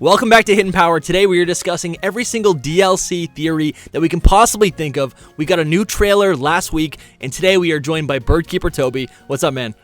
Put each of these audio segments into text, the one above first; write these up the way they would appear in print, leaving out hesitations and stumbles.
Welcome back to Hidden Power. Today we are discussing every single DLC theory that we can possibly think of. We got a new trailer last week, and today we are joined by Bird Keeper Toby. What's up, man?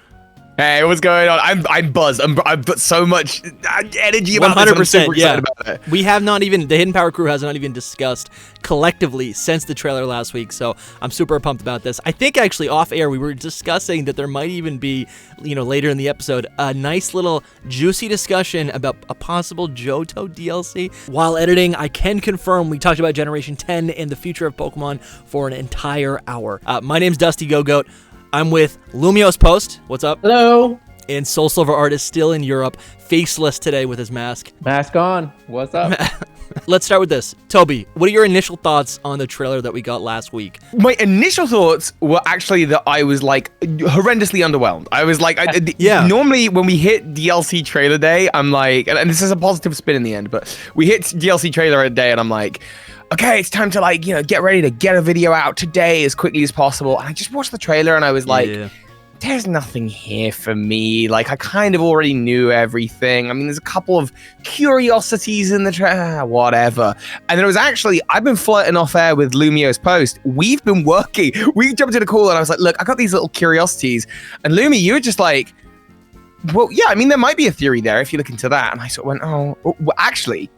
Hey, what's going on? I'm buzzed. I've got so much energy about 100%, this. I'm super excited about it. We have not even, the Hidden Power crew has not even discussed collectively since the trailer last week, so I'm super pumped about this. I think actually off air we were discussing that there might even be, later in the episode, a nice little juicy discussion about a possible Johto DLC. While editing, I can confirm we talked about Generation 10 and the future of Pokemon for an entire hour. My name's Dusty Go-Goat. I'm with Lumios Post. What's up? Hello. And Soul Silver Art is still in Europe, faceless today with his mask. Mask on. What's up? Let's start with this. Toby, what are your initial thoughts on the trailer that we got last week? My initial thoughts were actually that I was like horrendously underwhelmed. I was like, normally when we hit DLC trailer day, I'm like, and this is a positive spin in the end, but we hit DLC trailer day and I'm like, okay, it's time to get ready to get a video out today as quickly as possible. And I just watched the trailer and I was like, there's nothing here for me. Like, I kind of already knew everything. I mean, there's a couple of curiosities in the trailer, whatever. And then it was actually, I've been flirting off air with Lumio's Post. We've been working. We jumped in a call and I was like, look, I got these little curiosities. And Lumi, you were just like, well, yeah, I mean, there might be a theory there if you look into that. And I sort of went, well, actually,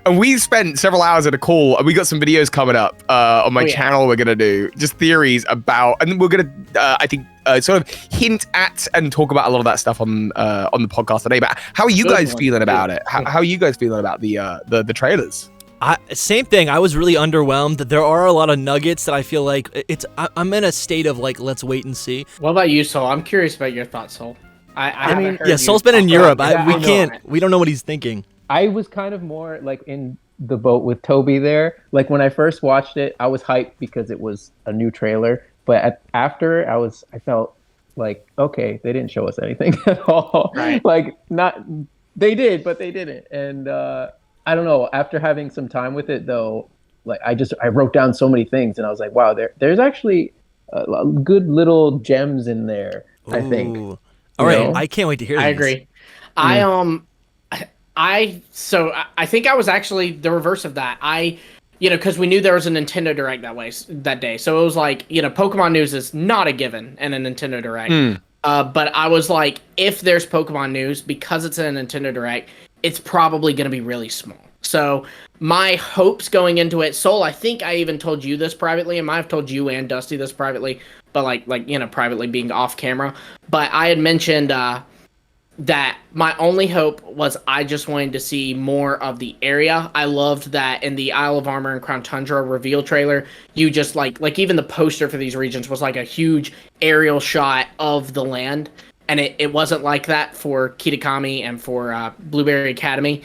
and we spent several hours at a call, and we got some videos coming up on my channel. We're gonna do just theories about, and we're gonna, I think, sort of hint at and talk about a lot of that stuff on the podcast today. But how are you guys feeling about it? How are you guys feeling about the trailers? Same thing. I was really underwhelmed. There are a lot of nuggets that I feel like I'm in a state of like, let's wait and see. What about you, Soul? I'm curious about your thoughts, Soul. I mean, yeah, Soul's been in Europe. We don't know what he's thinking. I was kind of more like in the boat with Toby there. Like when I first watched it, I was hyped because it was a new trailer. But after, I felt like, okay, they didn't show us anything at all. Right. They did, but they didn't. And I don't know. After having some time with it, though, like I wrote down so many things, and I was like, wow, there's actually good little gems in there. Ooh. I think. All right, I can't wait to hear. I agree. So I think I was actually the reverse of that. Because we knew there was a Nintendo Direct that day. So it was like, Pokemon news is not a given in a Nintendo Direct. But I was like, if there's Pokemon news, because it's in a Nintendo Direct, it's probably going to be really small. So my hopes going into it, Soul, I think I even told you this privately. I might have told you and Dusty this privately, but privately being off camera. But I had mentioned, that my only hope was I just wanted to see more of the area. I loved that in the Isle of Armor and Crown Tundra reveal trailer, you just like even the poster for these regions was like a huge aerial shot of the land. And it wasn't like that for Kitakami and for Blueberry Academy.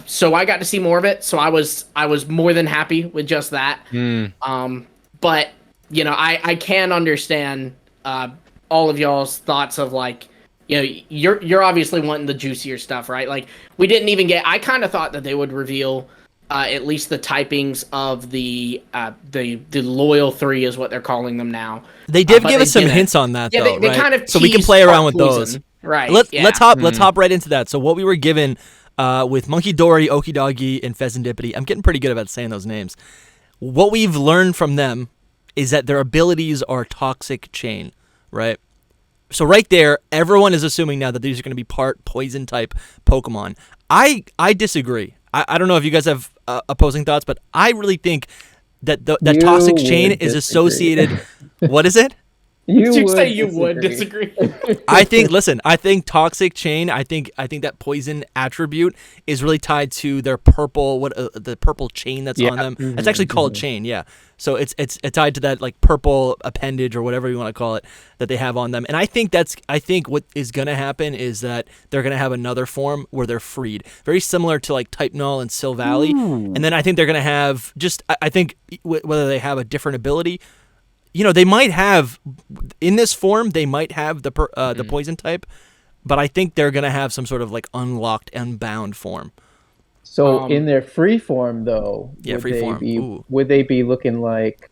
So I got to see more of it. So I was more than happy with just that. But, I can understand all of y'all's thoughts of like, you're obviously wanting the juicier stuff, right? Like we didn't even get. I kind of thought that they would reveal at least the typings of the loyal 3 is what they're calling them now. They did give us some hints on that, though, they right? kind of so we can play around with those, right? Let's hop right into that. So what we were given with Monkey Dory, Okidogi, and Pheasantipity. I'm getting pretty good about saying those names. What we've learned from them is that their abilities are toxic chain, right? So right there, everyone is assuming now that these are going to be part poison type Pokemon. I disagree. I don't know if you guys have opposing thoughts, but I really think that that toxic chain is associated. What is it? You would disagree. I think toxic chain. I think that poison attribute is really tied to their purple. The purple chain that's on them. It's actually called chain. Yeah. So it's tied to that like purple appendage or whatever you want to call it that they have on them. And I think what is gonna happen is that they're gonna have another form where they're freed, very similar to like Type Null and Silvally. And then I think they're gonna have I think whether they have a different ability. They might have, in this form, they might have the poison type, but I think they're going to have some sort of like unlocked, unbound form. So in their free form, though, would they be looking like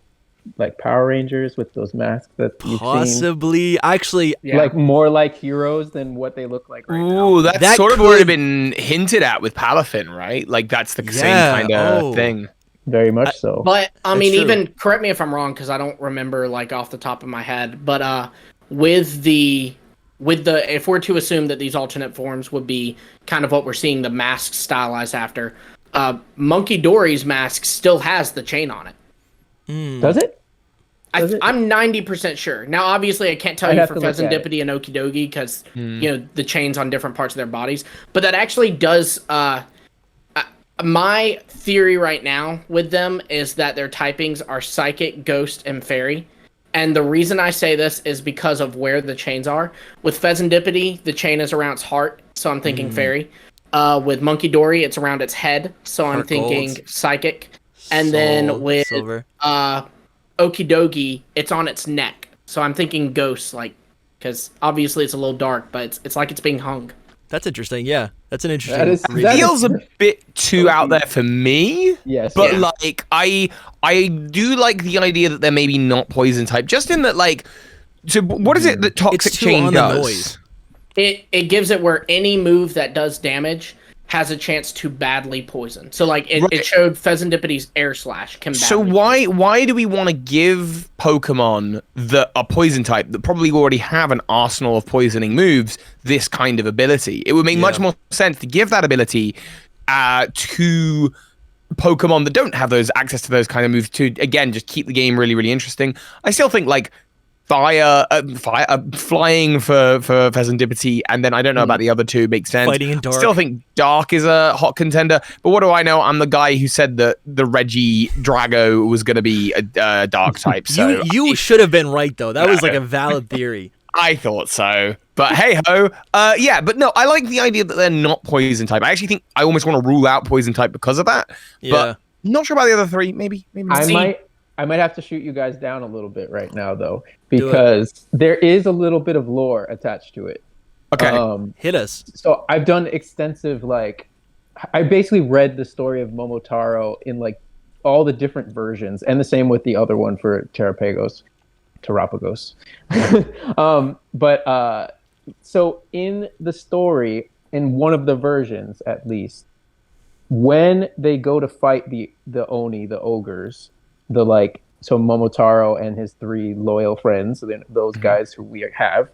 like Power Rangers with those masks that you've Possibly. Actually, seen? Like more like heroes than what they look like right now. Ooh, that sort of would have been hinted at with Palafin, right? Like that's the same kind of thing. Very much so. But I mean, even correct me if I'm wrong, because I don't remember like off the top of my head. But with the if we're to assume that these alternate forms would be kind of what we're seeing the mask stylized after, Monkey Dory's mask still has the chain on it. Does it? I'm 90% sure. Now, obviously, I can't tell you for Fezandipity and Okidogi because the chains on different parts of their bodies, but that actually does. My theory right now with them is that their typings are Psychic, Ghost, and Fairy. And the reason I say this is because of where the chains are. With Fezandipity, the chain is around its heart, so I'm thinking Fairy. With Monkey Dory, it's around its head, so I'm thinking Psychic. And then with Okidogi, it's on its neck, so I'm thinking Ghost, like, because obviously it's a little dark, but it's like it's being hung. That's interesting. Yeah, that's an interesting. That feels a bit too out there for me. Yes, but like I do like the idea that they're maybe not poison type. Just in that, like, so what is it that Toxic Chain does? It gives it where any move that does damage has a chance to badly poison. So like it showed Fezandipity's Air Slash can badly So why do we want to give Pokemon that are poison type that probably already have an arsenal of poisoning moves this kind of ability? It would make much more sense to give that ability to Pokemon that don't have those access to those kind of moves to, again, just keep the game really, really interesting. I still think like flying for Fezandipity, and then I don't know about the other two makes sense. Fighting in dark. Still think dark is a hot contender, but what do I know? I'm the guy who said that the Reggie Drago was going to be a dark type. So you should have been right though. That was like a valid theory. I thought so, but hey ho, but no, I like the idea that they're not poison type. I actually think I almost want to rule out poison type because of that. But not sure about the other three. Maybe. I might have to shoot you guys down a little bit right now, though, because there is a little bit of lore attached to it. Okay, hit us. So I've done extensive, I basically read the story of Momotaro in, all the different versions, and the same with the other one for Terrapagos. So in the story, in one of the versions, at least, when they go to fight the Oni, the ogres, so Momotaro and his three loyal friends, those guys who we have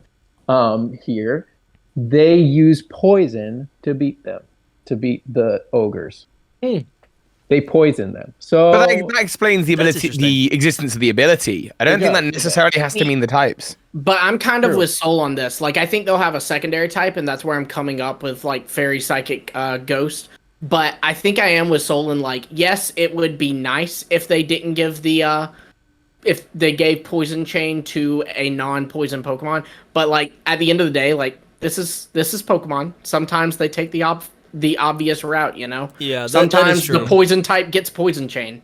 here, they use poison to beat the ogres. They poison them. So, but that explains the ability, the existence of the ability. I don't think that necessarily has to mean the types. But I'm kind of with Soul on this. I think they'll have a secondary type, and that's where I'm coming up with Fairy, Psychic, Ghost. But I think I am with Soul in yes, it would be nice if they didn't give if they gave Poison Chain to a non-poison Pokemon. But at the end of the day, this is Pokemon. Sometimes they take the obvious route, you know? Yeah, sometimes the poison type gets Poison Chain.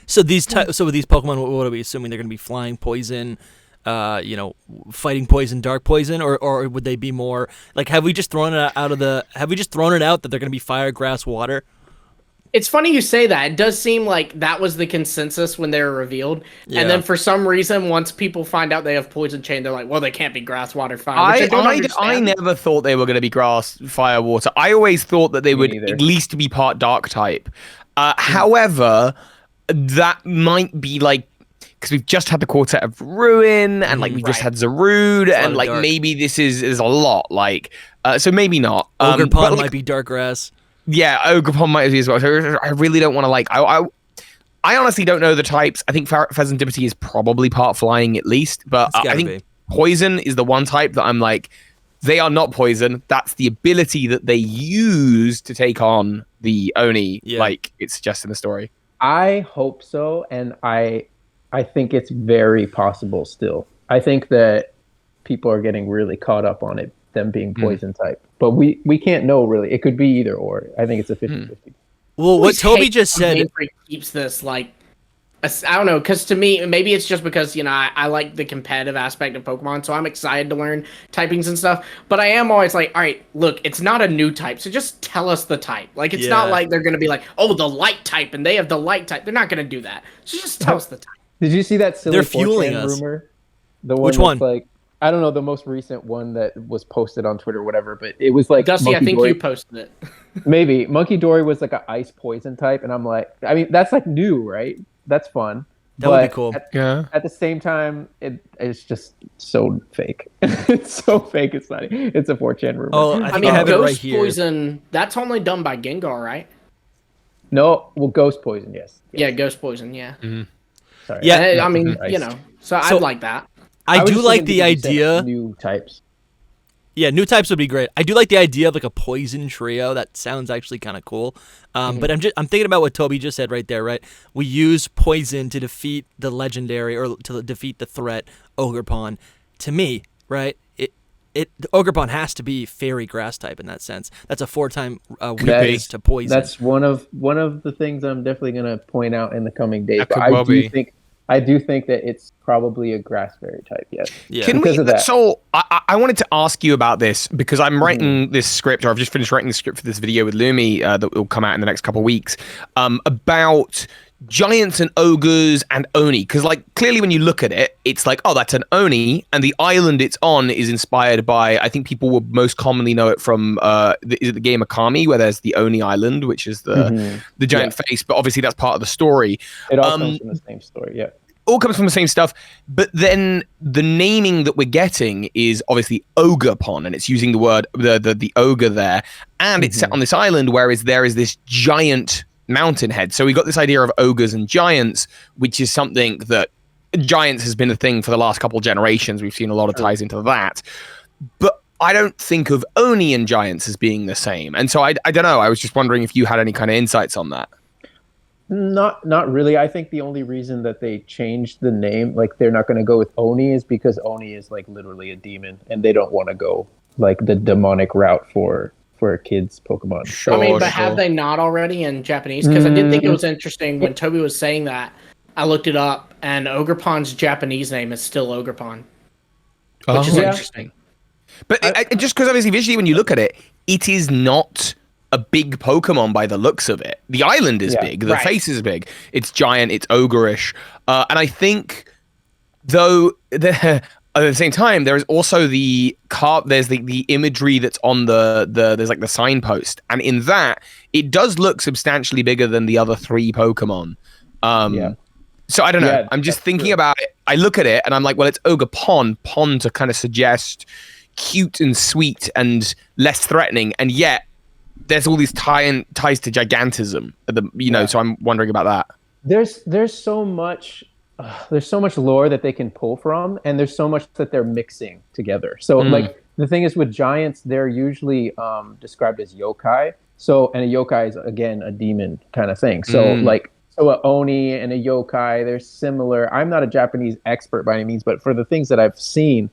So with these Pokemon, what are we assuming? They're going to be flying poison, fighting poison, dark poison, or would they be more have we just thrown it out that they're going to be fire, grass, water? It's funny you say that. It does seem like that was the consensus when they were revealed. Yeah. And then for some reason, once people find out they have Poison Chain, they're like, well, they can't be grass, water, fire. I never thought they were going to be grass, fire, water. I always thought that they would at least be part dark type. However, that might be because we've just had the Quartet of Ruin, and we've just had Zarude, and maybe this is a lot. So maybe not. Ogrepon might be dark grass. Yeah, Ogrepon might be as well. So I really don't want to I honestly don't know the types. I think Fezandipity is probably part flying at least, but I think poison is the one type that I'm they are not poison. That's the ability that they use to take on the Oni, like it suggests in the story. I hope so, and I think it's very possible still. I think that people are getting really caught up on it, them being poison type. But we can't know really. It could be either or. I think it's a 50-50. Well, what Toby just said keeps this I don't know, because to me, maybe it's just because I like the competitive aspect of Pokemon, so I'm excited to learn typings and stuff. But I am always all right, look, it's not a new type, so just tell us the type. It's not like they're gonna be oh, the light type, and they have the light type. They're not gonna do that. So just tell us the type. Did you see that silly They're fueling 4chan us. rumor? The one Which that's one? like, I don't know, the most recent one that was posted on Twitter or whatever, but it was like Dusty, Monkey I think Dory. you posted it. Maybe Monkey Dory was like an ice poison type, and I'm like, I mean, that's like new, right? That's fun. That would be cool. At the same time, it's just so fake. It's so fake. It's not. It's a 4chan rumor. Oh, I I think mean, I have it ghost right here. poison. That's only done by Gengar, right? No, well, ghost poison, yes. Yeah, ghost poison. Yeah. Sorry. Yeah. I mean, Nice. you know, so I'd like that. I was do just like thinking the because you said idea. new types. Yeah, new types would be great. I do like the idea of like a poison trio. That sounds actually kind of cool. But I'm thinking about what Toby just said right there. Right, we use poison to defeat the legendary or to defeat the threat Ogrepon. To me, right, the Ogrepon has to be fairy grass type in that sense. That's a 4-time weakness to poison. That's one of the things I'm definitely gonna point out in the coming days. That But could I well do be. think that it's probably a grass fairy type. Yes. Yeah. Can Because we? of that. So I wanted to ask you about this because I'm writing this script, or I've just finished writing the script for this video with Lumi that will come out in the next couple of weeks about giants and ogres and oni. Because like clearly when you look at it, it's like, oh, that's an oni, and the island it's on is inspired by, I think people will most commonly know it from is it the game Akami, where there's the Oni Island, which is the giant face, but obviously that's part of the story. It all comes from the same story. Yeah. All comes from the same stuff, but then the naming that we're getting is obviously Ogrepon, and it's using the word the ogre there, and it's set on this island, whereas there is this giant mountain head. So we got this idea of ogres and giants, which is something that giants has been a thing for the last couple generations. We've seen a lot of ties into that, but I don't think of Oni and giants as being the same. And so I don't know. I was just wondering if you had any kind of insights on that. Not really. I think the only reason that they changed the name, like they're not going to go with Oni, is because Oni is like literally a demon, and they don't want to go like the demonic route for a kid's Pokemon. Sure, I mean, but have they not already in Japanese? Because I did think it was interesting when Toby was saying that. I looked it up, and Ogrepon's Japanese name is still Ogrepon, which is interesting. But just because obviously visually when you look at it, it is not a big Pokemon by the looks of it. The island is big, the face is big, it's giant, it's ogreish, and I think though at the same time there is also there's the imagery that's on there's like the signpost, and in that it does look substantially bigger than the other 3 Pokemon. So I don't know. Yeah, I'm just thinking about it. I look at it and I'm like, well, it's Ogrepon, pond to kind of suggest cute and sweet and less threatening, and yet there's all these ties to gigantism. So I'm wondering about that. There's so much lore that they can pull from, and there's so much that they're mixing together. So like the thing is with giants, they're usually described as yokai. So, and a yokai is again a demon kind of thing. So so a Oni and a yokai, they're similar. I'm not a Japanese expert by any means, but for the things that I've seen,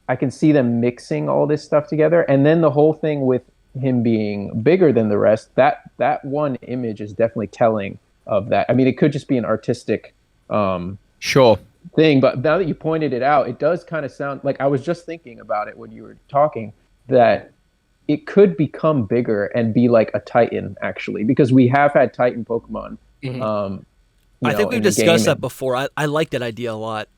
I can see them mixing all this stuff together. And then the whole thing with him being bigger than the rest, that one image is definitely telling of that. I mean, it could just be an artistic thing, but now that you pointed it out, it does kind of sound like, I was just thinking about it when you were talking, that it could become bigger and be like a Titan, actually, because we have had Titan Pokemon. I think we've discussed that before. I like that idea a lot.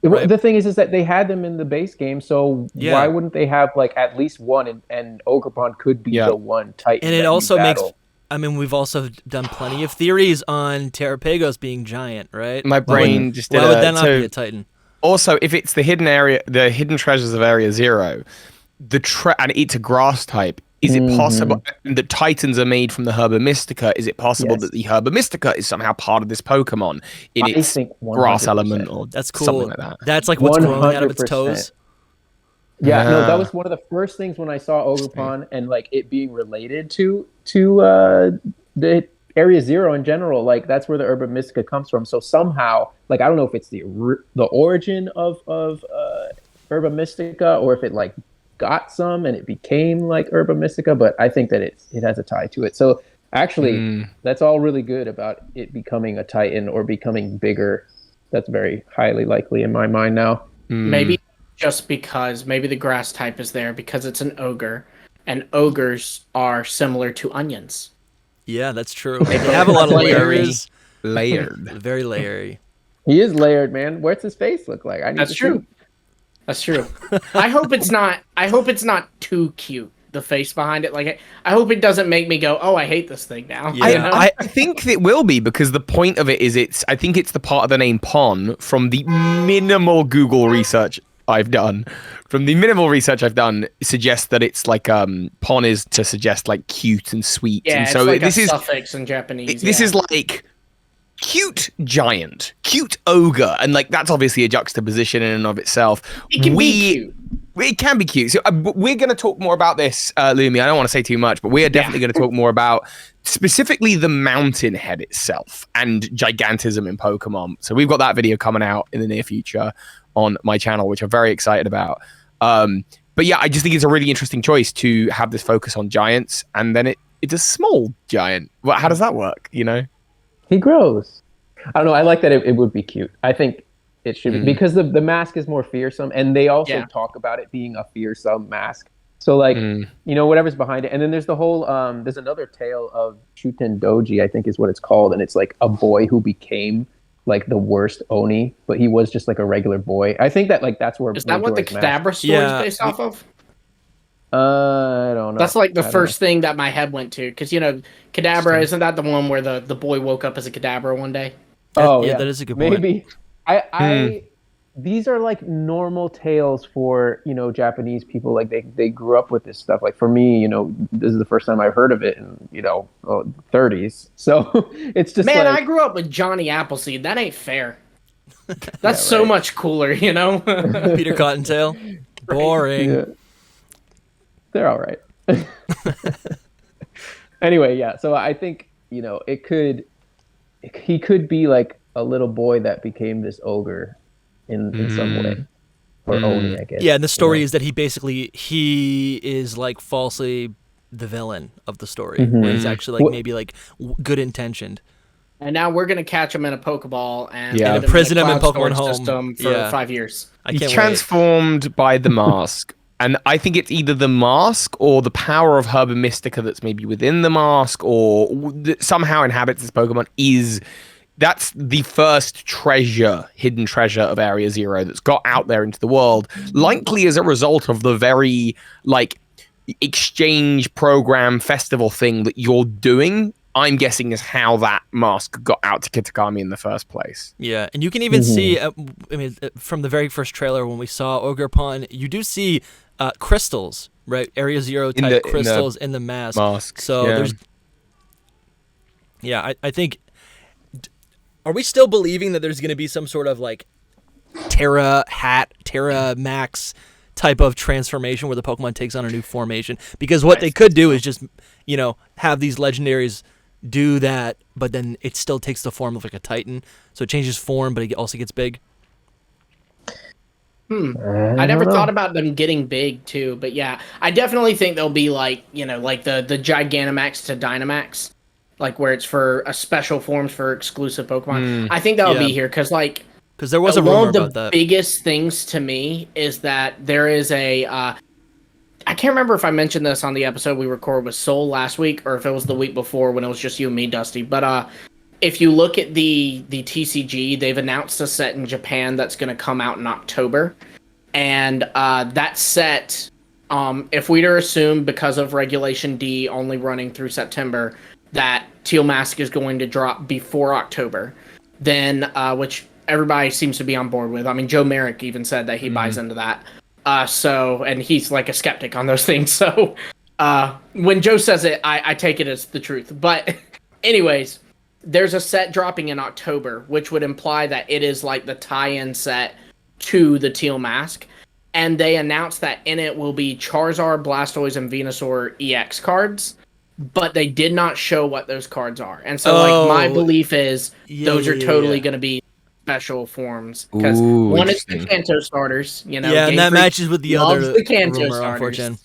Right. The thing is that they had them in the base game, so why wouldn't they have like at least one, and Ogrepon could be the one Titan. And it also makes, I mean, we've also done plenty of theories on Terrapagos being giant, right? My brain just did why would that not be a Titan? Also, if it's the hidden treasures of Area Zero, and it's a grass type, is it possible that Titans are made from the Herba Mystica? Is it possible that the Herba Mystica is somehow part of this Pokemon in its grass element, or that's cool. Something like that? That's like what's growing out of its toes. Yeah, no, that was one of the first things when I saw Ogrepon and like it being related to the Area Zero in general. Like that's where the Herba Mystica comes from. So somehow, like I don't know if it's the origin of Herba Mystica or if it like got some and it became like Herba Mystica, but I think that it has a tie to it. So actually, that's all really good about it becoming a Titan or becoming bigger. That's very highly likely in my mind now. Maybe just because maybe the grass type is there because it's an ogre, and ogres are similar to onions. Yeah, that's true. They have a lot of layers. Layered. Very layery. He is layered, man. What's his face look like? That's true. That's true. I hope it's not too cute. The face behind it, like I hope it doesn't make me go, oh, I hate this thing now. Yeah. I think it will be, because the point of it is I think it's the part of the name Pon from the minimal Google research I've done. From the minimal research I've done suggests that it's like Pon is to suggest like cute and sweet. Yeah, and it's so like this a is suffix in Japanese. This is like cute giant, cute ogre, and like that's obviously a juxtaposition in and of itself. It can be cute. It can be cute. So we're going to talk more about this, Lumi. I don't want to say too much, but we are definitely going to talk more about specifically the mountain head itself and gigantism in Pokemon. So we've got that video coming out in the near future on my channel, which I'm very excited about. But yeah, I just think it's a really interesting choice to have this focus on giants, and then it's a small giant. Well, how does that work, you know? He grows. I don't know. I like that it would be cute. I think it should be, because the mask is more fearsome, and they also talk about it being a fearsome mask. So like, you know, whatever's behind it. And then there's the whole, there's another tale of Shuten Doji, I think is what it's called. And it's like a boy who became like the worst Oni, but he was just like a regular boy. I think that like, that's where. Is that what the Kadabra story is based off of? I don't know. That's like the first thing that my head went to. Because, you know, Kadabra, isn't that the one where the boy woke up as a Kadabra one day? Yeah, that is a good point. Maybe. These are like normal tales for, you know, Japanese people. Like they grew up with this stuff. Like for me, you know, this is the first time I've heard of it in, you know, 30s. So it's just man, like, I grew up with Johnny Appleseed. That ain't fair. That's so much cooler, you know. Peter Cottontail, boring. Yeah. They're all right. Anyway, yeah. So I think, you know, he could be like a little boy that became this ogre in some way, or Oni, I guess. Yeah, and the story is that he is like falsely the villain of the story, where he's actually like maybe like good intentioned. And now we're gonna catch him in a Pokeball and imprison him in cloud Pokemon storage Home system for 5 years. He's transformed by the mask. And I think it's either the mask or the power of Herba Mystica that's maybe within the mask, or somehow inhabits this Pokemon. That's the first hidden treasure of Area Zero that's got out there into the world, likely as a result of the very like exchange program festival thing that you're doing. I'm guessing is how that mask got out to Kitakami in the first place. Yeah, and you can even see, I mean, from the very first trailer when we saw Ogrepon, you do see crystals, right? Area Zero type crystals in the mask. So there's, I think. Are we still believing that there's going to be some sort of like Terra Max type of transformation where the Pokemon takes on a new formation? Because what they could do is just, you know, have these legendaries do that, but then it still takes the form of like a Titan. So it changes form, but it also gets big. I never thought about them getting big too, but yeah, I definitely think they'll be like, you know, like the Gigantamax to Dynamax. Like where it's for a special forms for exclusive Pokemon. I think that'll be here because there was a rumor about that. One of the biggest things to me is that there is a I can't remember if I mentioned this on the episode we recorded with Soul last week or if it was the week before when it was just you and me, Dusty. But if you look at the TCG, they've announced a set in Japan that's going to come out in October, and that set, if we were to assume because of Regulation D only running through September, that Teal Mask is going to drop before October, then which everybody seems to be on board with. I mean, Joe Merrick even said that he buys into that. And he's like a skeptic on those things. So when Joe says it, I take it as the truth. But anyways, there's a set dropping in October, which would imply that it is like the tie-in set to the Teal Mask. And they announced that in it will be Charizard, Blastoise, and Venusaur EX cards. But they did not show what those cards are. And so, like, my belief is those are totally going to be special forms. Because one is the Kanto starters, you know. Yeah, and that matches with the other the Kanto rumor, starters.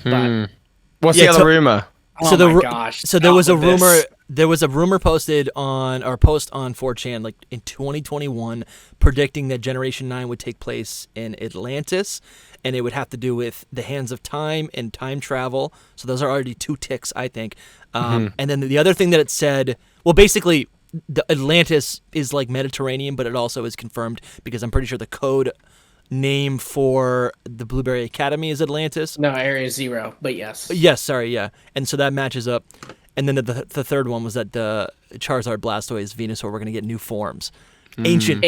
But, what's the other rumor? So there was a rumor. There was a rumor posted on 4chan, like in 2021, predicting that Generation 9 would take place in Atlantis, and it would have to do with the Hands of Time and time travel. So those are already 2 ticks, I think. And then the other thing that it said, Well, basically, the Atlantis is like Mediterranean, but it also is confirmed because I'm pretty sure the code name for the Blueberry Academy is Atlantis. No, Area 0, but yes. Yes, sorry, yeah. And so that matches up. And then the third one was that the Charizard, Blastoise, Venusaur were going to get new forms. Ancient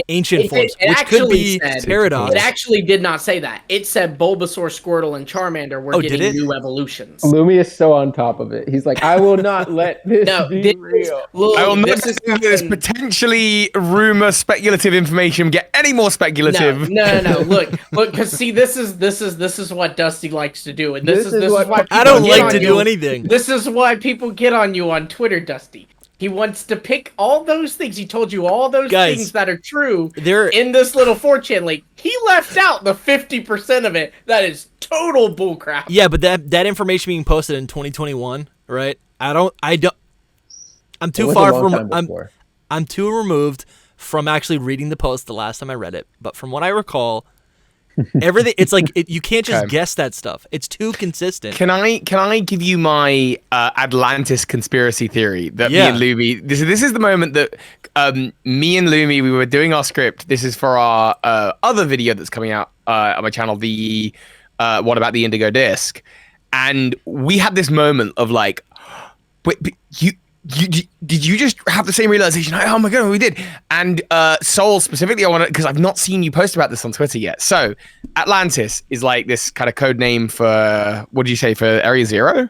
forms, which could be Paradox. It actually did not say that. It said Bulbasaur, Squirtle, and Charmander were getting new evolutions. Lumi is so on top of it. He's like, I will not let this be real. I will not let this potentially rumor speculative information get any more speculative. No. Look, because see, this is what Dusty likes to do, and this is why I don't like to do anything. This is why people get on you on Twitter, Dusty. He wants to pick all those things. He told you all those things that are true in this little 4chan leak. He left out the 50% of it. That is total bullcrap. Yeah, but that information being posted in 2021, right? I'm too far from. I'm too removed from actually reading the post the last time I read it. But from what I recall, everything it's like you can't just guess that stuff. It's too consistent. Can I give you my Atlantis conspiracy theory that me and Lumi? This is the moment that me and Lumi, we were doing our script. This is for our other video that's coming out on my channel. The what about the Indigo Disc? And we had this moment of like, wait, did you just have the same realization? Oh my god, we did. And Soul specifically, I want to, because I've not seen you post about this on Twitter yet. So Atlantis is like this kind of code name for, what did you say, for Area 0?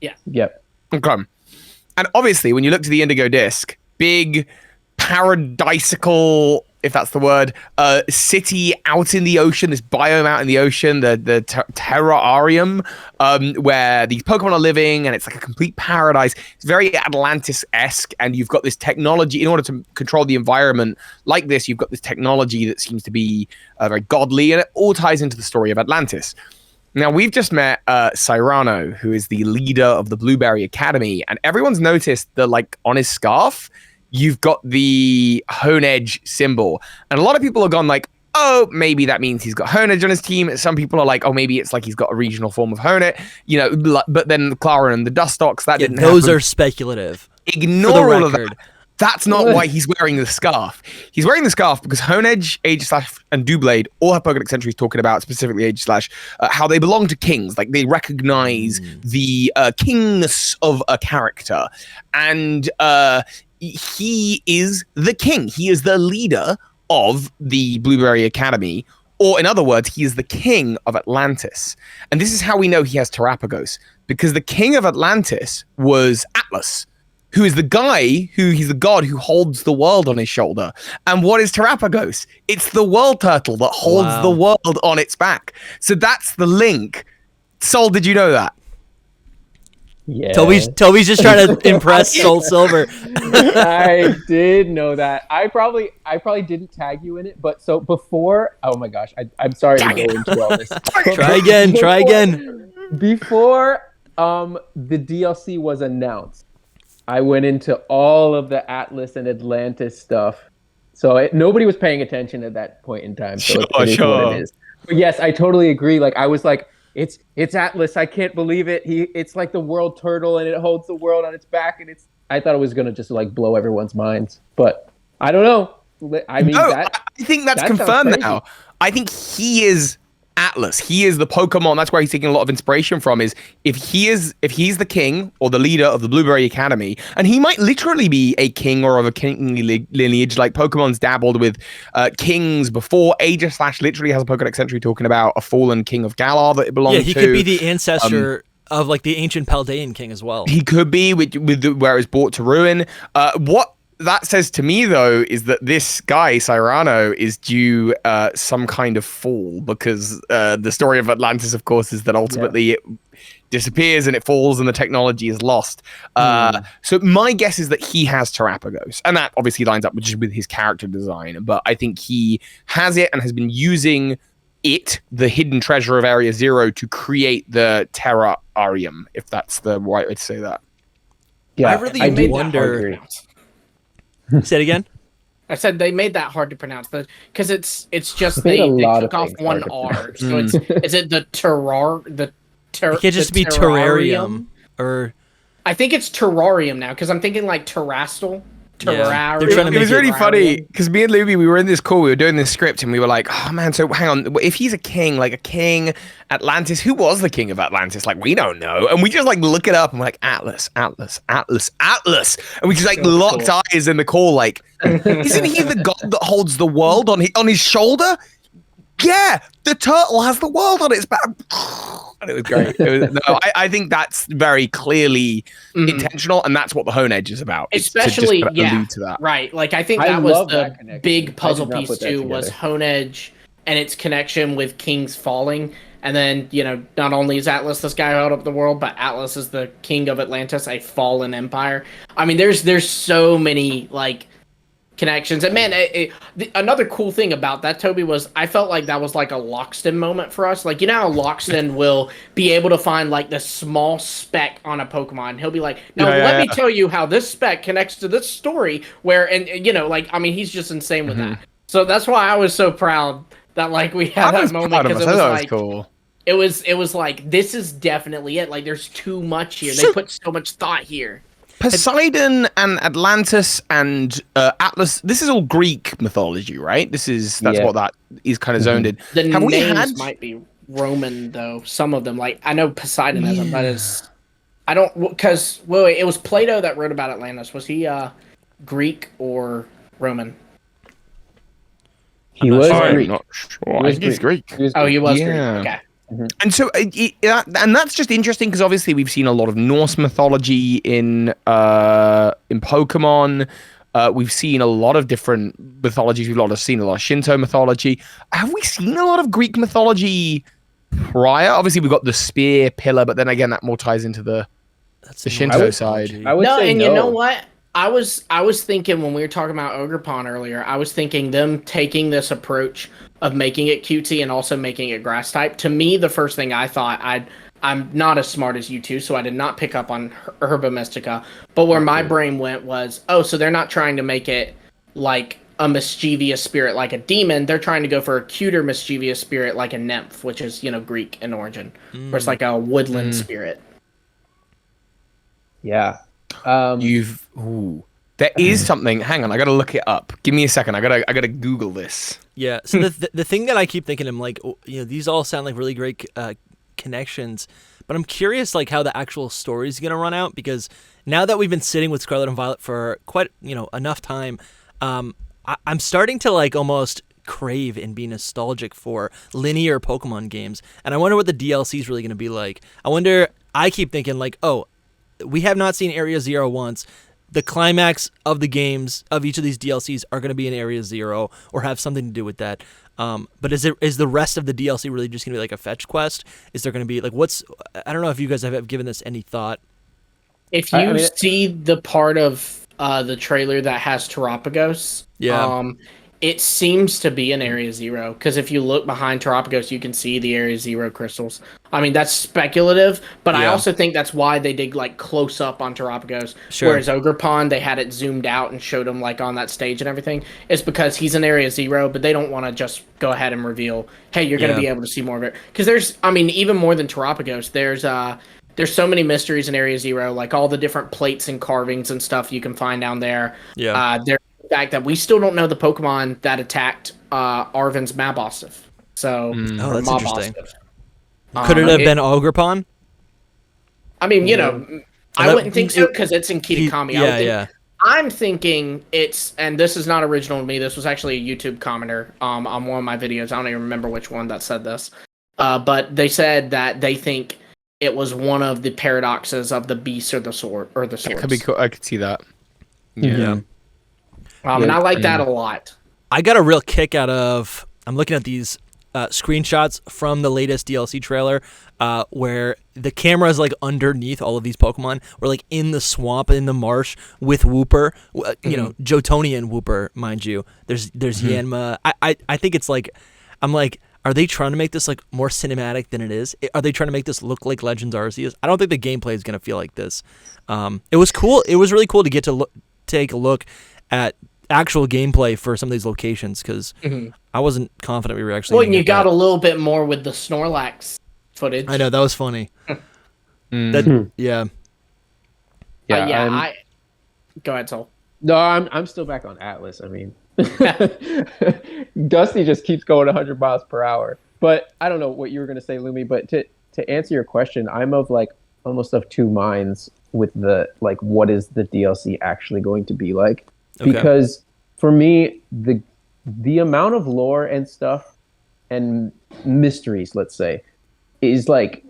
Yeah. Yep. Okay. And obviously, when you look to the Indigo Disc, big paradisical, if that's the word, city out in the ocean, this biome out in the ocean, the Terrarium, where these Pokemon are living, and it's like a complete paradise. It's very Atlantis-esque, and you've got this technology. In order to control the environment like this, you've got this technology that seems to be very godly, and it all ties into the story of Atlantis. Now, we've just met Cyrano, who is the leader of the Blueberry Academy, and everyone's noticed that, like, on his scarf, you've got the Hone Edge symbol. And a lot of people have gone like, oh, maybe that means he's got Hone Edge on his team. Some people are like, oh, maybe it's like he's got a regional form of Hone, you know, but then Clara and the Dustox, that didn't those happen. Are speculative. Ignore all of that. That's not why he's wearing the scarf. He's wearing the scarf because Hone Edge, Aegislash, and Doublade all have Pokedex entries talking about, specifically Aegislash, how they belong to kings. Like, they recognize the kingness of a character. And he is the king. He is the leader of the Blueberry Academy, or in other words, he is the king of Atlantis. And this is how we know he has Terrapagos, because the king of Atlantis was Atlas, who is the guy he's the god who holds the world on his shoulder. And what is Terrapagos? It's the world turtle that holds the world on its back. So that's the link. Soul, did you know that? Yeah. Toby's just trying to impress Soul Silver. I did know that. I probably didn't tag you in it, but so before, oh my gosh, I'm sorry to go into all this. Try again. Before the DLC was announced, I went into all of the Atlas and Atlantis stuff. So nobody was paying attention at that point in time. So it is what it is. But yes, I totally agree. Like, I was like, it's Atlas. I can't believe it. It's like the world turtle, and it holds the world on its back. And I thought it was gonna just like blow everyone's minds, but I don't know. I mean, I think that's confirmed now. I think he is Atlas. He is the Pokemon. That's where he's taking a lot of inspiration from. Is if he's the king or the leader of the Blueberry Academy, and he might literally be a king or of a kingly lineage. Like, Pokemon's dabbled with kings before. Aegislash literally has a Pokedex entry talking about a fallen king of Galar that it belongs to. Yeah, he could be the ancestor of like the ancient Paldean king as well. He could be with where it was brought to ruin. What that says to me, though, is that this guy, Cyrano, is due some kind of fall, because the story of Atlantis, of course, is that ultimately it disappears and it falls and the technology is lost. So my guess is that he has Terrapagos, and that obviously lines up with his character design, but I think he has it and has been using it, the hidden treasure of Area 0, to create the Terrarium, if that's the right way to say that. Yeah, I really wonder... Say it again. I said they made that hard to pronounce, but because it's just they took off one R. So is it the It can't just be terrarium or I think it's Terrarium now because I'm thinking like Terrastal. Yeah. They're trying to It make was it really Terrarium. funny because me and Luby, we were in this call, we were doing this script, and we were like, "Oh man, so hang on, if he's a king, like a king, Atlantis, who was the king of Atlantis? Like we don't know." And we just like look it up, and we're like, "Atlas, Atlas, Atlas, Atlas," and we just like locked eyes in the call, like, "Isn't he the god that holds the world on his shoulder?" Yeah, the turtle has the world on its back. And it was great. I think that's very clearly intentional, and that's what the Hone Edge is about. Especially, allude to that. Right. Like, I think I that was love the that connection. big puzzle I did not piece, put that too, was together. Hone Edge and its connection with Kings Falling. And then, not only is Atlas this guy who held up the world, but Atlas is the king of Atlantis, a fallen empire. I mean, there's so many, like, connections. And man, another cool thing about that, Toby, was I felt like that was like a Loxton moment for us. Like, how Loxton will be able to find like the small speck on a Pokemon. He'll be like, now let me tell you how this speck connects to this story where, and he's just insane with that. So that's why I was so proud that like we had that moment, because it was like, cool. It was like, this is definitely it. Like, there's too much here. They put so much thought here. Poseidon and Atlantis and Atlas. This is all Greek mythology, right? That's what that is kind of zoned in. The names might be Roman though. Some of them, like I know Poseidon has them, but I don't, because wait, it was Plato that wrote about Atlantis. Was he Greek or Roman? He was Greek. Not sure. I think he's Greek. He was Greek. Okay. And so, and that's just interesting because obviously we've seen a lot of Norse mythology in Pokemon. We've seen a lot of different mythologies. We've seen a lot of Shinto mythology. Have we seen a lot of Greek mythology prior? Obviously, we've got the spear pillar, but then again, that more ties into the Shinto side. I would say you know what? I was thinking when we were talking about Ogrepon earlier, I was thinking them taking this approach of making it cutesy and also making it grass type. To me, the first thing I thought, I'm not as smart as you two, so I did not pick up on Herba Mystica. But where my brain went was, so they're not trying to make it like a mischievous spirit like a demon. They're trying to go for a cuter mischievous spirit like a nymph, which is, Greek in origin. Where it's like a woodland spirit. Yeah. There is something. Hang on, I gotta look it up. Give me a second. I gotta Google this. Yeah. So the thing that I keep thinking, I'm like, these all sound like really great connections, but I'm curious like how the actual story is gonna run out, because now that we've been sitting with Scarlet and Violet for quite enough time, I'm starting to like almost crave and be nostalgic for linear Pokemon games, and I wonder what the DLC is really gonna be like. I keep thinking like, we have not seen Area Zero once. The climax of the games of each of these DLCs are going to be in Area Zero or have something to do with that. But is the rest of the DLC really just going to be like a fetch quest? Is there going to be like I don't know if you guys have given this any thought. If you see the part of the trailer that has Terrapagos, it seems to be in Area Zero, because if you look behind Terrapagos, you can see the Area Zero crystals. I mean, that's speculative, but I also think that's why they did like close up on Terrapagos. Sure. Whereas Ogrepon, they had it zoomed out and showed him like on that stage and everything. It's because he's in Area Zero, but they don't want to just go ahead and reveal, hey, you're going to be able to see more of it. Because even more than Terrapagos, there's so many mysteries in Area Zero, like all the different plates and carvings and stuff you can find down there. Yeah. There's the fact that we still don't know the Pokemon that attacked Arven's Mabosif. So, that's interesting. Could it have been Ogrepon? I mean, I wouldn't think so, because it's in Kitakami. I'm thinking and this is not original to me. This was actually a YouTube commenter on one of my videos. I don't even remember which one that said this. But they said that they think it was one of the paradoxes of the beast or the sword or the swords. Could be cool. I could see that. Yeah. And I like that a lot. I got a real kick out of. I'm looking at these screenshots from the latest DLC trailer, where the camera is like underneath all of these Pokemon. We're like in the swamp, in the marsh with Wooper, Jotonian Wooper, mind you. There's Yanma. I think it's like, I'm like, are they trying to make this like more cinematic than it is? Are they trying to make this look like Legends Arceus? I don't think the gameplay is gonna feel like this. It was cool. It was really cool to get to take a look at actual gameplay for some of these locations, because I wasn't confident we were actually. Well, and you got a little bit more with the Snorlax footage. I know, that was funny. Yeah. Yeah, go ahead, Sol. No, I'm still back on Atlas. I mean, Dusty just keeps going 100 miles per hour. But I don't know what you were going to say, Lumi. But to answer your question, I'm of like almost of two minds with the like, what is the DLC actually going to be like? Okay. Because for me, the amount of lore and stuff and mysteries, let's say, is like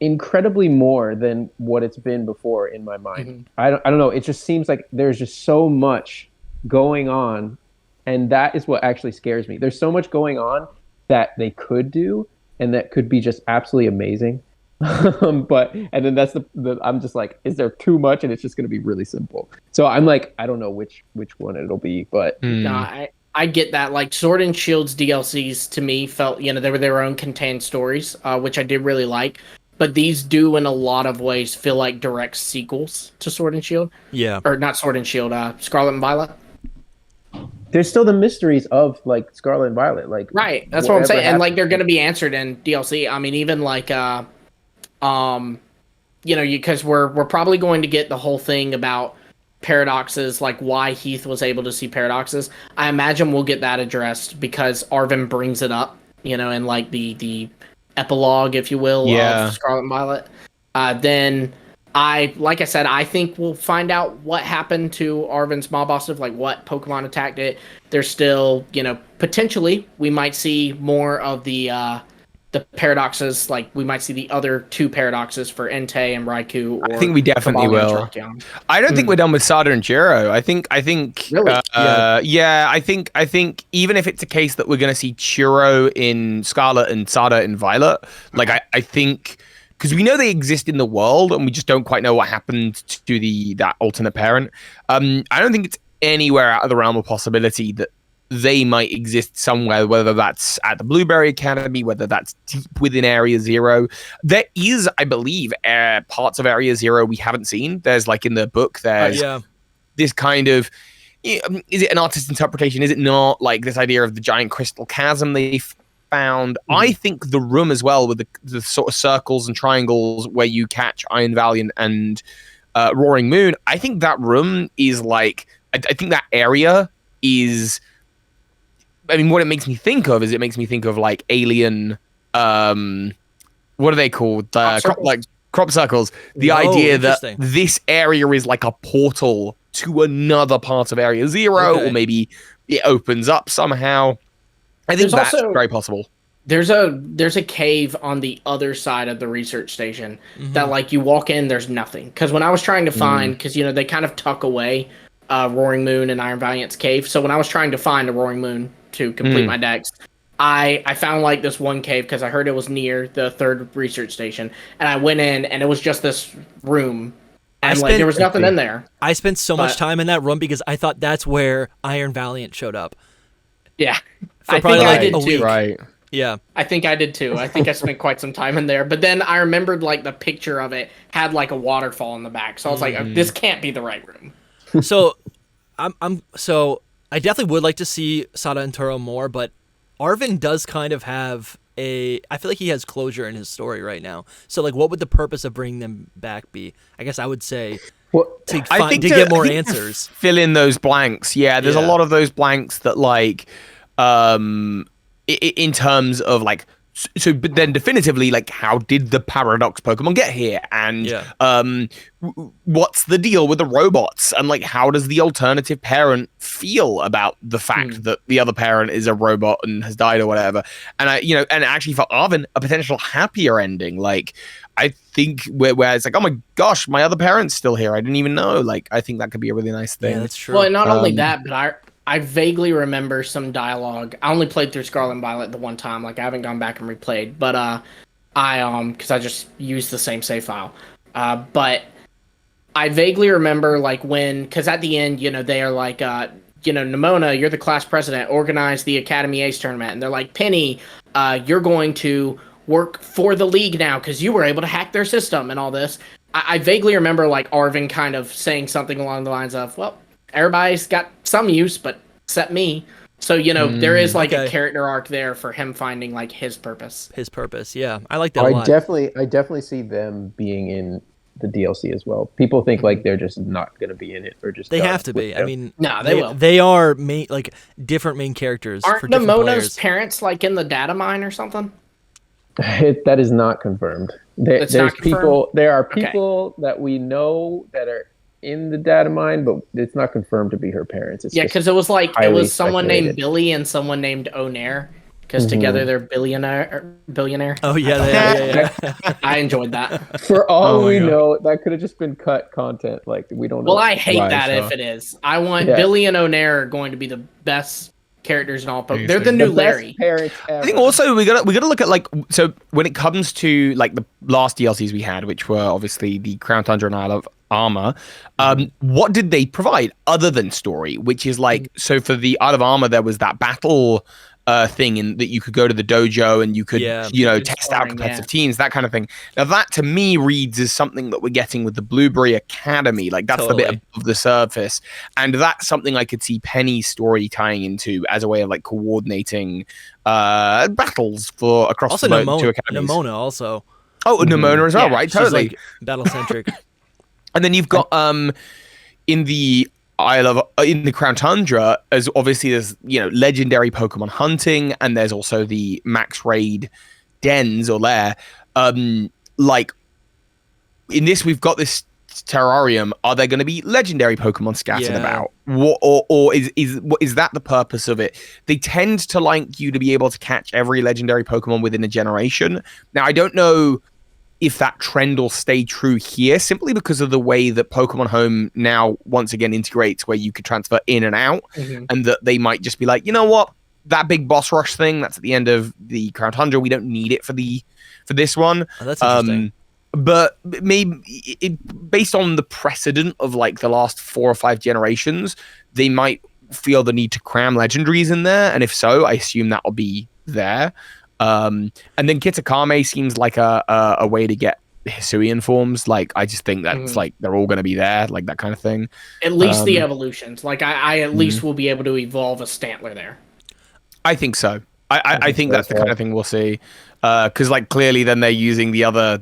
incredibly more than what it's been before in my mind. Mm-hmm. I don't know. It just seems like there's just so much going on, and that is what actually scares me. There's so much going on that they could do, and that could be just absolutely amazing. But and then that's the I'm just like, is there too much? And it's just going to be really simple. So I'm like, I don't know which one it'll be, but no, I get that. Like Sword and Shield's DLCs to me felt, they were their own contained stories, which I did really like. But these do, in a lot of ways, feel like direct sequels to Sword and Shield. Yeah. Or not Sword and Shield, Scarlet and Violet. There's still the mysteries of, like, Scarlet and Violet. Like, right, that's what I'm saying. And, like, they're going to be answered in DLC. I mean, even, like, because we're probably going to get the whole thing about paradoxes, like why Heath was able to see paradoxes. I imagine we'll get that addressed because Arvin brings it up, in, like, the epilogue, if you will, of Scarlet and Violet. Then like I said, I think we'll find out what happened to Arvin's mob boss, like what Pokemon attacked it. There's still, potentially we might see more of the paradoxes. Like we might see the other two paradoxes for Entei and Raikou. Or I think we definitely will. I don't think we're done with Sada and Jiro. I think really? I think even if it's a case that we're going to see Churro in Scarlet and Sada in Violet, like I think, because we know they exist in the world and we just don't quite know what happened to that alternate parent. I don't think it's anywhere out of the realm of possibility that they might exist somewhere, whether that's at the Blueberry Academy, whether that's deep within Area Zero. There is, I believe, parts of Area Zero we haven't seen. There's, like, in the book, there's this kind of, is it an artist's interpretation? Is it not? Like, this idea of the giant crystal chasm they found. Mm-hmm. I think the room as well, with the sort of circles and triangles where you catch Iron Valiant and Roaring Moon, I think that room is, like, I think that area is... I mean, what it makes me think of is like alien, what are they called? Crop circles. The idea that this area is like a portal to another part of Area Zero, or maybe it opens up somehow. I think that's very possible. There's a cave on the other side of the research station that, like, you walk in, there's nothing. Because when I was trying to find, because they kind of tuck away Roaring Moon and Iron Valiant's cave. So when I was trying to find a Roaring Moon to complete my decks, I found, like, this one cave because I heard it was near the third research station, and I went in and it was just this room, and there was nothing in there. I spent so much time in that room because I thought that's where Iron Valiant showed up. Yeah, I think I did too. Right. Yeah, I think I did too. I think I spent quite some time in there, but then I remembered, like, the picture of it had, like, a waterfall in the back, so I was like, this can't be the right room. So, I definitely would like to see Sada and Turo more, but Arvin does kind of have I feel like he has closure in his story right now. So, like, what would the purpose of bringing them back be? I guess I would say to get more answers. Fill in those blanks. Yeah, there's a lot of those blanks that, like, in terms of, like, so, but then definitively, like, how did the Paradox Pokemon get here? And what's the deal with the robots? And, like, how does the alternative parent feel about the fact that the other parent is a robot and has died or whatever? And and actually for Arvin, a potential happier ending. Like, I think where it's like, oh my gosh, my other parent's still here. I didn't even know. Like, I think that could be a really nice thing. Yeah, that's true. Well, and not only that, but I vaguely remember some dialogue. I only played through Scarlet and Violet the one time. Like, I haven't gone back and replayed. But because I just used the same save file. But I vaguely remember, like, because at the end, they are like, Nimona, you're the class president, organize the Academy Ace tournament. And they're like, Penny, you're going to work for the league now because you were able to hack their system and all this. I vaguely remember, like, Arvin kind of saying something along the lines of, well, everybody's got some use, but except me. So, there is, like, a character arc there for him finding, like, his purpose. His purpose, yeah. I like that a lot. I definitely see them being in the DLC as well. People think like they're just not going to be in it or just they have to be. I mean, no, they will. They are like different main characters. Aren't for different Nemona's players. parents like in the data mine or something? That is not confirmed. It's not confirmed? There are people that we know that are in the data mine, but it's not confirmed to be her parents. It's because it was someone speculated. named Billy and someone named Onair, because together they're billionaire. Oh yeah. I enjoyed that. For all we know, that could have just been cut content. Like we don't know. Well, I hate that if it is. I want Billy and Onair are going to be the best characters in all Pokemon. They're the new Larry. Parents ever. I think also we gotta look at like, so when it comes to like the last DLCs we had, which were obviously the Crown Tundra and Isle of Armor, what did they provide other than story? Which is like, so for the Isle of Armor there was that battle thing in that you could go to the dojo and you could test out competitive teams, that kind of thing. Now that to me reads as something that we're getting with the Blueberry Academy. Like that's the bit above the surface, and that's something I could see Penny's story tying into as a way of like coordinating battles for across also the two academies. Nemona also. Oh, Nemona as well, right? Totally. Like battle centric. And then you've got in the in the Crown Tundra, as obviously there's legendary Pokemon hunting, and there's also the max raid dens or lair. Like in this, we've got this Terrarium. Are there going to be legendary Pokemon scattered about? What, or is that the purpose of it? They tend to like you to be able to catch every legendary Pokemon within a generation. Now I don't know if that trend will stay true here, simply because of the way that Pokemon Home now once again integrates where you could transfer in and out, and that they might just be like, you know what, that big boss rush thing that's at the end of the Crown Tundra, we don't need it for this one. Oh, that's interesting. But maybe based on the precedent of like the last 4 or 5 generations, they might feel the need to cram legendaries in there, and if so, I assume that will be there. And then Kitakami seems like a way to get Hisuian forms. Like I just think that's like they're all going to be there, like that kind of thing. At least the evolutions. Like I at least will be able to evolve a Stantler there. I think so. I think that's the kind of thing we'll see. Because like clearly then they're using the other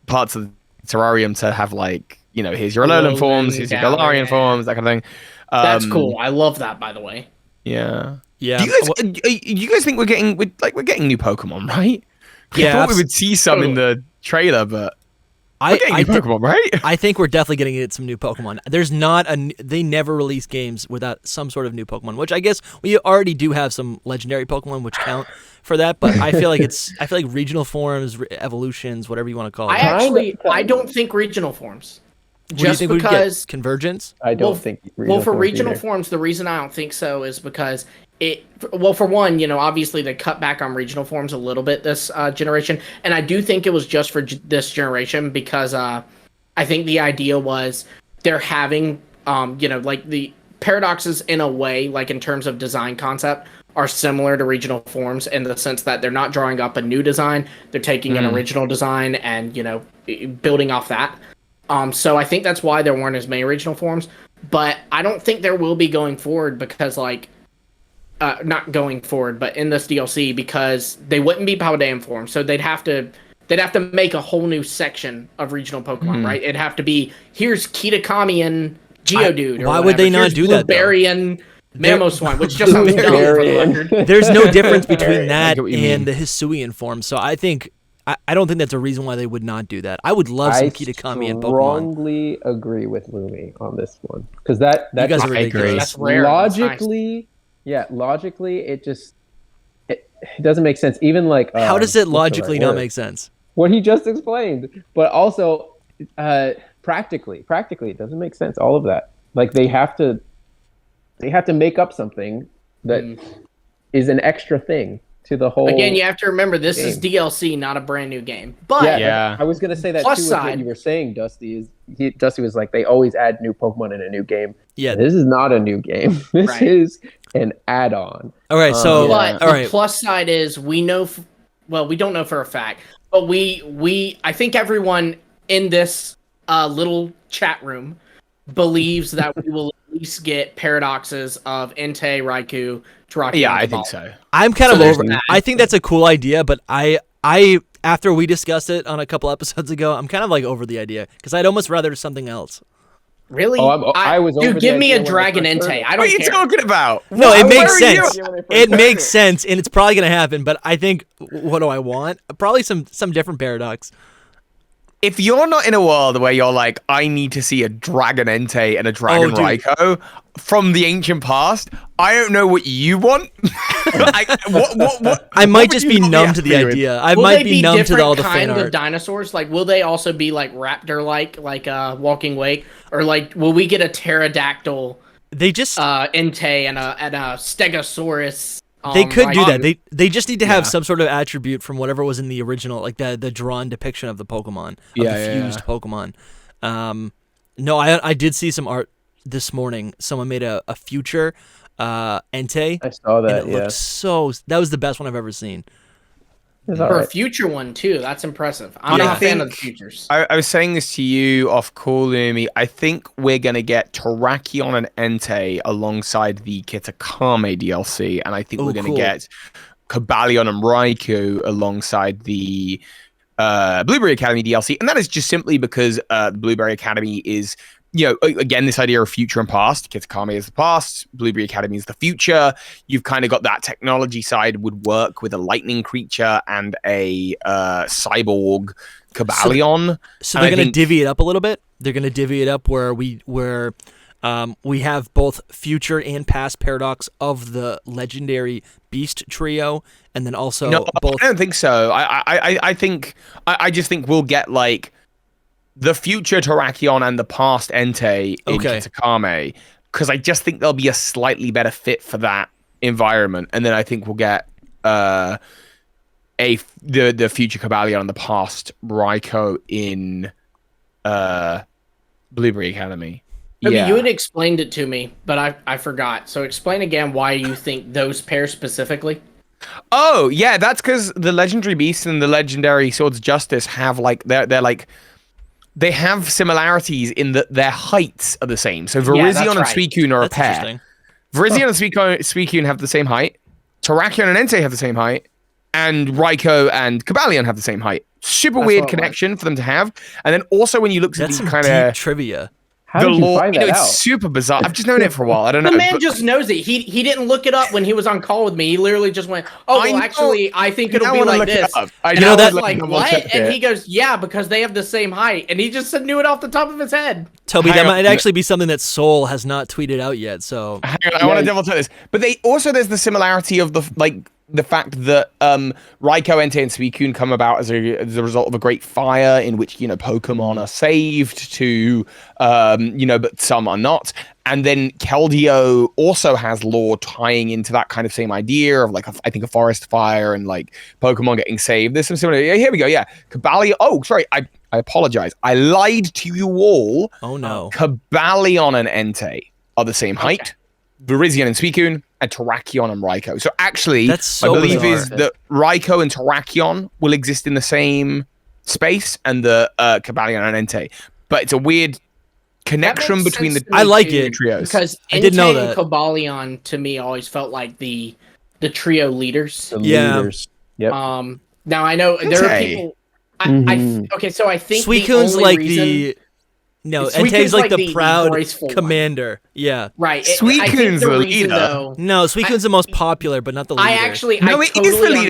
parts of the Terrarium to have like, here's your Alolan forms, here's your Galarian forms, that kind of thing. That's cool. I love that, by the way. Yeah. Yeah. Do you guys think we're getting new Pokemon, right? Yeah. I thought we would see some in the trailer, but we're getting new Pokemon, right? I think we're definitely getting it some new Pokemon. There's not they never release games without some sort of new Pokemon, which I guess we already do have some legendary Pokemon which count for that, but I feel like regional forms, evolutions, whatever you want to call it. I don't think regional forms. Just because we'd get convergence? I don't think. For regional forms, the reason I don't think so is because for one, obviously they cut back on regional forms a little bit this generation, and I do think it was just for this generation because I think the idea was they're having like the paradoxes in a way, like in terms of design concept, are similar to regional forms in the sense that they're not drawing up a new design, they're taking an original design and building off that. So I think that's why there weren't as many regional forms, but I don't think there will be going forward because not going forward, but in this DLC, because they wouldn't be Paldean forms, so they'd have to make a whole new section of regional Pokemon, right? It'd have to be, here's Kitakami and Geodude. Why would they not do that? Blueberry and Mamoswine, which just sounds dumb for the record. There's no difference between that and the Hisuian form, so I think I don't think that's a reason why they would not do that. I would love some Kitakami and Pokemon. I strongly agree with Lumi on this one because that you guys are ridiculous. That's rare. Logically, it doesn't make sense. Even like how does it logically not make sense? What he just explained, but also practically, it doesn't make sense. All of that, like they have to make up something that is an extra thing to the whole. Again, you have to remember this is DLC, not a brand new game. But I was gonna say that too. With what you were saying, Dusty Dusty was like they always add new Pokemon in a new game. Yeah, this is not a new game. This is an add-on. All right, so the plus side is we know. We don't know for a fact, but I think everyone in this little chat room believes that we will at least get paradoxes of Entei, Raikou, Terrarium. Yeah, I think so. I'm kind of over. I think that's a cool idea, but I after we discussed it on a couple episodes ago, I'm kind of like over the idea because I'd almost rather something else. Really? I was over dude, the give me idea a when I Dragon first heard Entei. it. I don't What are you care. talking about? No, it makes Where are you? sense. It makes sense, and it's probably gonna happen. But I think, what do I want? Probably some different paradox. If you're not in a world where you're like, I need to see a Dragon Entei and a Dragon Raikou from the ancient past, I don't know what you want. What I might just be numb to the idea. I might be numb to all the fan kind art. of dinosaurs? Like, will they also be like raptor-like, like Walking Wake, or like, will we get a pterodactyl? They just Entei and a Stegosaurus. They could do that. They just need to have some sort of attribute from whatever was in the original, like the drawn depiction of the Pokemon, of the fused Pokemon. No, I did see some art this morning. Someone made a future Entei. I saw that. And it looked that was the best one I've ever seen. For a future one too, that's impressive. I'm not a fan of the futures. I was saying this to you off call, Lumi. I think we're gonna get Terrakion and Entei alongside the Kitakami DLC, and I think we're gonna get Cobalion and Raikou alongside the Blueberry Academy DLC, and that is just simply because the Blueberry Academy is, you know, again, this idea of future and past. Kitakami is the past, Blueberry Academy is the future. You've kind of got that technology side would work with a lightning creature and a cyborg Cobalion. So they're going to divvy it up a little bit. They're going to divvy it up where we have both future and past paradox of the legendary Beast trio, and then also both. I don't think so. I just think we'll get like the future Terrakion and the past Entei in Kitakami, because I just think there'll be a slightly better fit for that environment, and then I think we'll get the future Cobalion and the past Raikou in Blueberry Academy. Yeah. You had explained it to me, but I forgot. So explain again why you think those pairs specifically. Oh yeah, that's because the legendary beast and the legendary Swords of Justice have like they're like. They have similarities in that their heights are the same. So Virizion and Suicune are a pair. Virizion and Suicune have the same height. Terrakion and Entei have the same height. And Raikou and Cobalion have the same height. Super weird connection for them to have. And then also when you look at the kind of trivia. How did you find that out? It's super bizarre. I've just known it for a while. I don't know. The man just knows it. He didn't look it up when he was on call with me. He literally just went, actually, I think it'll be like this. I know that. Like, what? And he goes, yeah, because they have the same height. And he just knew it off the top of his head. Toby, that might actually be something that Soul has not tweeted out yet. So hang on, I want to double check this. But there's the similarity of the fact that Raikou, Entei, and Suicune come about as a result of a great fire in which, you know, Pokemon are saved to, but some are not. And then Keldeo also has lore tying into that kind of same idea of like, I think a forest fire and like Pokemon getting saved. There's some similar. Here we go. Yeah. Cobalion. Oh, sorry. I apologize. I lied to you all. Oh, no. Cobalion and Entei are the same height. Virizion and Suicune, and Terrakion and Raikou. So actually, I believe is that Raikou and Terrakion will exist in the same space, and the Cobalion and Entei. But it's a weird connection between the I like it trios. Because I didn't know Entei that. and Cobalion to me always felt like the trio leaders. The leaders. Yep. Now I know there are people. Okay, so I think Suicune's like the. No, Entei's like the proud commander. One. Yeah. Right. Suicune's the leader. No, Suicune's the most popular, but not the leader. I totally understand.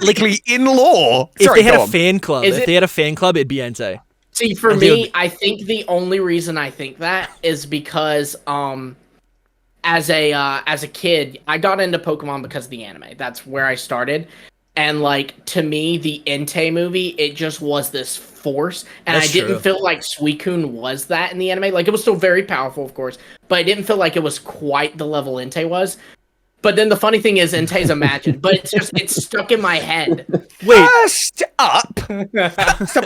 Like in law. If they had a fan club, it'd be Entei. See, for me, I think the only reason I think that is because as a kid, I got into Pokemon because of the anime. That's where I started. And, like, to me, the Entei movie, it just was this force. And I didn't feel like Suicune was that in the anime. Like, it was still very powerful, of course. But I didn't feel like it was quite the level Entei was. But then the funny thing is, Entei's imagined. But it's stuck in my head. Wait. First up. I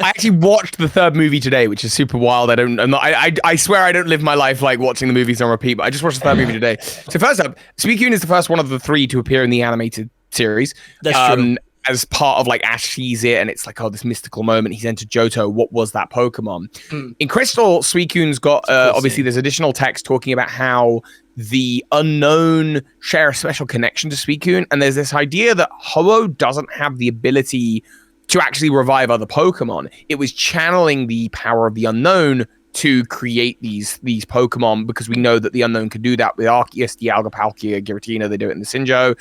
actually watched the third movie today, which is super wild. I swear I don't live my life, like, watching the movies on repeat. But I just watched the third movie today. So first up, Suicune is the first one of the three to appear in the animated series. That's true. As part of like Ash sees it, and it's like, oh, this mystical moment. He's entered Johto. What was that Pokemon? In Crystal, Suicune's got obviously there's additional text talking about how the unknown share a special connection to Suicune, and there's this idea that Ho-Oh doesn't have the ability to actually revive other Pokemon. It was channeling the power of the unknown to create these Pokemon, because we know that the unknown could do that with Arceus, Dialga, Palkia, Giratina. They do it in the Sinjoh.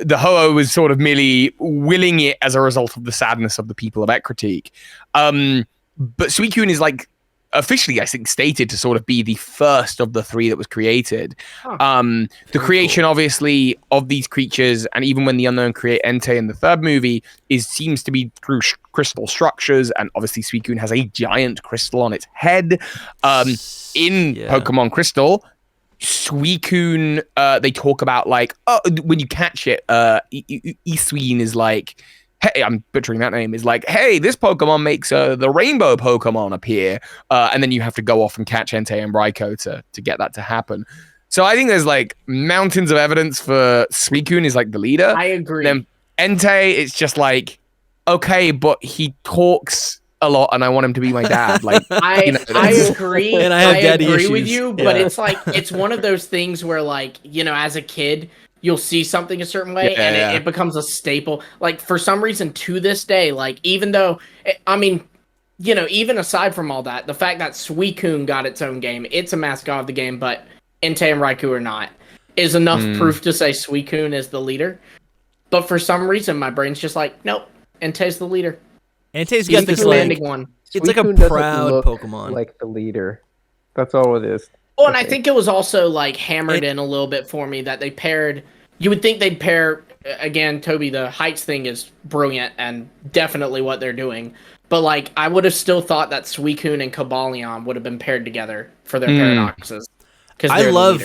The Ho-Oh was sort of merely willing it as a result of the sadness of the people of Ekritique. But Suicune is like officially, I think, stated to sort of be the first of the three that was created. The creation, obviously, of these creatures, and even when the Unknown create Entei in the third movie, seems to be through crystal structures, and obviously Suicune has a giant crystal on its head. In Pokemon Crystal, Suicune, they talk about like, when you catch it, Isuine is like, hey, I'm butchering that name, is like, hey, this Pokemon makes the rainbow Pokemon appear. And then you have to go off and catch Entei and Raikou to get that to happen. So I think there's like mountains of evidence for Suicune is like the leader. I agree. Then Entei, it's just like, okay, but he talks a lot and I want him to be my dad. Like, I agree. And I have daddy agree issues. with you, but it's like, it's one of those things where like, as a kid, you'll see something a certain way and it becomes a staple. Like, for some reason, to this day, like, even though, I mean, even aside from all that, the fact that Suicune got its own game, it's a mascot of the game, but Entei and Raikou are not, is enough proof to say Suicune is the leader. But for some reason, my brain's just like, nope, Entei's the leader. Entei's got this commanding one. It's like a Suicune proud doesn't look Pokemon. like the leader. That's all it is. Well, and I think it was also like hammered in a little bit for me that they paired. You would think they'd pair again, Toby. The heights thing is brilliant and definitely what they're doing. But like, I would have still thought that Suicune and Cobalion would have been paired together for their paradoxes. Because I love.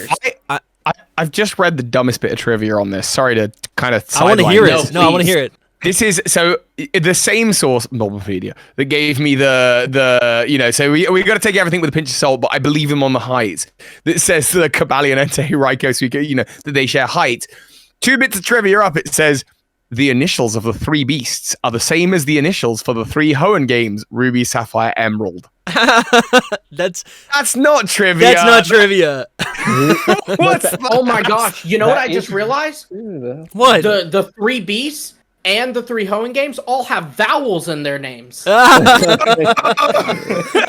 I've just read the dumbest bit of trivia on this. Sorry to kind of. I want to hear it. No, I want to hear it. This is so the same source, Novelpedia, that gave me so we got to take everything with a pinch of salt, but I believe him on the height. That says the Cobalion, Entei, Raikou, Suicune, that they share height. 2 bits of trivia up, it says the initials of the 3 beasts are the same as the initials for the 3 Hoenn games, Ruby, Sapphire, Emerald. That's not trivia. That's not trivia. Oh my gosh! You know what I just realized? What? The 3 beasts and the 3 Hoenn games all have vowels in their names. I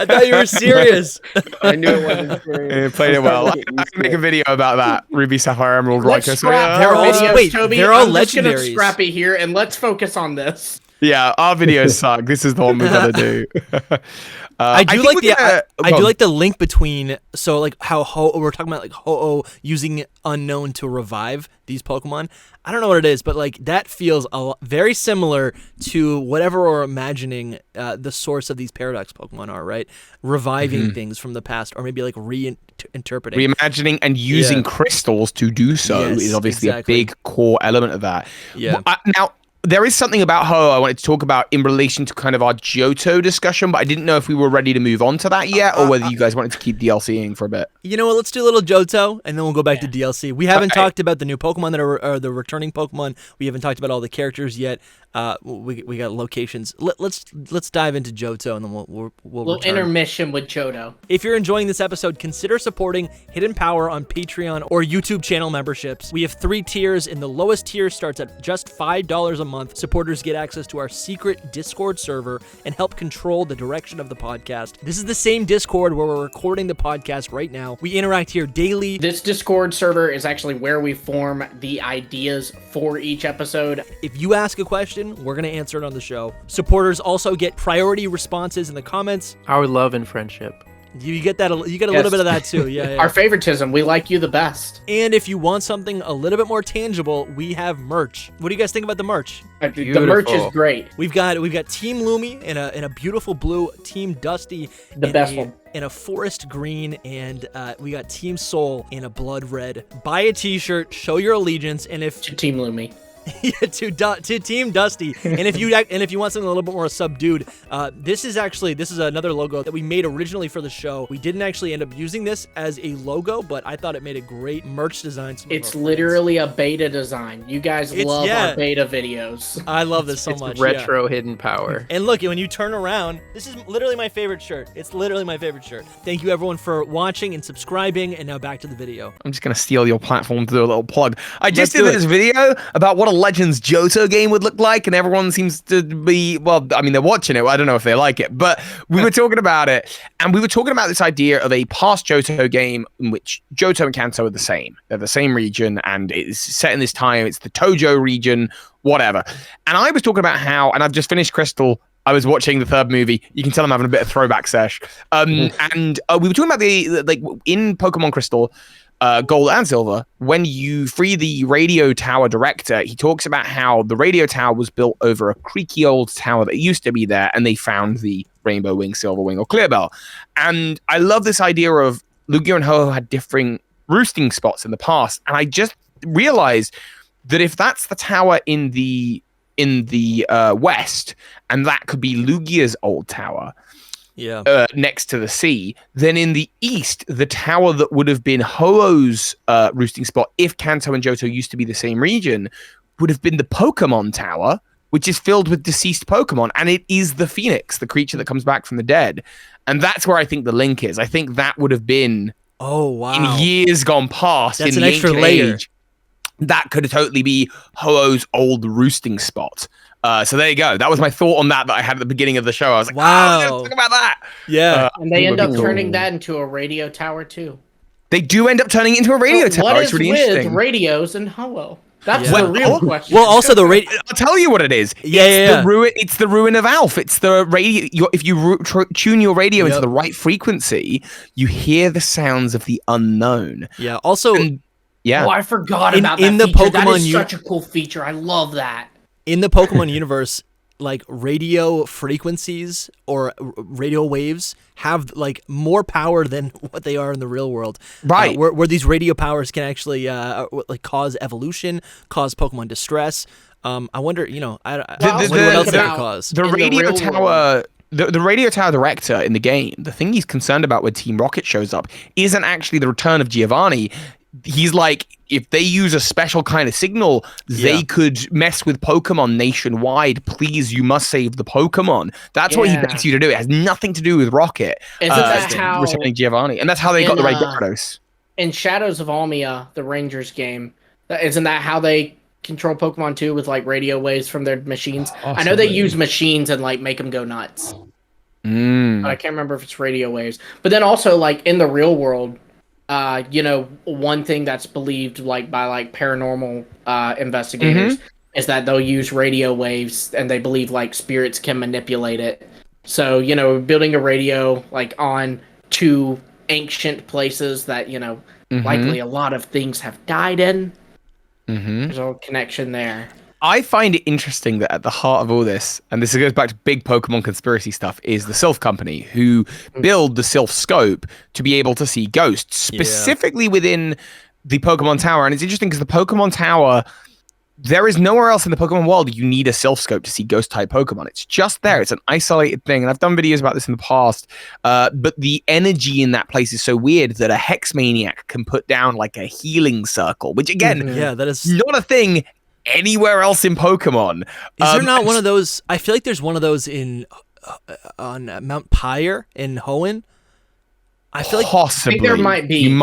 thought you were serious. I knew it wasn't serious. You played it well. I can make a video about that. Ruby, Sapphire, Emerald, Raikou. They're all videos, Toby. They're all I'm just gonna legendaries. scrap it here and let's focus on this. Yeah, our videos suck. This is the one we gotta do. I do like the link between, so like how we're talking about like Ho-Oh using Unknown to revive these Pokemon. I don't know what it is, but like that feels very similar to whatever we're imagining the source of these Paradox Pokemon are, right? Reviving things from the past, or maybe like reinterpreting. Reimagining and using crystals to do so is obviously a big core element of that. Yeah. Now, there is something about Ho I wanted to talk about in relation to kind of our Johto discussion, but I didn't know if we were ready to move on to that yet, or whether you guys wanted to keep DLCing for a bit. You know what? Let's do a little Johto, and then we'll go back to DLC. We haven't talked about the new Pokemon that are the returning Pokemon. We haven't talked about all the characters yet. We got locations. Let's dive into Johto, and then we'll little return. Intermission with Johto. If you're enjoying this episode, consider supporting Hidden Power on Patreon or YouTube channel memberships. We have 3 tiers, and the lowest tier starts at just $5 a month. Supporters get access to our secret Discord server and help control the direction of the podcast. This is the same Discord where we're recording the podcast right now. We interact here daily. This Discord server is actually where we form the ideas for each episode. If you ask a question, we're going to answer it on the show. Supporters also get priority responses in the comments. Our love and friendship. You get that. You get a little bit of that too. Yeah. Our favoritism. We like you the best. And if you want something a little bit more tangible, we have merch. What do you guys think about the merch? The merch is great. We've got Team Lumi in a beautiful blue, Team Dusty in a forest green, and we got Team Soul in a blood red. Buy a t-shirt, show your allegiance, and if to Team Lumi. to Team Dusty, and if you want something a little bit more subdued, this is another logo that we made originally for the show. We didn't actually end up using this as a logo, but I thought it made a great merch design. It's literally a beta design. You guys love our beta videos. I love this so much. Retro Hidden Power. And look, when you turn around, this is literally my favorite shirt. It's literally my favorite shirt. Thank you everyone for watching and subscribing, and now back to the video. I'm just gonna steal your platform to do a little plug. I just did this video about what a Legends Johto game would look like, and everyone seems to be, well, I mean, they're watching it. I don't know if they like it, but we were talking about it, and we were talking about this idea of a past Johto game in which Johto and Kanto are the same. They're the same region, and it's set in this time. It's the Tojo region, whatever. And I was talking about how, and I've just finished Crystal. I was watching the third movie. You can tell I'm having a bit of throwback sesh. And we were talking about like in Pokemon Crystal, Gold and Silver, when you free the radio tower director, he talks about how the radio tower was built over a creaky old tower that used to be there, and they found the Rainbow Wing, Silver Wing, or Clear Bell. And I love this idea of Lugia and Ho-Oh had differing roosting spots in the past, and I just realized that if that's the tower in the west, and that could be Lugia's old tower, next to the sea, then in the east, the tower that would have been Ho-Oh's roosting spot, if Kanto and Johto used to be the same region, would have been the Pokemon Tower, which is filled with deceased Pokemon, and it is the Phoenix, the creature that comes back from the dead. And that's where I think the link is. I think that would have been, in years gone past, that's in an the extra ancient layer. age, that could totally be Ho-Oh's old roosting spot. So there you go. That was my thought on that I had at the beginning of the show. I was like, wow, let's talk about that. Yeah. And they end up turning that into a radio tower too. They do end up turning it into a radio tower. What It's is really with interesting. radios and Ho-Oh? That's Yeah. the real question. Well, also the radio. I'll tell you what it is. Yeah. It's the ruin of Alf. It's the radio. If you tune your radio into the right frequency, you hear the sounds of the unknown. Yeah. Also, yeah. Oh, I forgot about that in the feature. That Pokemon is such a cool feature. I love that. in the Pokemon universe, like radio frequencies or radio waves have like more power than what they are in the real world. Right. Where these radio powers can actually like cause evolution, cause Pokemon distress. I wonder, I wonder what else they could cause. The radio tower. The radio tower director in the game, the thing he's concerned about when Team Rocket shows up isn't actually the return of Giovanni. He's like, if they use a special kind of signal, they could mess with Pokemon nationwide. Please, you must save the Pokemon. That's what he begs you to do. It has nothing to do with Rocket. Isn't that how returning Giovanni? And that's how they got the right Gyarados. In Shadows of Almia, the Rangers game, isn't that how they control Pokemon too, with like radio waves from their machines? Awesome. I know they use machines and like make them go nuts. But I can't remember if it's radio waves. But then also like in the real world, one thing that's believed like by like paranormal investigators is that they'll use radio waves, and they believe like spirits can manipulate it. So, building a radio like on two ancient places that, likely a lot of things have died in. There's a connection there. I find it interesting that at the heart of all this, and this goes back to big Pokemon conspiracy stuff, is the Sylph Company, who build the Sylph Scope to be able to see ghosts, specifically within the Pokemon Tower. And it's interesting because the Pokemon Tower, there is nowhere else in the Pokemon world you need a Sylph Scope to see ghost-type Pokemon. It's just there. It's an isolated thing. And I've done videos about this in the past, but the energy in that place is so weird that a Hex Maniac can put down like a healing circle, which again, that is not a thing anywhere else in Pokemon. Is there not one of those? I feel like there's one of those on Mount Pyre in Hoenn. I feel like possibly there might be. You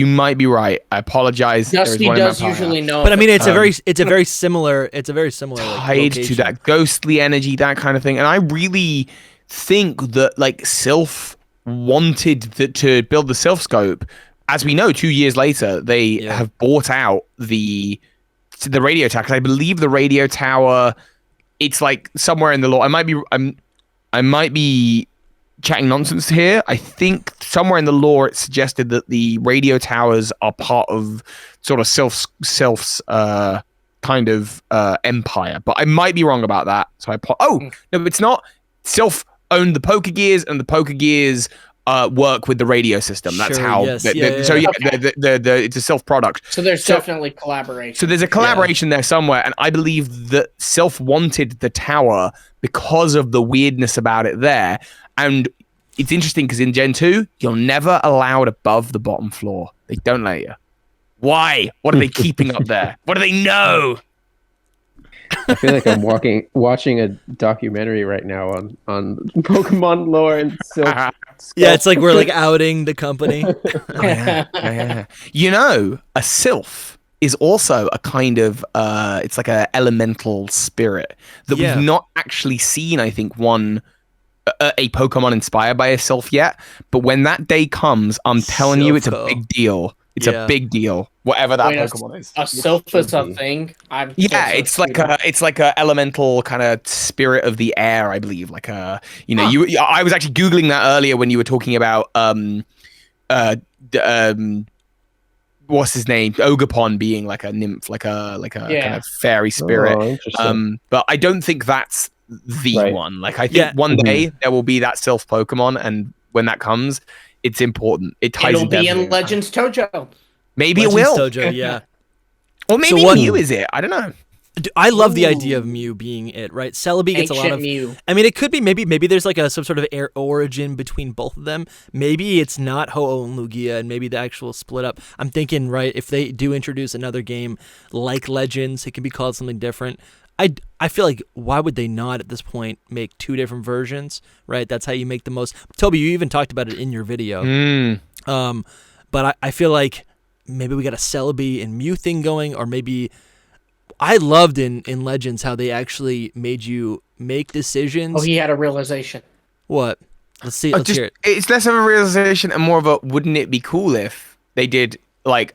might be right. I apologize. Dusty does usually know, but I mean, it's a very similar tied to that ghostly energy, that kind of thing. And I really think that like Sylph wanted to build the Sylph Scope. As we know, 2 years later, they have bought out the radio tower, because I believe the radio tower, it's like somewhere in the lore. I might be chatting nonsense here. I think somewhere in the lore it suggested that the radio towers are part of sort of Sylph's kind of empire, but I might be wrong about that. So no, it's not. Sylph owned the Pokegears, and the Pokegears work with the radio system. That's how. It's a Sylph product. So there's definitely collaboration. So there's a collaboration there somewhere, and I believe that Sylph wanted the tower because of the weirdness about it there. And it's interesting because in Gen 2, you're never allowed above the bottom floor. They don't let you. Why? What are they keeping up there? What do they know? I feel like I'm watching a documentary right now on Pokemon lore and Sylph. Yeah, it's like we're like outing the company. Yeah. A Sylph is also a kind of it's like a elemental spirit that we've not actually seen, I think, a Pokemon inspired by itself yet. But when that day comes, I'm telling you, it's a big deal. It's a big deal. Whatever that Pokemon is. A Sylph is a thing. It's like a elemental kind of spirit of the air, I believe. Like a, I was actually Googling that earlier when you were talking about what's his name? Ogrepon being like a nymph, like a kind of fairy spirit. But I don't think that's the one. Like I think one day there will be that Sylph Pokemon, and when that comes, it's important. It'll be in Legends Tojo. Maybe Legends it will. Tojo, yeah. Or maybe Mew is it. I don't know. I love the idea of Mew being it, right? Celebi gets a lot of Mew. I mean, it could be maybe there's like some sort of origin between both of them. Maybe it's not Ho-Oh and Lugia, and maybe the actual split up. I'm thinking, right, if they do introduce another game like Legends, it can be called something different. I feel like, why would they not at this point make two different versions, right? That's how you make the most. Toby, you even talked about it in your video. But I feel like maybe we got a Celebi and Mew thing going, or maybe I loved in Legends how they actually made you make decisions. Oh, he had a realization. What? Let's see. Let's hear it. It's less of a realization and more of a, wouldn't it be cool if they did kind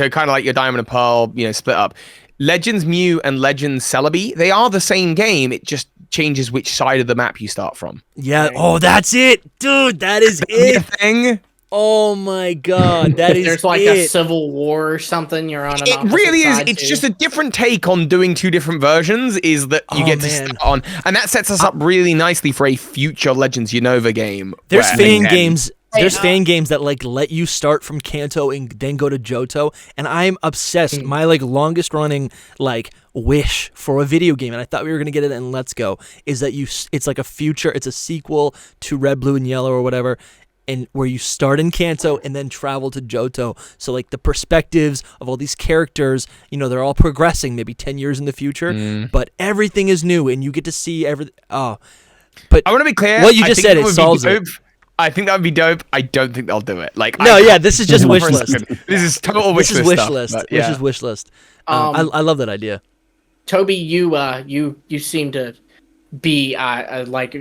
of like your Diamond and Pearl, split up. Legends Mew and Legends Celebi, they are the same game. It just changes which side of the map you start from. Yeah. Oh, that's it, dude. That is it. Thing. Oh my god, that is There's like a civil war or something. You're on an It really is. It's just a different take on doing two different versions. Is that you get to start on, and that sets us up really nicely for a future Legends Unova game. There's fan games. There's fan games that let you start from Kanto and then go to Johto, and I'm obsessed. My longest running wish for a video game, and I thought we were gonna get it in Let's Go, is that it's like a future. It's a sequel to Red, Blue, and Yellow or whatever. And where you start in Kanto and then travel to Johto. So the perspectives of all these characters, they're all progressing maybe 10 years in the future, but everything is new and you get to see everything. Oh, but I want to be clear. What you just said, it solves it. I think that would be dope. I don't think they'll do it. This is just wish list. This is total wish list. This is wish list. I love that idea. Toby, you seem to be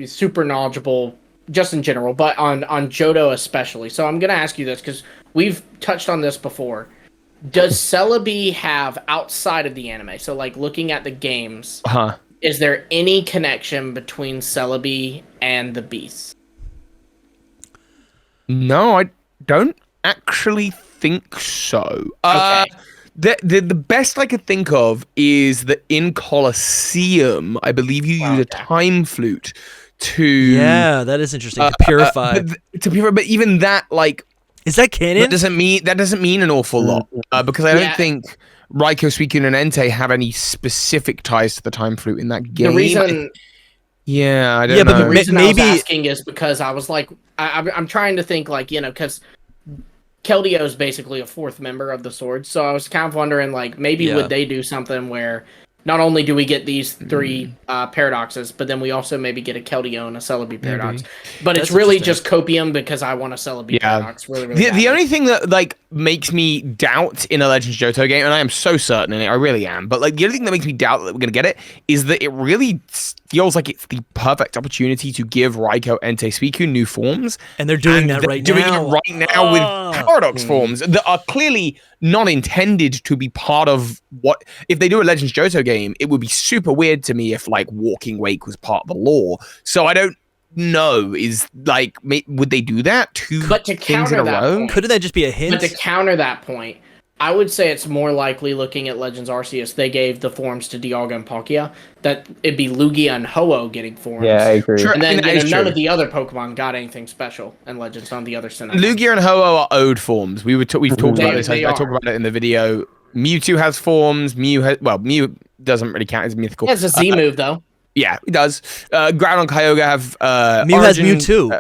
super knowledgeable just in general, but on Johto especially. So I'm going to ask you this because we've touched on this before. Does Celebi have, outside of the anime, so looking at the games, is there any connection between Celebi and the beasts? No, I don't actually think so. Okay. The best I could think of is that in Colosseum, I believe you use a time flute that is interesting. To purify. But even that, is that canon? That doesn't mean an awful lot because I don't think Raikou, Suicune, and Entei have any specific ties to the time flute in that game. The reason, I don't know. But the reason I was asking is because I was I'm trying to think because Keldeo is basically a fourth member of the Sword, so I was kind of wondering maybe would they do something where not only do we get these three paradoxes, but then we also maybe get a Keldeo and a Celebi paradox. But it's really just copium because I want a Celebi paradox. Really, really the only thing that makes me doubt in a Legends Johto game, and I am so certain in it, I really am, but the only thing that makes me doubt that we're gonna get it is that it really feels like it's the perfect opportunity to give Raikou, Entei, Suicune new forms, and they're doing that right now. Doing it right now with paradox forms that are clearly not intended to be part of what. If they do a Legends Johto game, it would be super weird to me if Walking Wake was part of the lore. So I don't know. Is would they do that? But to counter that point, couldn't that just be a hint? But to counter that point, I would say it's more likely, looking at Legends Arceus, they gave the forms to Dialga and Palkia, that it'd be Lugia and Ho-Oh getting forms. Yeah, I agree. And then none of the other Pokemon got anything special in Legends on the other side. Lugia and Ho-Oh are owed forms. We've talked about this. I talked about it in the video. Mewtwo has forms. Mew doesn't really count as mythical. It has a Z move, though. Yeah, it does. Groudon and Kyogre have Mew has Mewtwo.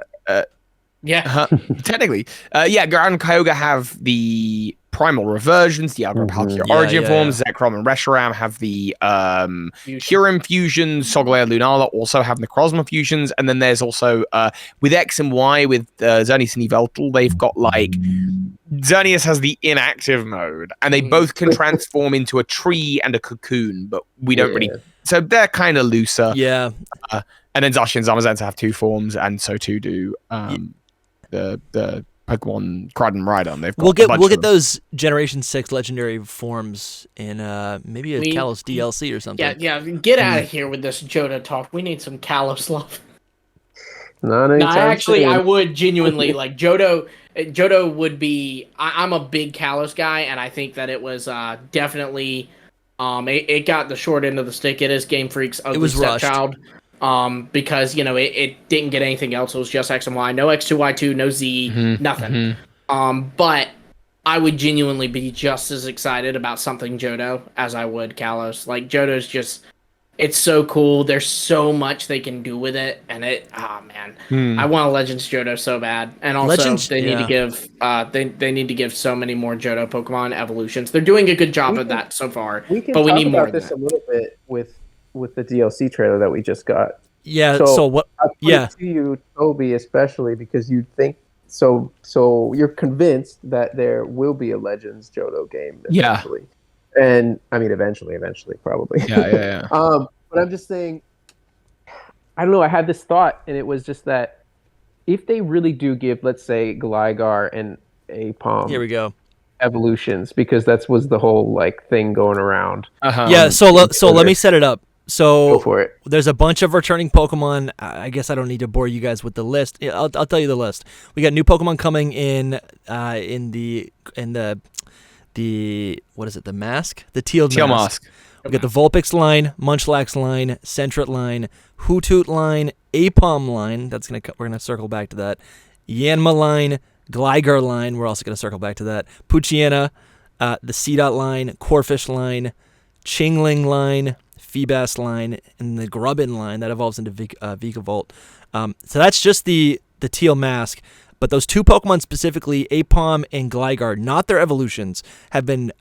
Technically. Groudon and Kyogre have the Primal Reversions, the Palkia Origin forms. Zekrom and Reshiram have the Kyurem fusions. Solgaleo and Lunala also have Necrozma fusions. And then there's also, with X and Y, with Xerneas and Yveltal, they've got Xerneas has the inactive mode, and they both can transform into a tree and a cocoon, but we don't really. So they're kind of looser. Yeah. And then Zacian and Zamazenta have 2 forms, and so too do the Pokemon Crichton Rhydon. They've got we'll get those Generation 6 legendary forms in maybe a Kalos DLC or something. Yeah, get out of here with this Johto talk. We need some Kalos love. Actually, I would genuinely like Johto. Johto would be. I'm a big Kalos guy, and I think that it was definitely. It got the short end of the stick. It is Game Freak's ugly stepchild. Because it didn't get anything else. It was just X and Y, no X2, Y2, no Z, nothing. But I would genuinely be just as excited about something Johto as I would Kalos. Like Johto's just. It's so cool. There's so much they can do with it, and I want a Legends Johto so bad. And also, they need to give they need to give so many more Johto Pokemon evolutions. Are doing a good job of that so far, but we need more. We can talk about this a little bit with the DLC trailer that we just got. Yeah. So what? I'll put it to you, Toby, especially because you think so. So you're convinced that there will be a Legends Johto game eventually. Yeah. And I mean, eventually, probably. Yeah. But I'm just saying, I don't know. I had this thought, and it was just that if they really do give, let's say, Gligar and Aipom, here we go, evolutions, because that was the whole thing going around. Yeah. So let me set it up. So go for it. There's a bunch of returning Pokemon. I guess I don't need to bore you guys with the list. I'll tell you the list. We got new Pokemon coming in the what is it? The mask? The teal mask. We got the Vulpix line, Munchlax line, Sentret line, Hoothoot line, Aipom line. We're gonna circle back to that. Yanma line, Gligar line. We're also gonna circle back to that. Poochyena, the Seedot line, Corphish line, Chingling line, Feebas line, and the Grubbin line that evolves into Vikavolt. So that's just the teal mask. But those 2 Pokemon specifically, Aipom and Gligar, not their evolutions, have been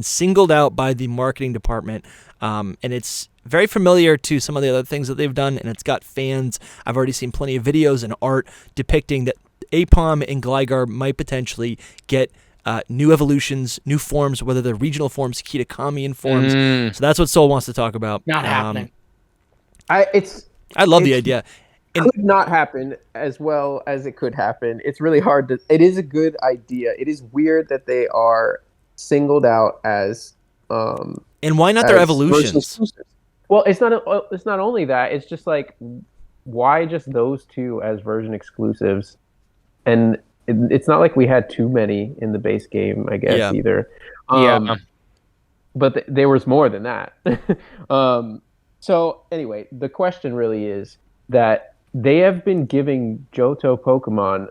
singled out by the marketing department, and it's very familiar to some of the other things that they've done, and it's got fans. I've already seen plenty of videos and art depicting that Aipom and Gligar might potentially get new evolutions, new forms, whether they're regional forms, Kitakami forms. So that's what Soul wants to talk about. Not happening. I love the idea. It could not happen as well as it could happen. It's really hard to. It is a good idea. It is weird that they are singled out as. And why not their evolutions? Well, it's not. It's not only that. It's just why just those 2 as version exclusives, and it's not like we had too many in the base game, I guess either. But there was more than that. So anyway, the question really is that. They have been giving Johto Pokemon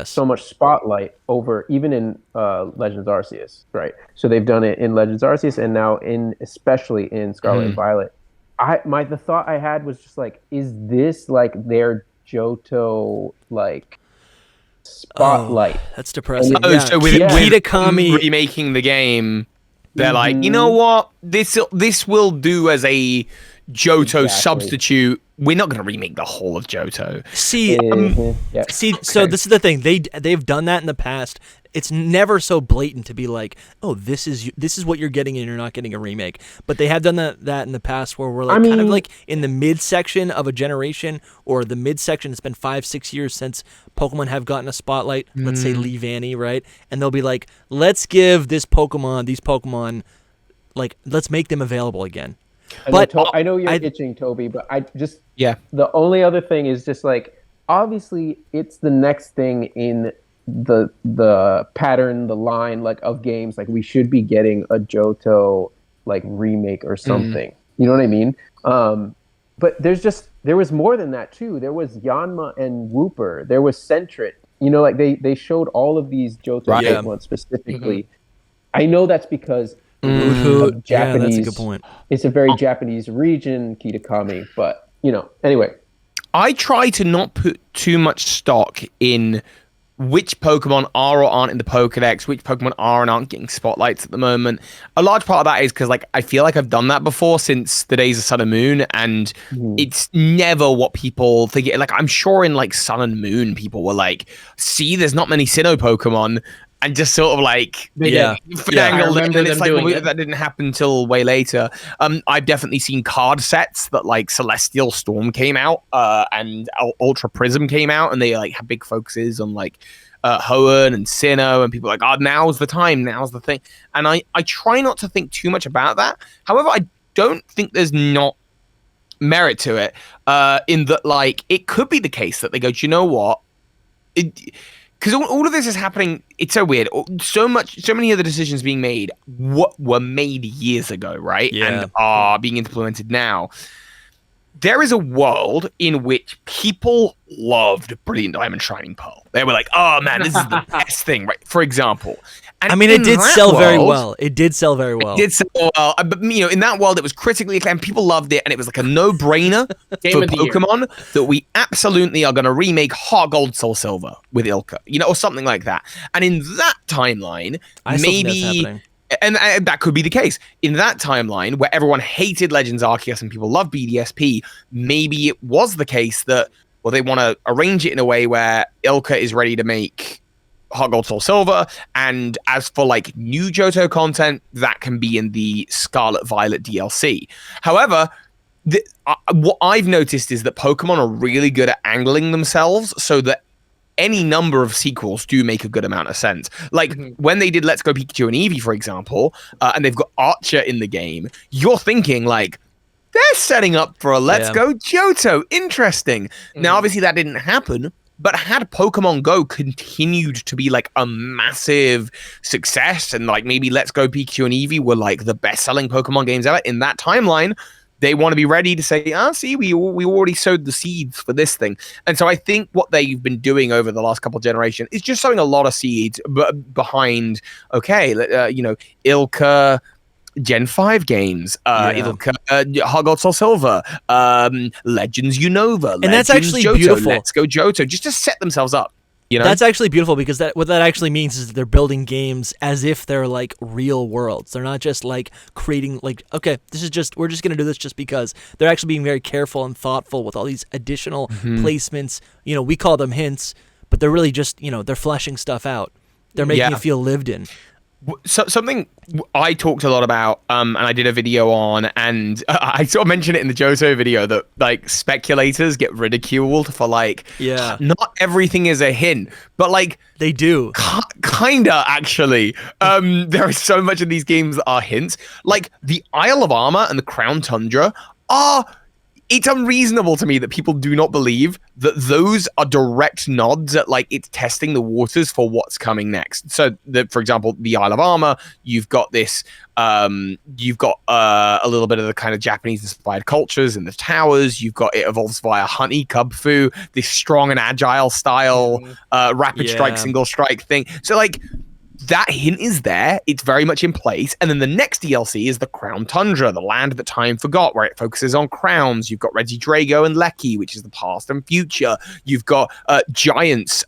so much spotlight over, even in Legends Arceus, right? So they've done it in Legends Arceus and now especially in Scarlet and Violet. The thought I had was just is this their Johto spotlight? Oh, that's depressing. So with Kitakami remaking the game, they're you know what? This will do as a Johto substitute. We're not going to remake the whole of Johto. So this is the thing. They've done that in the past. It's never so blatant to be oh, this is what you're getting and you're not getting a remake. But they have done that in the past where we're kind of in the midsection of a generation, or the midsection. It's been 5-6 years since Pokemon have gotten a spotlight. Let's say Leavanny, right? And they'll be let's give these Pokemon, let's make them available again. I know you're itching, Toby, but the only other thing is just obviously it's the next thing in the pattern, the line of games. We should be getting a Johto remake or something. You know what I mean? But there was more than that too. There was Yanma and Wooper. There was Sentret. They showed all of these Johto Pokemon specifically. I know that's because. Japanese. Yeah, that's a good point. It's a very Japanese region, Kitakami, but anyway. I try to not put too much stock in which Pokemon are or aren't in the Pokedex, which Pokemon are and aren't getting spotlights at the moment. A large part of that is because I feel like I've done that before since the days of Sun and Moon, and it's never what people think. I'm sure in Sun and Moon, people were see, there's not many Sinnoh Pokemon. and just sort of like finagled it, and it's like that didn't happen until way later. I've definitely seen card sets that like Celestial Storm came out, and Ultra Prism came out, and they like have big focuses on like Hoenn and Sinnoh, and people are like, oh, now's the time, now's the thing. And I try not to think too much about that. However, I don't think there's not merit to it, in that like it could be the case that they go, do you know what? Because all of this is happening, it's so weird. So many of the decisions being made were made years ago, right? Yeah. And are being implemented now. There is a world in which people loved Brilliant Diamond Shining Pearl. They were like, oh man, this is the best thing, right? For example. And I mean, it did sell very well. It did sell very well. It did sell well. But, you know, in that world, it was critically acclaimed. People loved it. And it was like a no-brainer for Pokemon that we absolutely are going to remake Heart Gold, Soul Silver with Ilka, you know, or something like that. And in that timeline, maybe... And that could be the case. In that timeline, where everyone hated Legends Arceus and people loved BDSP, maybe it was the case that, well, they want to arrange it in a way where Ilka is ready to make Heart Gold, Soul Silver, and as for like new Johto content, that can be in the Scarlet Violet DLC. However, what I've noticed is that Pokemon are really good at angling themselves so that any number of sequels do make a good amount of sense. Like when they did Let's Go Pikachu and Eevee, for example, and they've got Archer in the game, you're thinking like, they're setting up for a Let's Go Johto. Interesting. Now, obviously that didn't happen, but had Pokemon Go continued to be like a massive success, and like maybe Let's Go Pikachu and Eevee were like the best-selling Pokemon games ever in that timeline, they want to be ready to say, see, we already sowed the seeds for this thing. And so I think what they've been doing over the last couple of generations is just sowing a lot of seeds behind, you know, Ilka, Gen 5 games, Ilka, Heart Gold, Soul Silver, Legends Unova, and that's actually Johto, beautiful. Let's Go Johto, just to set themselves up. You know? That's actually beautiful, because what that actually means is that they're building games as if they're like real worlds. They're not just like creating like, okay, we're just going to do this just because. They're actually being very careful and thoughtful with all these additional placements. You know, we call them hints, but they're really just, you know, they're fleshing stuff out. They're making it feel lived in. So something I talked a lot about, and I did a video on, and I sort of mentioned it in the Johto video, that like speculators get ridiculed for like, not everything is a hint, but like they do, kinda actually. There is so much of these games that are hints, like the Isle of Armor and the Crown Tundra are. It's unreasonable to me that people do not believe that those are direct nods at like it's testing the waters for what's coming next. So, for example, the Isle of Armor, you've got this, a little bit of the kind of Japanese-inspired cultures in the towers. You've got it evolves via Honey Kubfu, this strong and agile style, rapid strike, single strike thing. So, like, that hint is there. It's very much in place. And then the next DLC is the Crown Tundra, the land that time forgot, where it focuses on crowns. You've got Regidrago and Lecky, which is the past and future. You've got giants,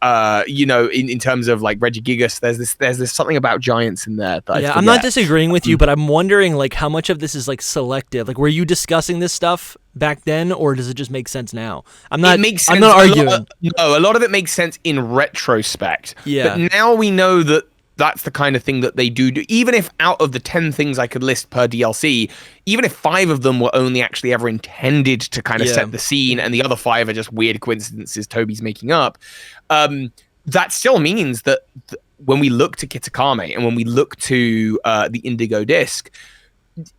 you know, in terms of like Regigigas. There's this something about giants in there. That I'm not disagreeing with you, but I'm wondering like how much of this is like selective. Like, were you discussing this stuff back then, or does it just make sense now? I'm not arguing. A lot of it makes sense in retrospect. Yeah. But now we know that that's the kind of thing that they do. Even if out of the 10 things I could list per DLC, even if 5 of them were only actually ever intended to kind of set the scene, and the other 5 are just weird coincidences Toby's making up, that still means that when we look to Kitakami and when we look to the Indigo Disc,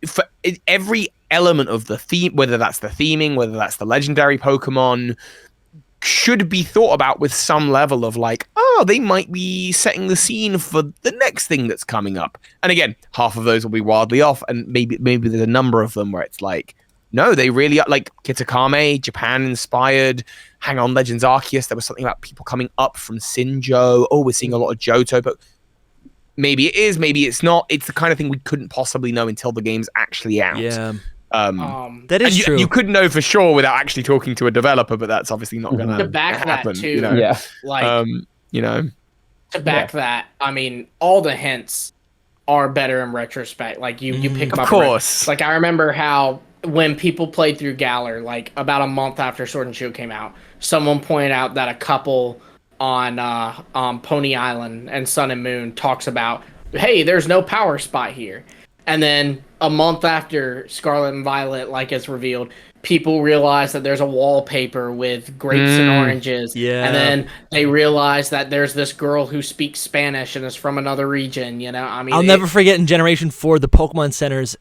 for every element of the theme, whether that's the theming, whether that's the legendary Pokemon, should be thought about with some level of like, oh, they might be setting the scene for the next thing that's coming up. And again, half of those will be wildly off, and maybe there's a number of them where it's like, no, they really are like Kitakami, Japan inspired. Hang on, Legends Arceus, there was something about people coming up from Sinjo. Oh, we're seeing a lot of Johto, but maybe it is, maybe it's not. It's the kind of thing we couldn't possibly know until the game's actually out. Yeah. That is true. You couldn't know for sure without actually talking to a developer, but that's obviously not going to back happen. That too. You know? Yeah. Like, you know, to back that, I mean, all the hints are better in retrospect. Like you pick them up. Of course. Like I remember how when people played through Galar, like about a month after Sword and Shield came out, someone pointed out that a couple on Pony Island and Sun and Moon talks about, hey, there's no power spot here. And then a month after Scarlet and Violet is revealed, people realize that there's a wallpaper with grapes and oranges. Yeah. And then they realize that there's this girl who speaks Spanish and is from another region, I mean, I'll never forget in Generation 4, the Pokemon Centers,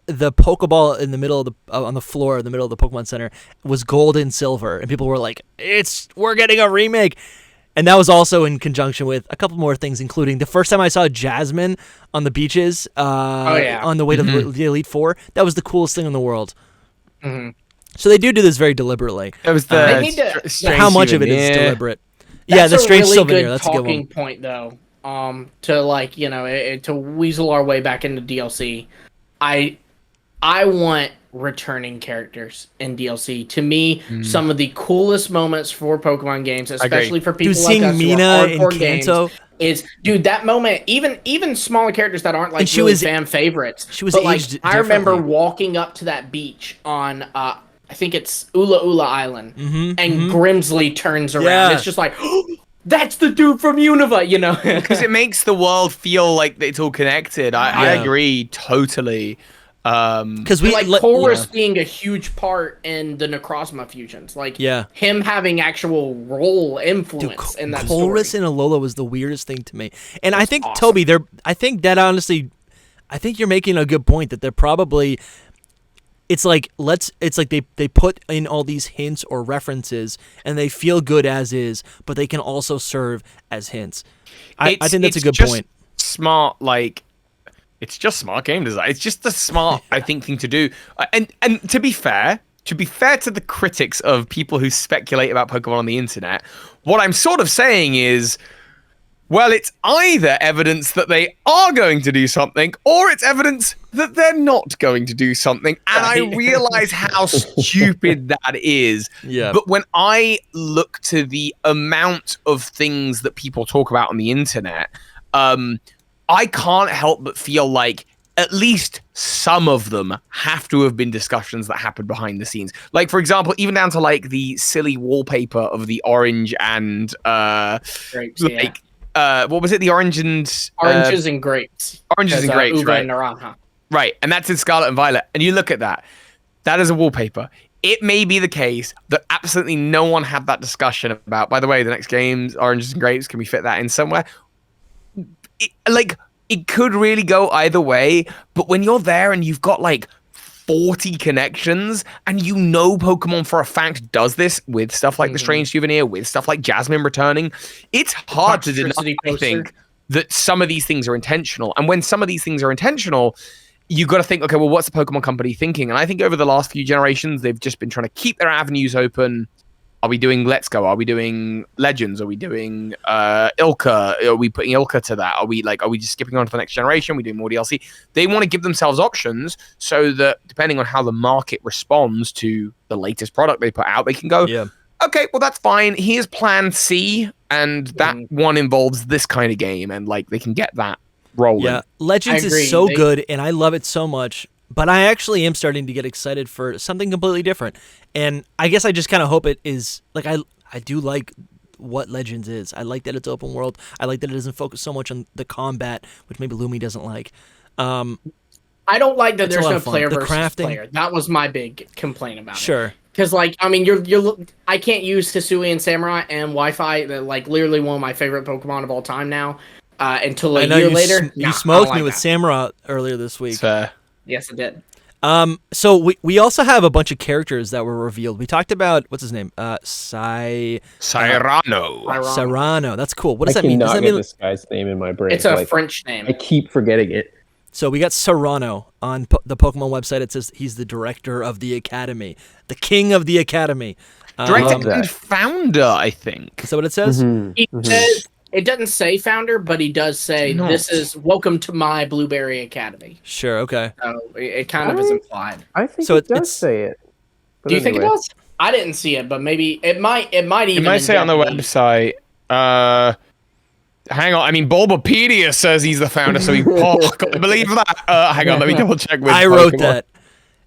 the Pokeball in the middle of on the floor in the middle of the Pokemon Center was gold and silver. And people were like, we're getting a remake. And that was also in conjunction with a couple more things, including the first time I saw Jasmine on the beaches on the way to the Elite Four. That was the coolest thing in the world. Mm-hmm. So they do this very deliberately. It was how much of it is deliberate. That's the strange really souvenir. Good that's a good talking one. point, though. To weasel our way back into DLC. I want returning characters in DLC. To me, some of the coolest moments for Pokemon games, especially for people like us Mina who are in hardcore games, Kanto. is that moment. Even smaller characters that aren't fan favorites. She was aged I remember differently. walking up to that beach on I think it's Ula Ula Island, and Grimsley turns around. Yeah. It's just like, oh, that's the dude from Unova, Because it makes the world feel like it's all connected. I agree totally. Because we Chorus being a huge part in the Necrozma fusions, him having actual role influence in that Chorus story. and Alola was the weirdest thing to me, and I think awesome. Toby, I think you're making a good point that they're probably. It's like they put in all these hints or references, and they feel good as is, but they can also serve as hints. I think that's a good point. Smart, it's just smart game design. It's just the smart, I think, thing to do. And to be fair to the critics of people who speculate about Pokemon on the internet, what I'm sort of saying is, well, it's either evidence that they are going to do something, or it's evidence that they're not going to do something. And I realize how stupid that is. Yeah. But when I look to the amount of things that people talk about on the internet, I can't help but feel like at least some of them have to have been discussions that happened behind the scenes. Like, for example, even down to the silly wallpaper of the orange and Grapes, what was it? The oranges and grapes. Oranges and grapes, Uva right? and Naranja. Right, and that's in Scarlet and Violet. And you look at that. That is a wallpaper. It may be the case that absolutely no one had that discussion about, by the way, the next game's oranges and grapes. Can we fit that in somewhere? It could really go either way, but when you're there and you've got 40 connections, and Pokemon for a fact does this with stuff like the Strange Souvenir, with stuff like Jasmine returning, it's hard to deny, I think, that some of these things are intentional. And when some of these things are intentional, you got to think, okay, well, what's the Pokemon company thinking? And I think over the last few generations, they've just been trying to keep their avenues open. Are we doing Let's Go? Are we doing Legends? Are we doing Ilka? Are we putting Ilka to that? Are we just skipping on to the next generation? Are we doing more DLC? They want to give themselves options so that depending on how the market responds to the latest product they put out, they can go, okay, well, that's fine. Here's plan C, and that one involves this kind of game, and they can get that rolling. Yeah, Legends is so good, and I love it so much. But I actually am starting to get excited for something completely different. And I guess I just kind of hope it is, I do like what Legends is. I like that it's open world. I like that it doesn't focus so much on the combat, which maybe Lumi doesn't like. I don't like that there's no player the versus crafting. player. That was my big complaint about it. Sure. Because, you're I can't use Hisui and Samurai and Wi-Fi. They're, literally one of my favorite Pokemon of all time now. Until a year later. You smoked me with Samurai earlier this week. Yes, it did. So we also have a bunch of characters that were revealed. We talked about, what's his name? Cyrano. Cyrano. That's cool. What does that mean? I cannot get this guy's name in my brain. It's a French name. I keep forgetting it. So we got Cyrano on the Pokemon website. It says he's the director of the Academy, the king of the Academy. Director and founder, I think. Is that what it says? He says, it doesn't say founder, but he does say, this is welcome to my Blueberry Academy. Sure, okay. So it kind of is implied. I think it does say it. Do you think it does? I didn't see it, but maybe it might even. It might say on the website. Hang on. I mean, Bulbapedia says he's the founder, so I believe that. Hang on, let me double check. I wrote that.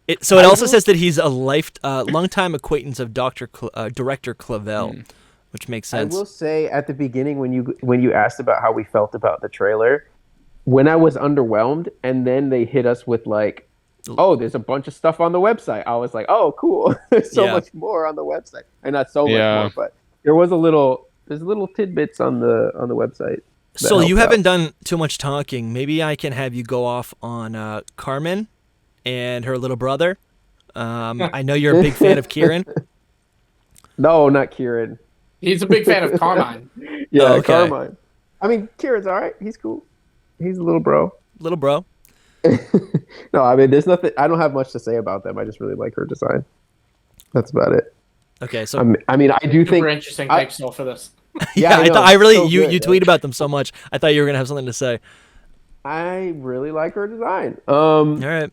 It also says that he's a longtime acquaintance of Director Clavel. which makes sense. I will say at the beginning when you asked about how we felt about the trailer, when I was underwhelmed, and then they hit us with like, oh, there's a bunch of stuff on the website. I was like, oh, cool. There's so much more on the website, and not so much more, but there's little tidbits on the website. So you haven't done too much talking. Maybe I can have you go off on Carmen and her little brother. I know you're a big fan of Kieran. No, not Kieran. He's a big fan of Carmine. Yeah, okay. Carmine. I mean, Kieran's all right. He's cool. He's a little bro. Little bro. No, I mean, there's nothing. I don't have much to say about them. I just really like her design. That's about it. Okay, so I mean, I do think super interesting take still for this. Yeah, I thought you tweet about them so much. I thought you were gonna have something to say. I really like her design. All right.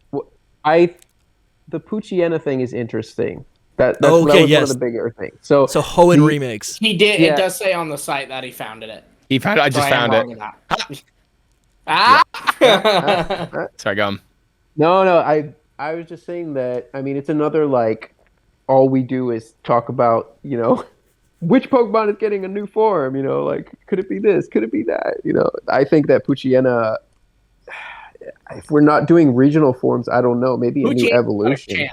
The Poochyena thing is interesting. That was one of the bigger things. So Hoenn remakes. He did. Yeah. It does say on the site that he founded it. He found it. I just found it. Sorry, go on. No. I was just saying that. I mean, it's another like. All we do is talk about, which Pokemon is getting a new form. Like, could it be this? Could it be that? I think that Poochyena. If we're not doing regional forms, I don't know. Maybe a new evolution.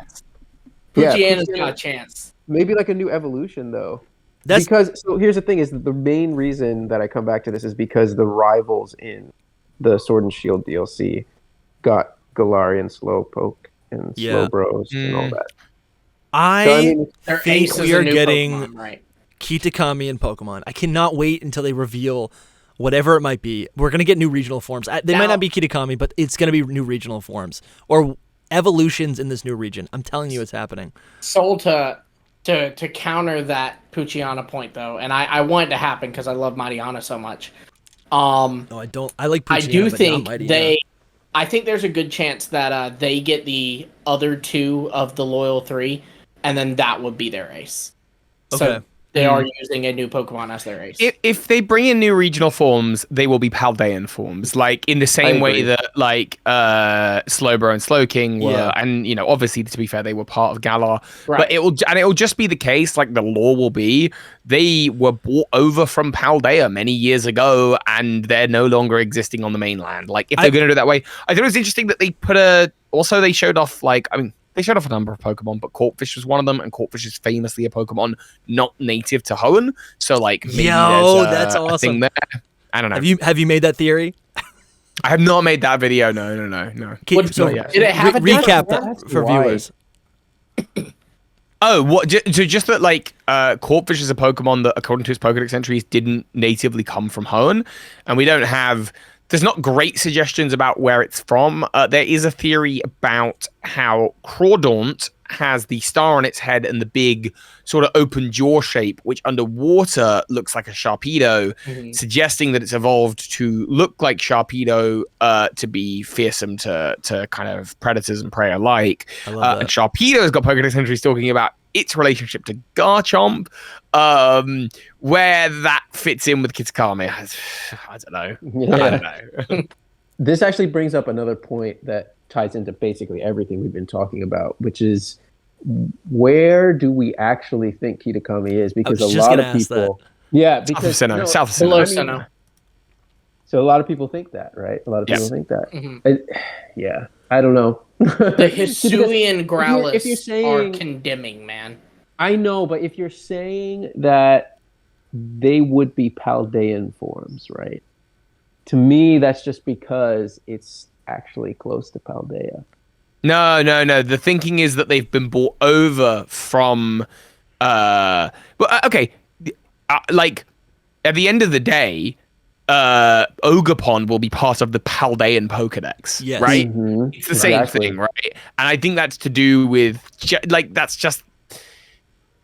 Poochyena's got a chance. Maybe like a new evolution, though. So here's the thing: is the main reason that I come back to this is because the rivals in the Sword and Shield DLC got Galarian Slowpoke and Slowbros and all that. I think we are getting Pokemon, right? Kitakami and Pokemon. I cannot wait until they reveal whatever it might be. We're going to get new regional forms. They might not be Kitakami, but it's going to be new regional forms or evolutions in this new region. I'm telling you it's happening. Soul to counter that Poochyena point, though, and I want it to happen because I love Mightyena so much. No, I don't. I like Poochyena, I do think they... I think there's a good chance that they get the other two of the Loyal Three, and then that would be their ace. Okay. So they are using a new Pokemon as their ace. If they bring in new regional forms, they will be Paldean forms, like in the same way that like Slowbro and Slowking were, and obviously to be fair, they were part of Galar. Right. But it will just be the case, like the law will be, they were brought over from Paldea many years ago, and they're no longer existing on the mainland. Like if they're going to do it that way, I thought it was interesting that they they showed off They showed off a number of Pokemon, but Corphish was one of them, and Corphish is famously a Pokemon not native to Hoenn. So, maybe that's awesome. A thing there. I don't know. Have you made that theory? I have not made that video. No. So did it have a recap that for viewers? Oh, what? So just that, Corphish is a Pokemon that, according to its Pokedex entries, didn't natively come from Hoenn, and we don't have. There's not great suggestions about where it's from. There is a theory about how Crawdaunt has the star on its head and the big sort of open jaw shape, which underwater looks like a Sharpedo, suggesting that it's evolved to look like Sharpedo to be fearsome to kind of predators and prey alike. And Sharpedo's got Pokedex entries talking about its relationship to Garchomp, where that fits in with Kitakami. I don't know. Yeah. I don't know. This actually brings up another point that ties into basically everything we've been talking about, which is where do we actually think Kitakami is? Because a lot of people, South of Sinnoh. So a lot of people think that, right? A lot of people think that. Mm-hmm. I don't know. The Hisuian Growlithe are condemning, man. I know, but if you're saying that they would be Paldean forms, right? To me, that's just because it's actually close to Paldea. No. The thinking is that they've been brought over from... at the end of the day... Ogrepon will be part of the Paldean Pokedex, right? Mm-hmm. It's the same thing, right? And I think that's to do with that's just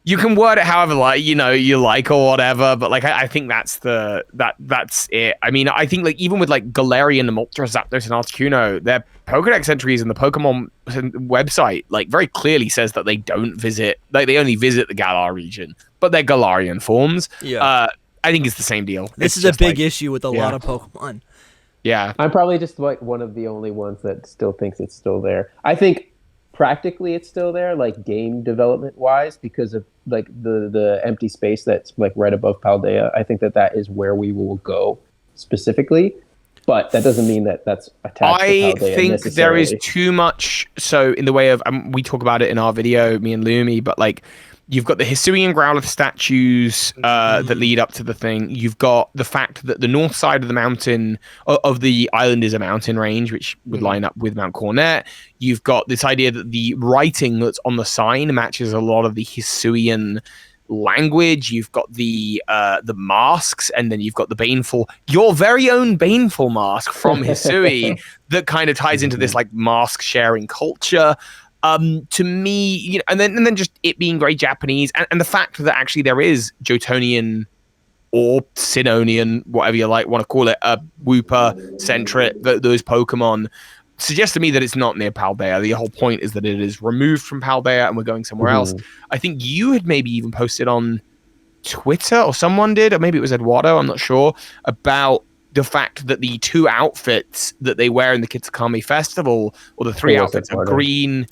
you can word it however you like or whatever, but I think that's it. I mean, I think even with Galarian, Moltres, Zapdos, and Articuno, their Pokedex entries in the Pokemon website very clearly says that they don't visit, they only visit the Galar region, but they're Galarian forms. Yeah. I think it's the same deal. This is a big issue with a lot of Pokemon. Yeah. I'm probably just one of the only ones that still thinks it's still there. I think practically it's still there, game development wise, because of like the empty space that's like right above Paldea. I think that is where we will go specifically. But that doesn't mean that that's attached to Paldea. I think there is too much. So in the way of, we talk about it in our video, me and Lumi, but like you've got the Hisuian Growlithe statues that lead up to the thing. You've got the fact that the north side of the mountain of the island is a mountain range, which would line up with Mount Cornet. You've got this idea that the writing that's on the sign matches a lot of the Hisuian language. You've got the masks, and then you've got the baneful, your very own baneful mask from Hisui that kind of ties into this like mask sharing culture. To me, you know, and then just it being very Japanese, and the fact that actually there is Jotonian or Sinonian, whatever you want to call it, Wooper centric, those Pokemon suggests to me that it's not near Paldea. The whole point is that it is removed from Paldea and we're going somewhere else. I think you had maybe even posted on Twitter, or someone did, or maybe it was Eduardo, I'm not sure, about the fact that the 2 outfits that they wear in the Kitakami festival, or the 3 outfits, are green,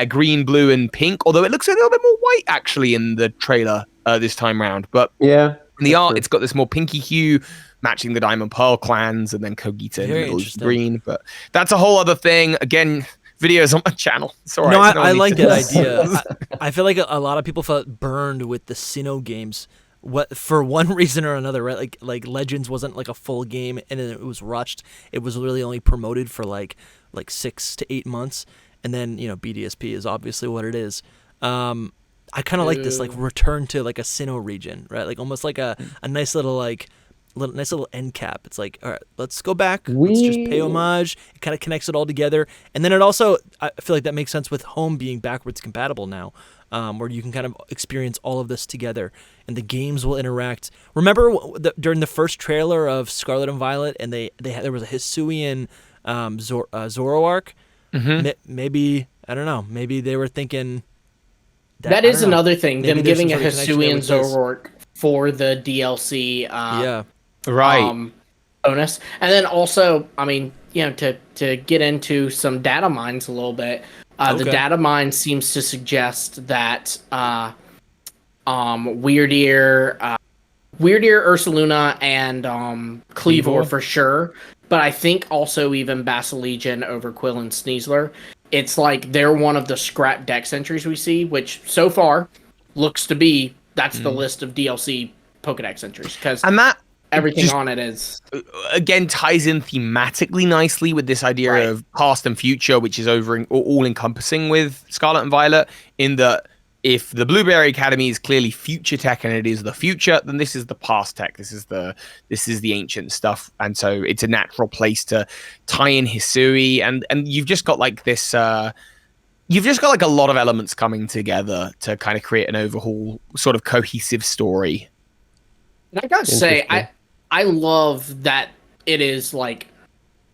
green, blue, and pink. Although it looks a little bit more white actually in the trailer this time round. But in the art, it's got this more pinky hue, matching the Diamond Pearl clans, and then Kogita in the middle is green. But that's a whole other thing. Again, videos on my channel. It's all right. No, I like that idea. I feel like a lot of people felt burned with the Sinnoh games. What, for one reason or another, right? Like Legends wasn't like a full game, and then it was rushed. It was really only promoted for like 6 to 8 months, and then, you know, BDSP is obviously what it is. I kind of like this like return to like a Sinnoh region, right? Like almost like a nice little nice little end cap. It's like, all right, let's go back. Let's just pay homage. It kind of connects it all together, and then it also, I feel like that makes sense with home being backwards compatible now. Where you can kind of experience all of this together, and the games will interact. Remember during the first trailer of Scarlet and Violet, and there was a Hisuian Zoroark. Maybe, I don't know. Maybe they were thinking that is another thing. Them giving a Hisuian Zoroark for the DLC. Bonus, and then also, I mean, you know, to get into some data mines a little bit. The data mine seems to suggest that Weird-Ear, Ursaluna, and Cleavor for sure, but I think also even Basiligian, Overquill, and Sneasler. It's like they're one of the scrap deck entries we see, which so far looks to be that's the list of DLC Pokedex entries, because everything on it is, again, ties in thematically nicely with this idea of past and future, which is all encompassing with Scarlet and Violet, in that if the Blueberry Academy is clearly future tech and it is the future, then this is the past tech. This is the ancient stuff, and so it's a natural place to tie in Hisui, and you've just got like this. You've just got like a lot of elements coming together to kind of create an overhaul, sort of cohesive story. I gotta say, I love that it is like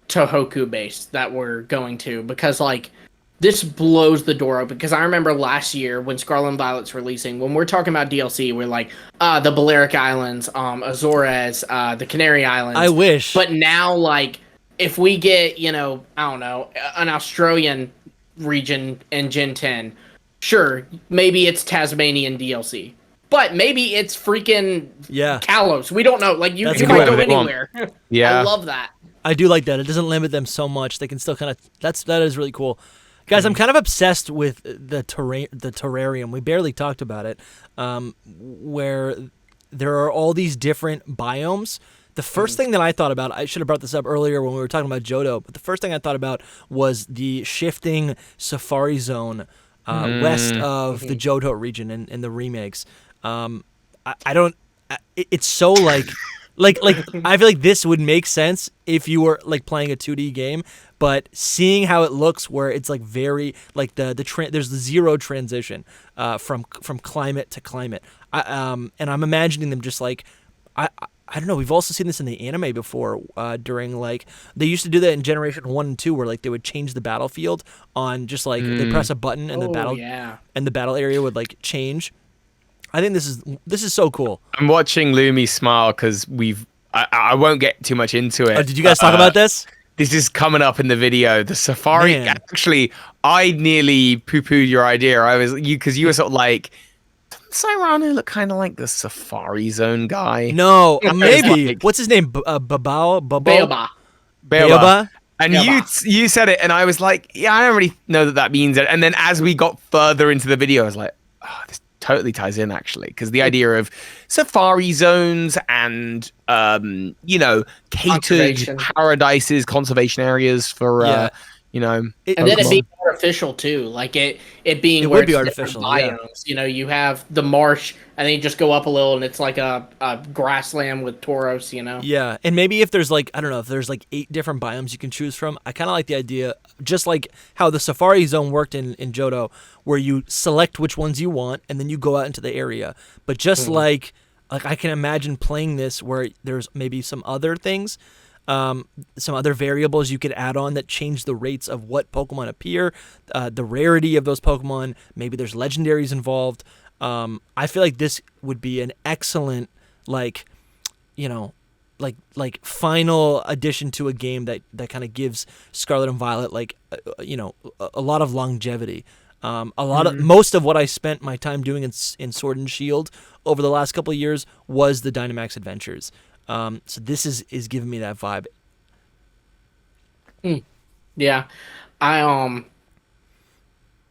Tohoku based that we're going to, because like this blows the door open. Because I remember last year when Scarlet and Violet's releasing, when we're talking about DLC, we're like the Balearic Islands, Azores, the Canary Islands. I wish. But now, like, if we get, you know, I don't know, an Australian region in Gen 10, sure, maybe it's Tasmanian DLC. But maybe it's freaking Kalos. We don't know. Like, you might go anywhere. I love that. I do like that. It doesn't limit them so much. They can still kind of... That is really cool. Guys, I'm kind of obsessed with the Terrarium. We barely talked about it. Where there are all these different biomes. The first thing that I thought about... I should have brought this up earlier when we were talking about Johto. But the first thing I thought about was the shifting Safari Zone west of the Johto region in the remakes. I don't. It's so like I feel like this would make sense if you were like playing a 2D game, but seeing how it looks, where it's like very like there's the zero transition from climate to climate. And I'm imagining them just like I don't know. We've also seen this in the anime before. During like they used to do that in Generation 1 and 2, where like they would change the battlefield on just like they press a button and the battle area would like change. I think this is so cool. I'm watching Lumi smile because I won't get too much into it. Did you guys talk about this? This is coming up in the video. The Safari. Actually, I nearly poo-pooed your idea. Because you were sort of like, Cyrano look kind of like the Safari Zone guy? No, maybe. What's his name? Babao? Baoba. Baoba? And Baoba. you said it, and I was like, yeah, I don't really know that means it. And then as we got further into the video, I was like, oh, this totally ties in actually, because the idea of Safari Zones and catered paradises, conservation areas for And then it being artificial too, like it being where would be it's artificial biomes. You have the marsh, and then you just go up a little, and it's like a grassland with Tauros. Yeah, and maybe if there's like, I don't know, if there's like 8 different biomes you can choose from, I kind of like the idea, just like how the Safari Zone worked in Johto, where you select which ones you want, and then you go out into the area. But just like I can imagine playing this where there's maybe some other things. Some other variables you could add on that change the rates of what Pokemon appear, the rarity of those Pokemon. Maybe there's legendaries involved. I feel like this would be an excellent, final addition to a game that kind of gives Scarlet and Violet a lot of longevity. Most of what I spent my time doing in Sword and Shield over the last couple of years was the Dynamax Adventures. So this is giving me that vibe. Yeah, I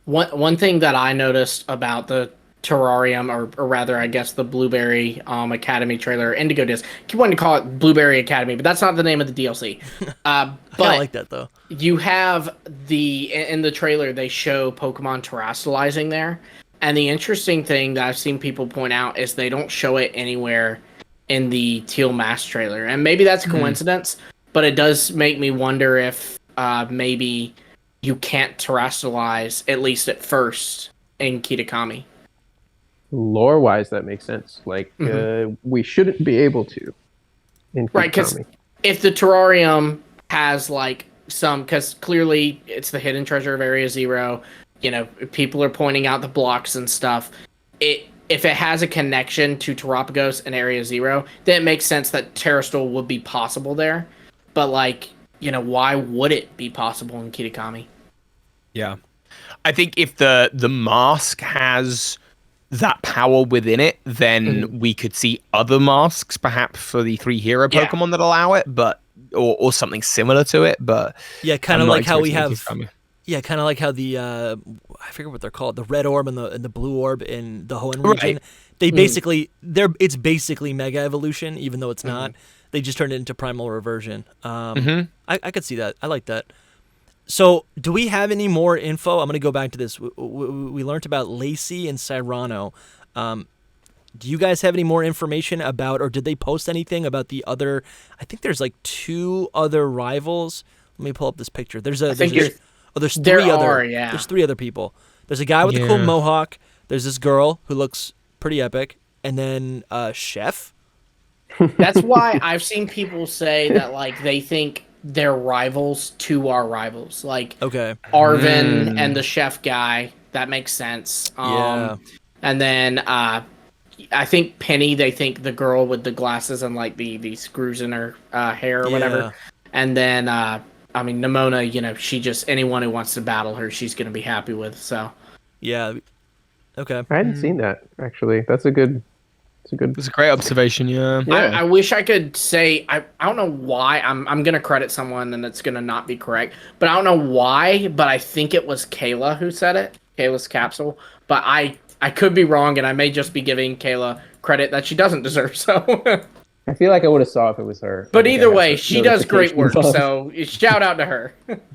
one thing that I noticed about the Terrarium, or rather, I guess the Blueberry Academy trailer, Indigo Disc. Keep wanting to call it Blueberry Academy, but that's not the name of the DLC. I like that though. You have in the trailer they show Pokemon terrestrializing there, and the interesting thing that I've seen people point out is they don't show it anywhere in the Teal Mask trailer, and maybe that's a coincidence, but it does make me wonder if maybe you can't terrestrialize, at least at first, in Kitakami. Lore-wise, that makes sense. We shouldn't be able to in Kitakami. Right, because if the Terrarium has because clearly it's the hidden treasure of Area Zero, people are pointing out the blocks and stuff. If it has a connection to Terrapagos and Area Zero, then it makes sense that Terrastal would be possible there. But, why would it be possible in Kitakami? Yeah. I think if the mask has that power within it, then we could see other masks, perhaps for the 3 hero Pokemon that allow it, but or something similar to it. But yeah, kind of like how we have... Yeah, kind of like how the I forget what they're called, the red orb and the blue orb in the Hoenn region. Right. They basically it's basically Mega Evolution, even though it's not. They just turned it into Primal Reversion. I could see that. I like that. So, do we have any more info? I'm going to go back to this. We learned about Lacey and Cyrano. Do you guys have any more information about, or did they post anything about the other? I think there's 2 other rivals. Let me pull up this picture. There's 3 other people. There's a guy with a cool mohawk. There's this girl who looks pretty epic, and then Chef. That's why I've seen people say that they think they're rivals to our rivals. Okay, Arvin and the Chef guy. That makes sense. Yeah. And then I think Penny. They think the girl with the glasses and the screws in her hair or whatever. And then Nimona, she just, anyone who wants to battle her, she's going to be happy with, so. Yeah. Okay. I hadn't seen that, actually. That's a great observation, yeah. I wish I could say, I don't know why, I'm going to credit someone and it's going to not be correct, but I don't know why, but I think it was Kayla who said it, Kayla's Capsule, but I could be wrong, and I may just be giving Kayla credit that she doesn't deserve, so. I feel like I would have saw if it was her. But either way, she does great work, so shout out to her.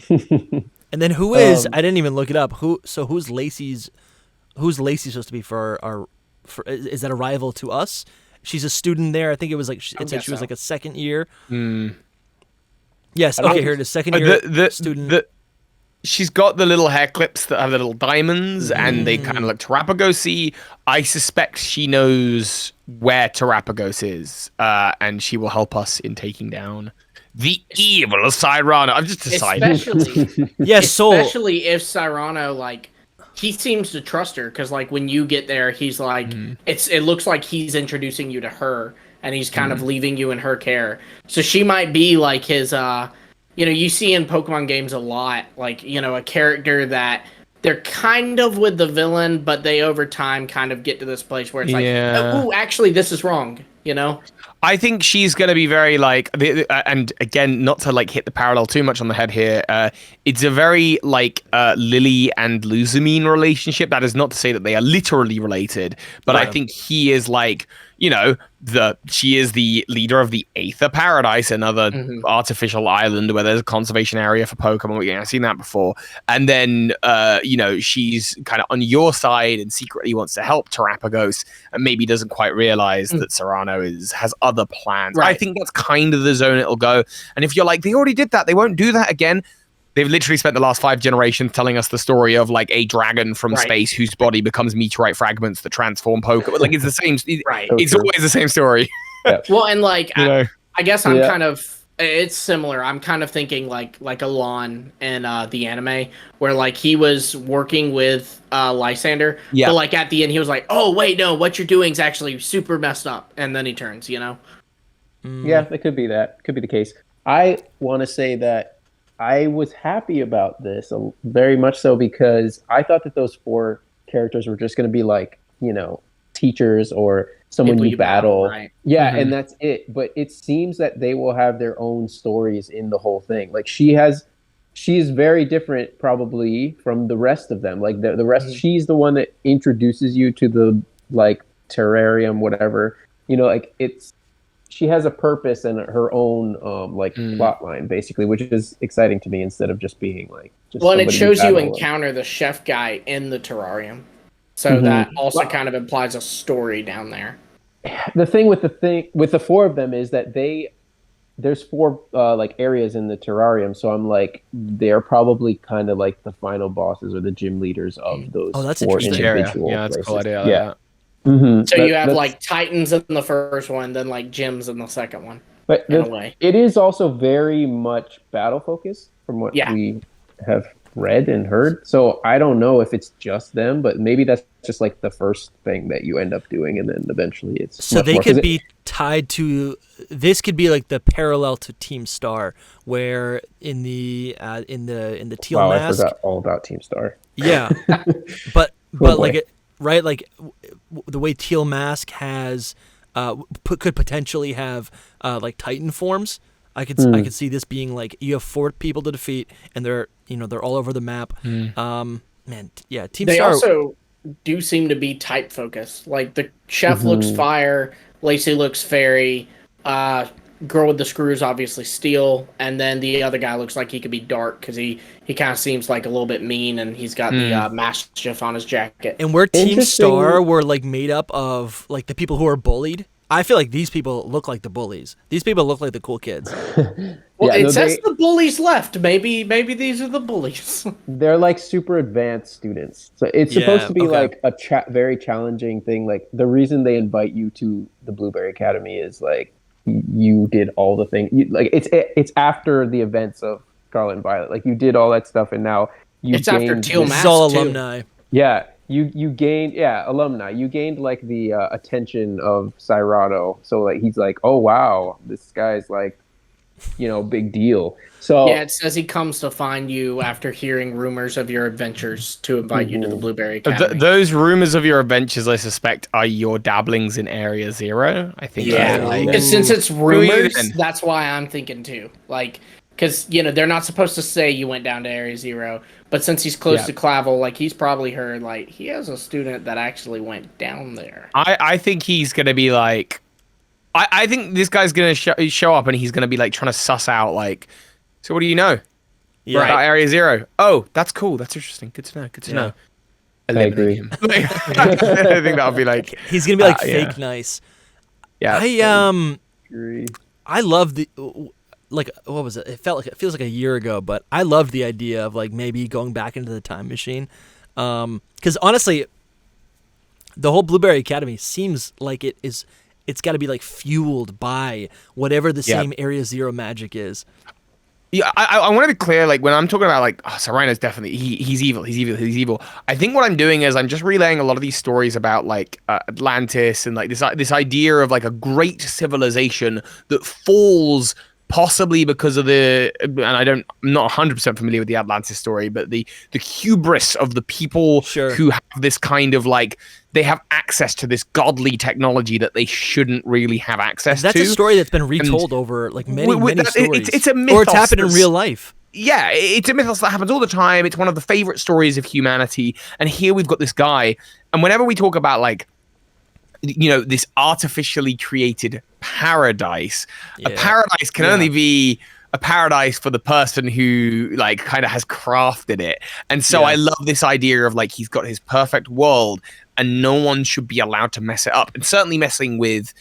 And then who is? I didn't even look it up. Who's Lacey's? Who's Lacey supposed to be for our? Is that a rival to us? She's a student there. I think it was it said she was a second year. Yes. Okay. Here it is. Second year student. She's got the little hair clips that have little diamonds, and they kind of look Terrapagos-y. I suspect she knows where Terrapagos is, and she will help us in taking down the evil Cyrano. I've just decided. Especially if Cyrano, he seems to trust her, because, when you get there, he's it looks like he's introducing you to her, and he's kind of leaving you in her care. So she might be, his... you see in Pokemon games a lot, a character that they're kind of with the villain, but they over time kind of get to this place where it's like, oh, actually, this is wrong, you know? I think she's going to be very like, and again, not to like hit the parallel too much on the head here. It's a very like Lily and Luzamine relationship. That is not to say that they are literally related, but I think he is like, you know, she is the leader of the Aether Paradise, another artificial island where there's a conservation area for Pokemon. I've seen that before. And then, you know, she's kind of on your side and secretly wants to help Terrapagos and maybe doesn't quite realize that Serrano has other plans. Right. I think that's kind of the zone it'll go. And if you're like, they already did that, they won't do that again. They've literally spent the last 5 generations telling us the story of like a dragon from space whose body becomes meteorite fragments that transform Pokemon. Like it's the same. It's always the same story. Well, and like I guess I'm kind of. It's similar. I'm kind of thinking like Alon in the anime where like he was working with Lysander, but like at the end he was like, oh wait, no, what you're doing is actually super messed up, and then he turns. You know. Yeah, it could be that. Could be the case. I want to say that I was happy about this very much so because I thought that those 4 characters were just going to be like, you know, teachers or someone you battle. Right. Yeah, and that's it. But it seems that they will have their own stories in the whole thing. Like she's very different probably from the rest of them. Like the rest, she's the one that introduces you to the like terrarium, whatever. You know, like she has a purpose and her own plot line basically, which is exciting to me instead of just being like. Well, and it shows you encounter the chef guy in the terrarium, so that also kind of implies a story down there. The thing with the 4 of them is that there's 4 like areas in the terrarium, so I'm like they're probably kind of like the final bosses or the gym leaders of those 4 individual Yeah, that's a cool idea. Yeah. So you have like Titans in the first one, then like gyms in the second one. But it is also very much battle focused from what we have read and heard. So I don't know if it's just them, but maybe that's just like the first thing that you end up doing, and then eventually it's. So they could be tied to. This could be like the parallel to Team Star, where in the teal mask. I forgot all about Team Star. Yeah, but like. Right, like the way Teal Mask has could potentially have like Titan forms. I could see this being like you have 4 people to defeat, and they're all over the map. Team Star. They also do seem to be type focused. Like the chef looks fire, Lacey looks fairy, girl with the screws obviously steel, and then the other guy looks like he could be dark because he kind of seems like a little bit mean, and he's got the mischief on his jacket. And where Team Star were like made up of like the people who are bullied, I feel like these people look like the bullies. These people look like the cool kids. It says the bullies left. Maybe these are the bullies. They're like super advanced students, so it's supposed to be like a very challenging thing. Like the reason they invite you to the Blueberry Academy is like you did all the things. It's after the events of Scarlet and Violet. Like you did all that stuff, and now it's after Teal Mask. It's all alumni. Yeah, you gained alumni. You gained like the attention of Cyrano. So like he's like, oh wow, this guy's like, big deal. So yeah, it says he comes to find you after hearing rumors of your adventures to invite you to the Blueberry Academy. Those rumors of your adventures, I suspect, are your dabblings in Area Zero. I think. Yeah, since it's rumors, that's why I'm thinking too. Like, because they're not supposed to say you went down to Area Zero, but since he's close to Clavel, like he's probably heard like he has a student that actually went down there. I think he's gonna be like, I think this guy's gonna show up and he's gonna be like trying to suss out like. So what do you know about Area Zero? Oh, that's cool. That's interesting. Good to know. Good to know. Eliminate him. I think that'll be like he's gonna be like fake nice. Yeah. I love the like what was it? It feels like a year ago, but I loved the idea of like maybe going back into the time machine. Because honestly, the whole Blueberry Academy seems like it's got to be like fueled by whatever the same Area Zero magic is. Yeah, I want to be clear. Like when I'm talking about like Serrano's definitely he's evil. I think what I'm doing is I'm just relaying a lot of these stories about like Atlantis and like this idea of like a great civilization that falls possibly because of and I'm not 100% familiar with the Atlantis story, but the hubris of the people who have this kind of like, they have access to this godly technology that they shouldn't really have access to. That's a story that's been retold over like many stories. It's a mythos, or it's happened in real life. Yeah, it's a mythos that happens all the time. It's one of the favorite stories of humanity. And here we've got this guy. And whenever we talk about like, you know, this artificially created paradise, a paradise can only be a paradise for the person who like kind of has crafted it. And so I love this idea of like, he's got his perfect world and no one should be allowed to mess it up. And certainly messing with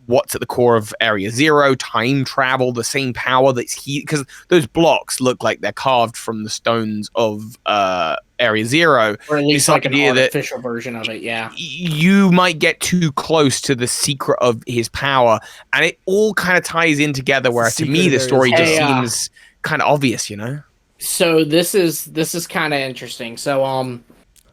what's at the core of Area Zero, time travel, the same power that's because those blocks look like they're carved from the stones of Area Zero. Or at least like an artificial version of it, you might get too close to the secret of his power, and it all kind of ties in together, where to me the story just seems kind of obvious, you know? So this is kind of interesting. So,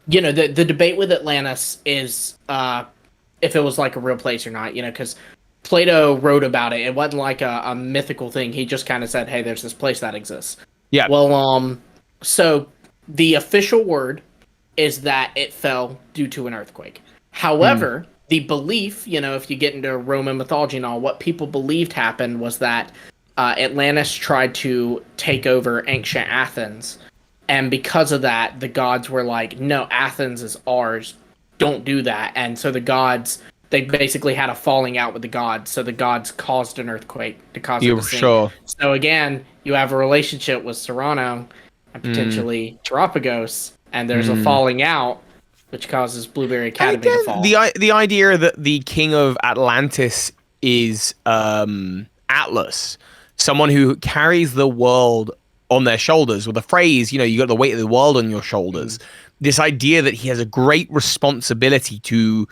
you know, the debate with Atlantis is if it was like a real place or not, you know, because Plato wrote about it. It wasn't like a mythical thing. He just kind of said, hey, there's this place that exists. Yeah. Well, so the official word is that it fell due to an earthquake. However, the belief, you know, if you get into Roman mythology and all, what people believed happened was that Atlantis tried to take over ancient Athens. And because of that, the gods were like, no, Athens is ours. Don't do that. And so the gods, they basically had a falling out with the gods. So the gods caused an earthquake to cause it to sink. Sure. So again, you have a relationship with Serrano and potentially Terrapagos, and there's a falling out, which causes Blueberry Academy to fall. The idea that the king of Atlantis is Atlas, someone who carries the world on their shoulders, with the phrase, you know, you got the weight of the world on your shoulders. This idea that he has a great responsibility to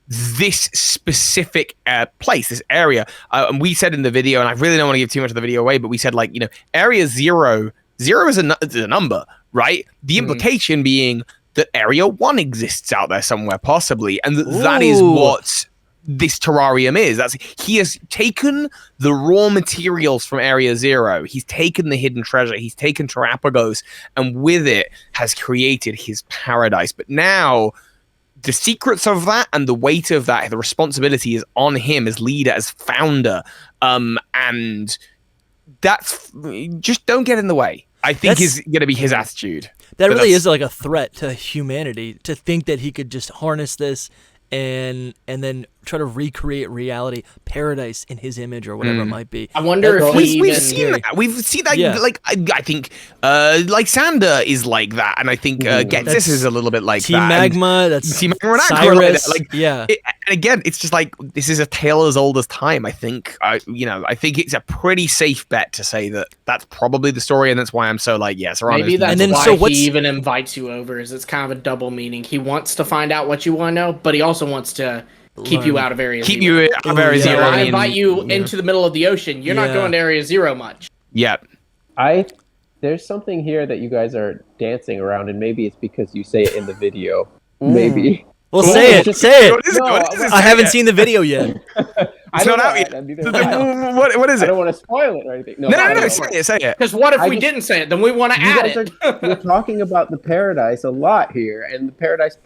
this specific place, this area. And we said in the video, and I really don't want to give too much of the video away, but we said, like, you know, Area Zero is a number, right? The implication being that Area 1 exists out there somewhere, possibly, and that is what this terrarium is. He has taken the raw materials from Area Zero. He's taken the hidden treasure. He's taken Terrapagos, and with it has created his paradise. But now the secrets of that and the weight of that, the responsibility is on him as leader, as founder. And that's just don't get in the way, I think, is going to be his attitude. That really is like a threat to humanity, to think that he could just harness this and then try to recreate reality, paradise in his image or whatever it might be. I wonder if we've seen that. We've seen that. Yeah. Like I think, like Sander is like that, and I think Getsis is a little bit like Team that. Magma. That's Team Magma. Cyrus. Like, and again, it's just like this is a tale as old as time. I think. I think it's a pretty safe bet to say that that's probably the story, and that's why I'm so like, yes. Maybe that's why he even invites you over. Is it's kind of a double meaning. He wants to find out what you want to know, but he also wants to keep you out of Area Zero. Keep you out of Area Zero. I invite you into the middle of the ocean. You're not going to Area Zero much. Yeah. There's something here that you guys are dancing around, and maybe it's because you say it in the video. Maybe. Well, say it. Say it. What is it? I haven't seen the video yet. It's not out yet. What is it? I don't want to spoil it or anything. No, say it. Because what if we didn't say it? Then we want to add it. We're talking about the Paradise a lot here, and the Paradise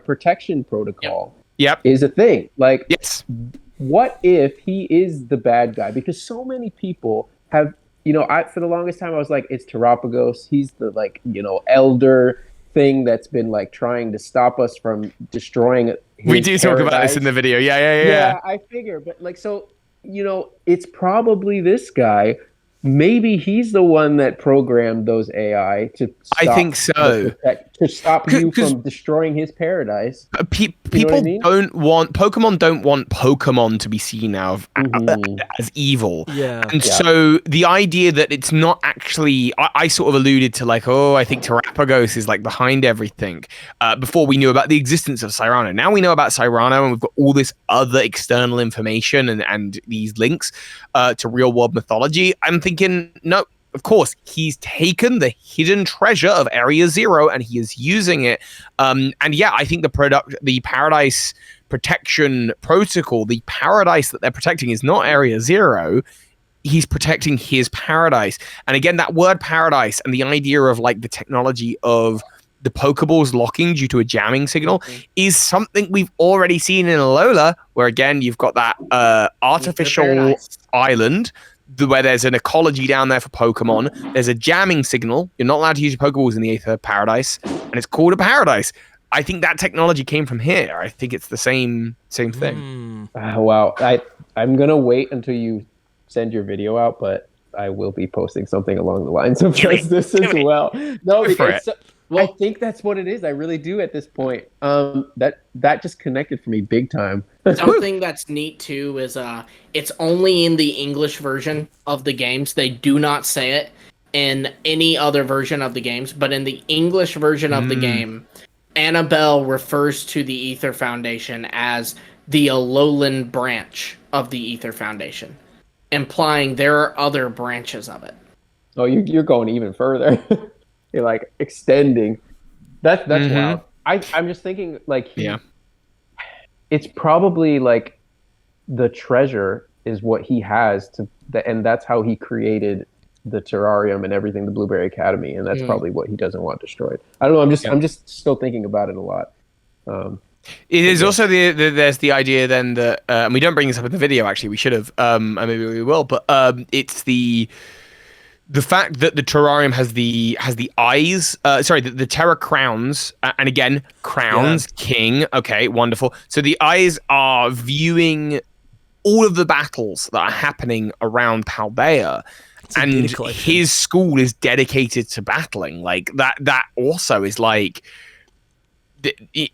Protection Protocol is a thing. Like, what if he is the bad guy? Because so many people have, for the longest time I was like, it's Terrapagos. He's the elder thing that's been like trying to stop us from destroying his We do talk about this in the video. Yeah, I figure, but it's probably this guy. Maybe he's the one that programmed those AI to stop, I think so. To stop you from destroying his paradise. People don't want Pokemon to be seen now as evil. Yeah. And so the idea that it's not actually, I sort of alluded to like, I think Terrapagos is like behind everything before we knew about the existence of Cyrano. Now we know about Cyrano and we've got all this other external information and these links to real world mythology. I'm thinking, no, of course, he's taken the hidden treasure of Area Zero and he is using it. I think the Paradise Protection Protocol, the paradise that they're protecting is not Area Zero. he's protecting his paradise. And again, that word paradise and the idea of like the technology of the Pokeballs locking due to a jamming signal is something we've already seen in Alola, where again, you've got that artificial island where there's an ecology down there for Pokemon. There's a jamming signal. You're not allowed to use your Pokeballs in the Aether Paradise, and it's called a paradise. I think that technology came from here. I think it's the same thing. Wow. I'm going to wait until you send your video out, but I will be posting something along the lines of just this as well. No, because I think that's what it is. I really do at this point. That just connected for me big time. Something that's neat too is it's only in the English version of the games. They do not say it in any other version of the games, but in the English version of the game, Annabelle refers to the Aether Foundation as the Alolan branch of the Aether Foundation, implying there are other branches of it. Oh, you're going even further. You're like extending. That's wild. I'm just thinking like it's probably like the treasure is what he has and that's how he created the terrarium and everything, the Blueberry Academy, and that's probably what he doesn't want destroyed. I don't know. I'm just still thinking about it a lot. It is also there's the idea then that and we don't bring this up in the video. Actually, we should have, and maybe we will. But it's the fact that the terrarium has the eyes. The Terra crowns, and again crowns, king. Okay, wonderful. So the eyes are viewing all of the battles that are happening around Palbea. And his school is dedicated to battling. Like that also is like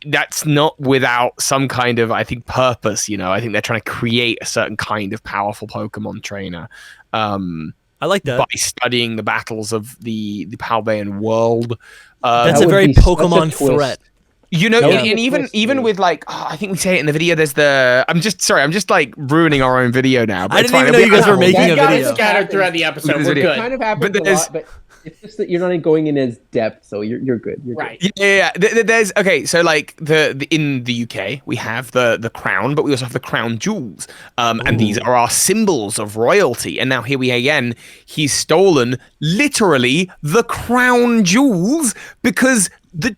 that's not without some kind of, I think, purpose. I think they're trying to create a certain kind of powerful Pokemon trainer. I like that, by studying the battles of the Palbean world. That's a very Pokemon threat. And even with like, I think we say it in the video. There's I'm just like ruining our own video now. But I didn't even know you guys were making a video. Scattered throughout the episode. We're good. It kind of happens a lot, but it's just that you're not going in as depth, so you're good. You're right. Good. Yeah. There's so like in the UK we have the crown, but we also have the crown jewels, and these are our symbols of royalty. And now here we again, he's stolen literally the crown jewels because the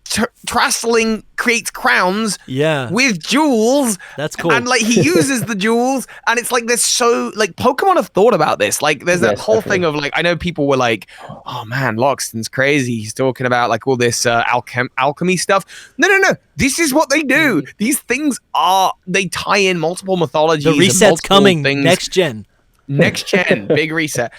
Trastling creates crowns with jewels. That's cool. And like he uses the jewels, and it's like there's so like Pokemon have thought about this. Like there's that whole thing of like, I know people were like, oh man, Loxton's crazy. He's talking about like all this alchemy stuff. No. This is what they do. These things they tie in multiple mythologies. The reset's coming next gen. Next gen, big reset.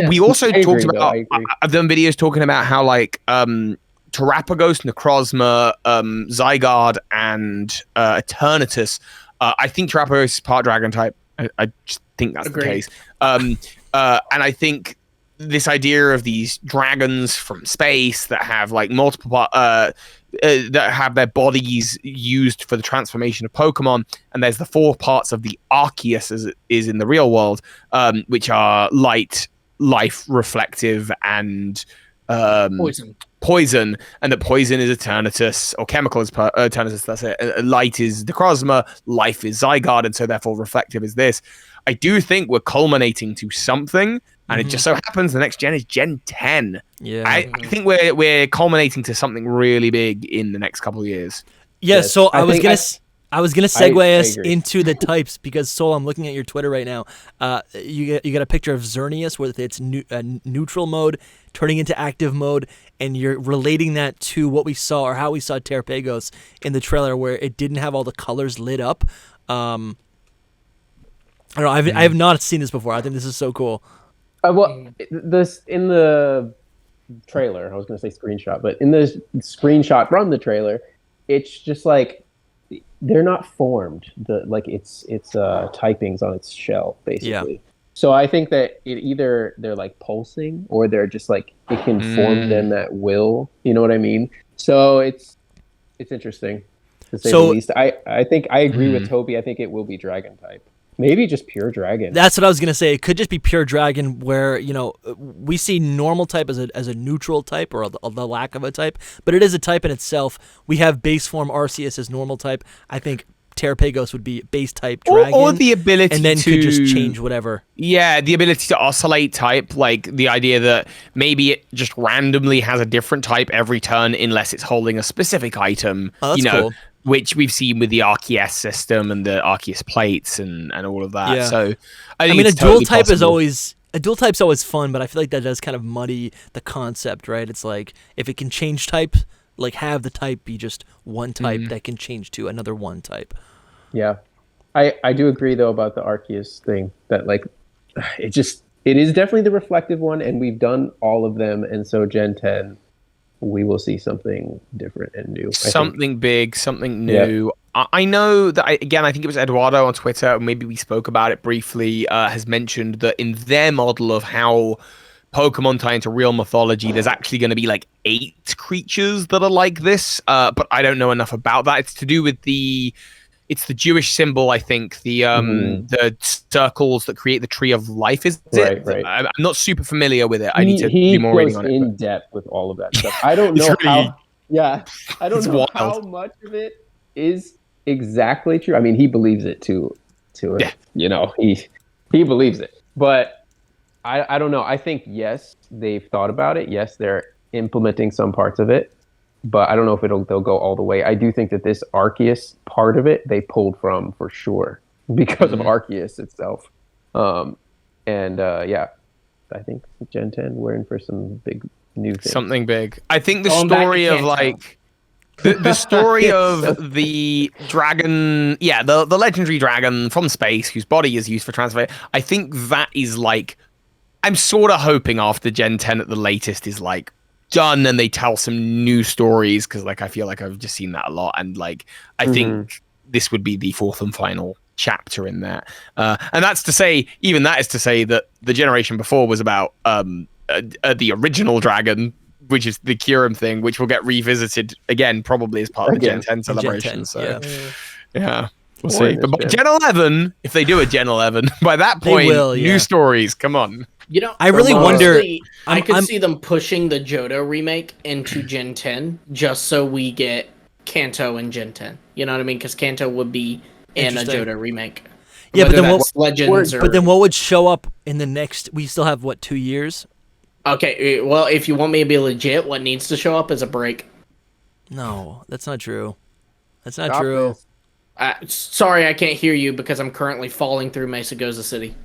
We also talked about. I've done videos talking about how like Terrapagos, Necrozma, Zygarde, and Eternatus. I think Terrapagos is part dragon type. I just think that's the case. And I think this idea of these dragons from space that have like multiple that have their bodies used for the transformation of Pokemon, and there's the 4 parts of the Arceus as it is in the real world, which are light, life, reflective, and poison, and that poison is Eternatus, or chemical is Eternatus, that's it. Light is Necrozma, life is Zygarde, and so therefore reflective is this. I do think we're culminating to something, and it just so happens the next gen is Gen 10. Yeah, I think we're culminating to something really big in the next couple of years. Yeah, so I was gonna segue us into the types, because Sol, I'm looking at your Twitter right now. You got a picture of Xerneas with its neutral mode turning into active mode, and you're relating that to what we saw, or how we saw Terrapagos in the trailer, where it didn't have all the colors lit up. I don't know. I have not seen this before. I think this is so cool. This in the trailer, I was going to say screenshot, but in the screenshot from the trailer, it's just like they're not formed. It's typings on its shell, basically. Yeah. So I think that either they're like pulsing, or they're just like it can form them at will. You know what I mean? So it's interesting to say the least. I think I agree with Toby. I think it will be dragon type. Maybe just pure dragon. That's what I was gonna say. It could just be pure dragon, where we see normal type as a neutral type, or the lack of a type, but it is a type in itself. We have base form Arceus as normal type. I think Terrapagos would be base type dragon, or the ability and then to could just change whatever. Yeah, the ability to oscillate type, like the idea that maybe it just randomly has a different type every turn unless it's holding a specific item. Oh, that's cool. Which we've seen with the Arceus system and the Arceus plates and all of that. Yeah. So I think mean, it's a dual totally type possible. is always. A dual type's always fun, but I feel like that does kind of muddy the concept, right? It's like if it can change type, like have the type be just one type that can change to another one type. Yeah. I do agree though about the Arceus thing, that like it is definitely the reflective one, and we've done all of them, and so Gen 10 we will see something different and new. Something big, something new. Yeah. I know that, I think it was Eduardo on Twitter, maybe we spoke about it briefly, has mentioned that in their model of how Pokemon tie into real mythology, there's actually going to be like 8 creatures that are like this, but I don't know enough about that. It's to do with it's the Jewish symbol, I think, the circles that create the tree of life. Is it? Right. I'm not super familiar with it. I need to do more reading on it. He goes in depth with all of that stuff. I don't know how. Yeah, I don't know how much of it is exactly true. I mean, he believes it to yeah. He believes it, but I don't know. I think yes, they've thought about it. Yes, they're implementing some parts of it. But I don't know if they'll go all the way. I do think that this Arceus part of it they pulled from for sure because of Arceus itself. I think Gen 10 we're in for some big new things. Something big. I think the story of like the story of the dragon, the legendary dragon from space whose body is used for transfer. I think that is like, I'm sort of hoping after Gen 10 at the latest is like done and they tell some new stories, because like I feel like I've just seen that a lot, and like I think this would be the 4th and final chapter in that, and that's to say, even that is to say that the generation before was about the original dragon, which is the Kyurem thing, which will get revisited again probably as part of the Gen 10 celebration. Yeah. We'll see. But by Gen 11, if they do a Gen 11, by that point, new stories. Come on. I really wonder. I could see them pushing the Johto remake into Gen 10 just so we get Kanto in Gen 10. You know what I mean? Because Kanto would be in a Johto remake. Yeah, but then Legends but then what would show up in the next? We still have 2 years? Okay, well, if you want me to be legit, what needs to show up is a break. No, that's not true. That's not true. Sorry, I can't hear you because I'm currently falling through Mesa Goza City.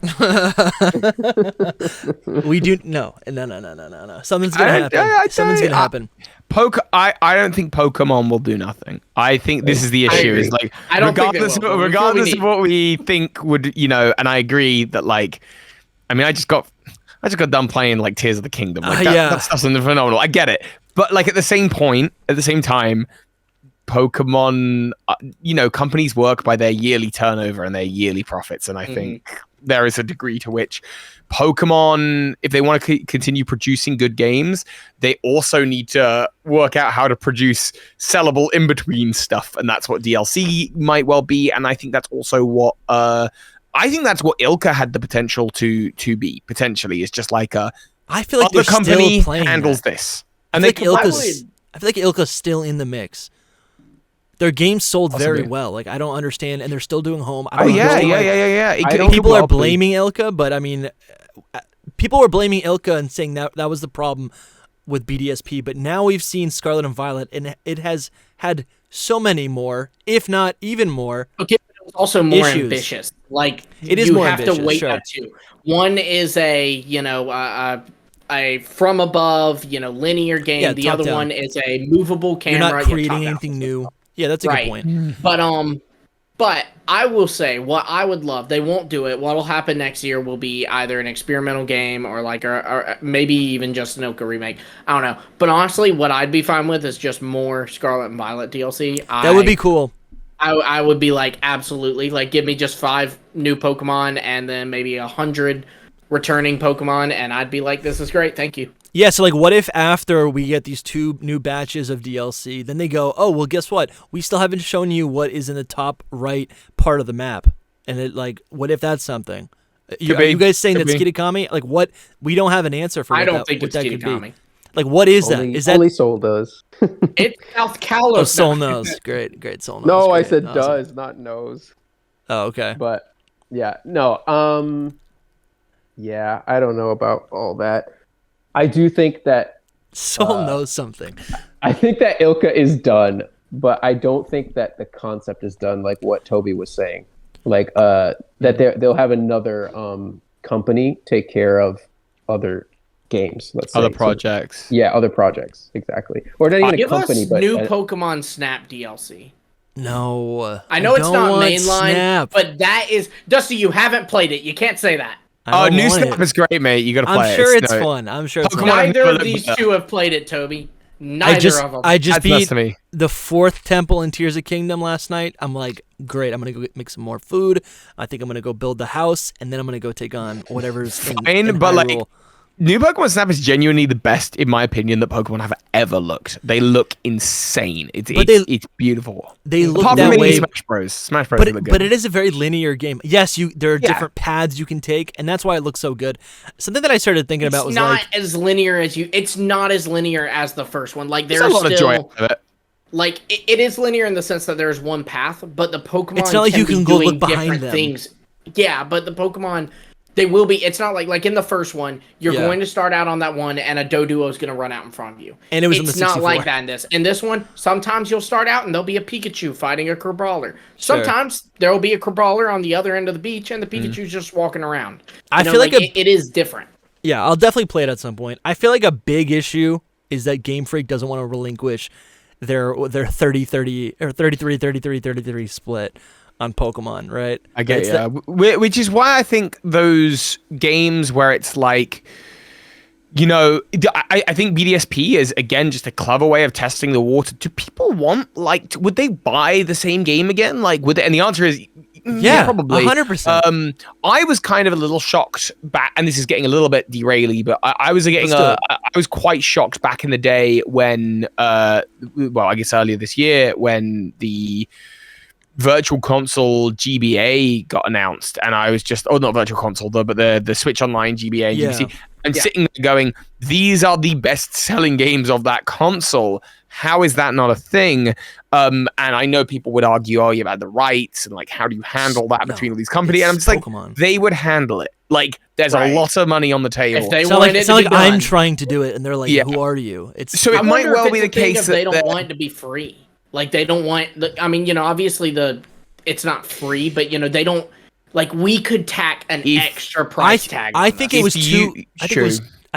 We do no. Something's gonna happen. Something's gonna happen. I don't think Pokemon will do nothing. I think this is the issue. Is like regardless of what we think would, and I agree that like, I mean, I just got done playing like Tears of the Kingdom. Like that stuff's phenomenal. I get it, but like at the same time, Pokemon, companies work by their yearly turnover and their yearly profits, and I think there is a degree to which Pokemon, if they want to continue producing good games, they also need to work out how to produce sellable in-between stuff, and that's what DLC might well be, and I think that's also what Ilka had the potential to be, potentially. It's just like I feel like the company still handles this. And I feel like Ilka's still in the mix. Their game sold very well. Like, I don't understand, and they're still doing home. People are blaming Ilka, but I mean, people were blaming Ilka and saying that was the problem with BDSP. But now we've seen Scarlet and Violet, and it has had so many more, if not even more. Okay, but it was also more ambitious. Like, it is you more have ambitious, to wait sure. up to. One is a from above, linear game. Yeah, the other down. one is a movable camera. You're not creating anything new. Yeah, that's a good point. But I will say what I would love. They won't do it. What'll happen next year will be either an experimental game or like or maybe even just an Ilka remake. I don't know. But honestly, what I'd be fine with is just more Scarlet and Violet DLC. That would be cool. I would be like, absolutely. Like, give me just 5 new Pokemon and then maybe 100 returning Pokemon, and I'd be like, this is great. Thank you. Yeah, so like what if after we get these 2 new batches of DLC, then they go, oh, well, guess what? We still haven't shown you what is in the top right part of the map. And it like, what if that's something? Are you guys saying that's Kitakami? Like what? We don't have an answer for I what don't that, think what it's that could Kitakami. be. Like, what is that? Only, Is that only Soul does. It's South Kalos. Oh, Soul knows. Great. Soul knows. No, I Great. said Awesome. does, not knows. Oh, okay. But yeah, no. Yeah, I don't know about all that. I do think that Soul knows something. I think that Ilka is done, but I don't think that the concept is done. Like what Toby was saying, like that they'll have another company take care of other games. Let's say Other projects. So, yeah, other projects exactly. Or not even a Give company, us but new Pokemon Snap DLC. No, I know it's don't not want mainline, Snap. but that is Dusty. You haven't played it. You can't say that. I don't New want Snap it. is great, mate. You got to play I'm it. sure it's fun. I'm sure it's Pokemon fun. Neither never of looked these better. two have played it, Toby. Neither of them. I just That's nuts beat to me. the 4th temple in Tears of Kingdom last night. I'm like, great. I'm gonna go make some more food. I think I'm gonna go build the house, and then I'm gonna go take on whatever's in But like, Hyrule. new Pokemon Snap is genuinely the best, in my opinion, that Pokemon have ever looked. They look insane. It's beautiful. They look Apart that from maybe way. Smash Bros. Smash Bros. But look good. but it is a very linear game. Yes, there are different paths you can take, and that's why it looks so good. Something that I started thinking about was not like, as linear as you. It's not as linear as the first one. Like There's there's a lot still, of joy out of it. like it is linear in the sense that there's one path, but the Pokemon It's not like can you can be go doing look behind different them. things. Yeah, but the Pokemon, they will be. It's not like in the first one, you're going to start out on that one, and a Doduo is going to run out in front of you. And it was it's in the 64. not like that in this. In this one, sometimes you'll start out and there'll be a Pikachu fighting a Crabrawler. Sometimes there will be a Crabrawler on the other end of the beach, and the Pikachu's just walking around. I feel like it is different. Yeah, I'll definitely play it at some point. I feel like a big issue is that Game Freak doesn't want to relinquish their 30-30 or 33-33-33 split on Pokemon, right? I get which is why I think those games where it's like, you know, I think BDSP is, again, just a clever way of testing the water. Do people want, like, would they buy the same game again? Like, would they? And the answer is, yeah, probably. 100%. I was kind of a little shocked back, and this is getting a little bit deraily, but I was quite shocked back in the day when, well, I guess earlier this year, when the Virtual Console GBA got announced, and I was just, not Virtual Console, but the Switch Online GBA and GBC, and sitting there going, these are the best-selling games of that console. How is that not a thing? And I know people would argue, you about the rights, and like, how do you handle that between all these companies? And I'm just Pokemon. like, they would handle it. Like, there's a lot of money on the table. If they it's want not like I'm trying to do it, and they're like, who are you? So it might well be the case that they don't want it to be free. Like, they don't want, I mean, you know, obviously it's not free, but, you know, they don't, like, we could tack an extra price tag. I think it was too, I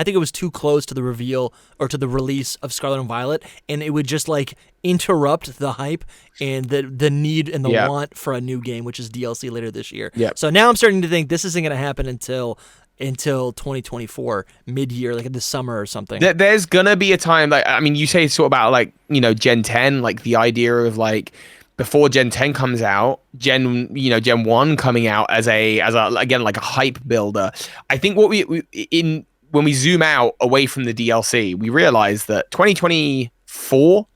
think it was too close to the reveal or to the release of Scarlet and Violet, and it would just, like, interrupt the hype and the need and the want for a new game, which is DLC later this year. So now I'm starting to think this isn't going to happen until 2024 mid-year, like in the summer or something. There's gonna be a time, like, I mean, you say sort of about, like, you know, Gen 10, like the idea of, like, before Gen 10 comes out, Gen 1 coming out as a again, like a hype builder. I think what when we zoom out away from the DLC, we realize that 2024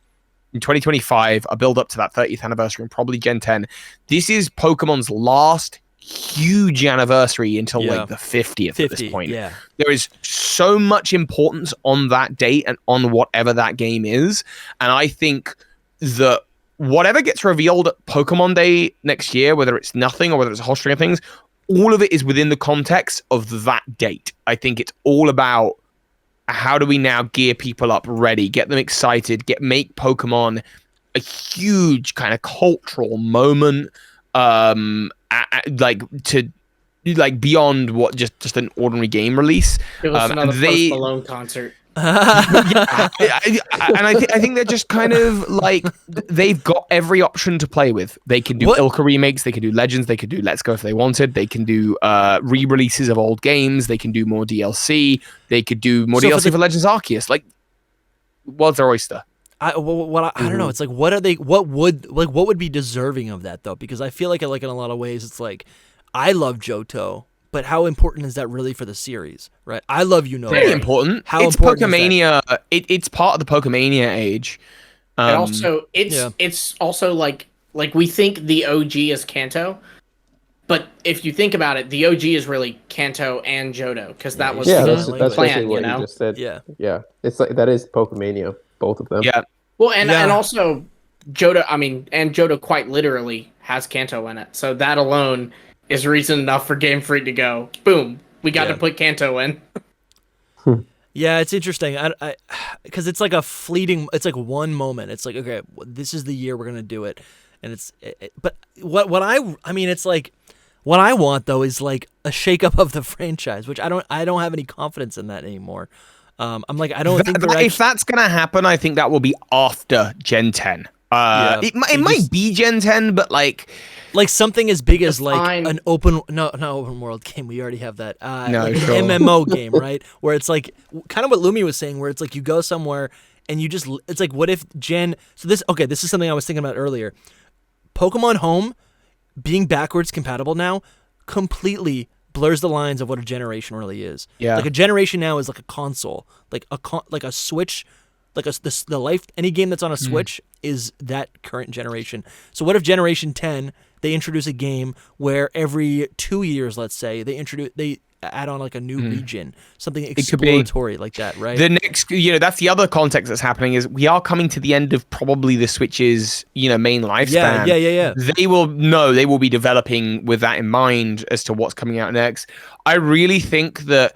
and 2025 are build up to that 30th anniversary and probably Gen 10. This is Pokemon's last huge anniversary until like the 50th at this point. Yeah. There is so much importance on that date and on whatever that game is. And I think that whatever gets revealed at Pokemon Day next year, whether it's nothing or whether it's a whole string of things, all of it is within the context of that date. I think it's all about how do we now gear people up ready, get them excited, make Pokemon a huge kind of cultural moment, like beyond what just an ordinary game release. It was another Post Malone concert. I think they're just kind of like, they've got every option to play with. They can do Ilka remakes, they can do Legends, they could do Let's Go if they wanted, they can do re-releases of old games, they can do more DLC, they could do more DLC for Legends Arceus. Like, what's their oyster? I don't know. It's like, what would be deserving of that though? Because I feel like in a lot of ways, it's like, I love Johto, but how important is that really for the series, right? I love Very important. How it's important Pokemania. It's part of the Pokemania age. It's also like we think the OG is Kanto. But if you think about it, the OG is really Kanto and Johto because that was that's the basically plan, what you know? you just said. Yeah. Yeah, it's like that is Pokemania, both of them. Yeah. Well, and also Johto, and Johto quite literally has Kanto in it. So that alone is reason enough for Game Freak to go, boom, we got to put Kanto in. Yeah, it's interesting. Because it's like it's like one moment. It's like, okay, this is the year we're gonna do it, and but what I mean, it's like what I want though is like a shakeup of the franchise, which I don't have any confidence in that anymore. I'm like, I don't think if that's gonna happen, I think that will be after Gen 10. It might be Gen 10, but like something as big as like an open world game. We already have that. Like an MMO game, right? Where it's like kind of what Lumi was saying, where it's like you go somewhere and you just, it's like, what if this is something I was thinking about earlier. Pokemon Home being backwards compatible now completely blurs the lines of what a generation really is. Yeah. Like a generation now is like a console, like a Switch. Like any game that's on a Switch is that current generation. So what if Generation 10 they introduce a game where every 2 years, let's say, they add on like a new region, something exploratory like that, right? The next, that's the other context that's happening is we are coming to the end of probably the Switch's, main lifespan. Yeah. They will be developing with that in mind as to what's coming out next. I really think that,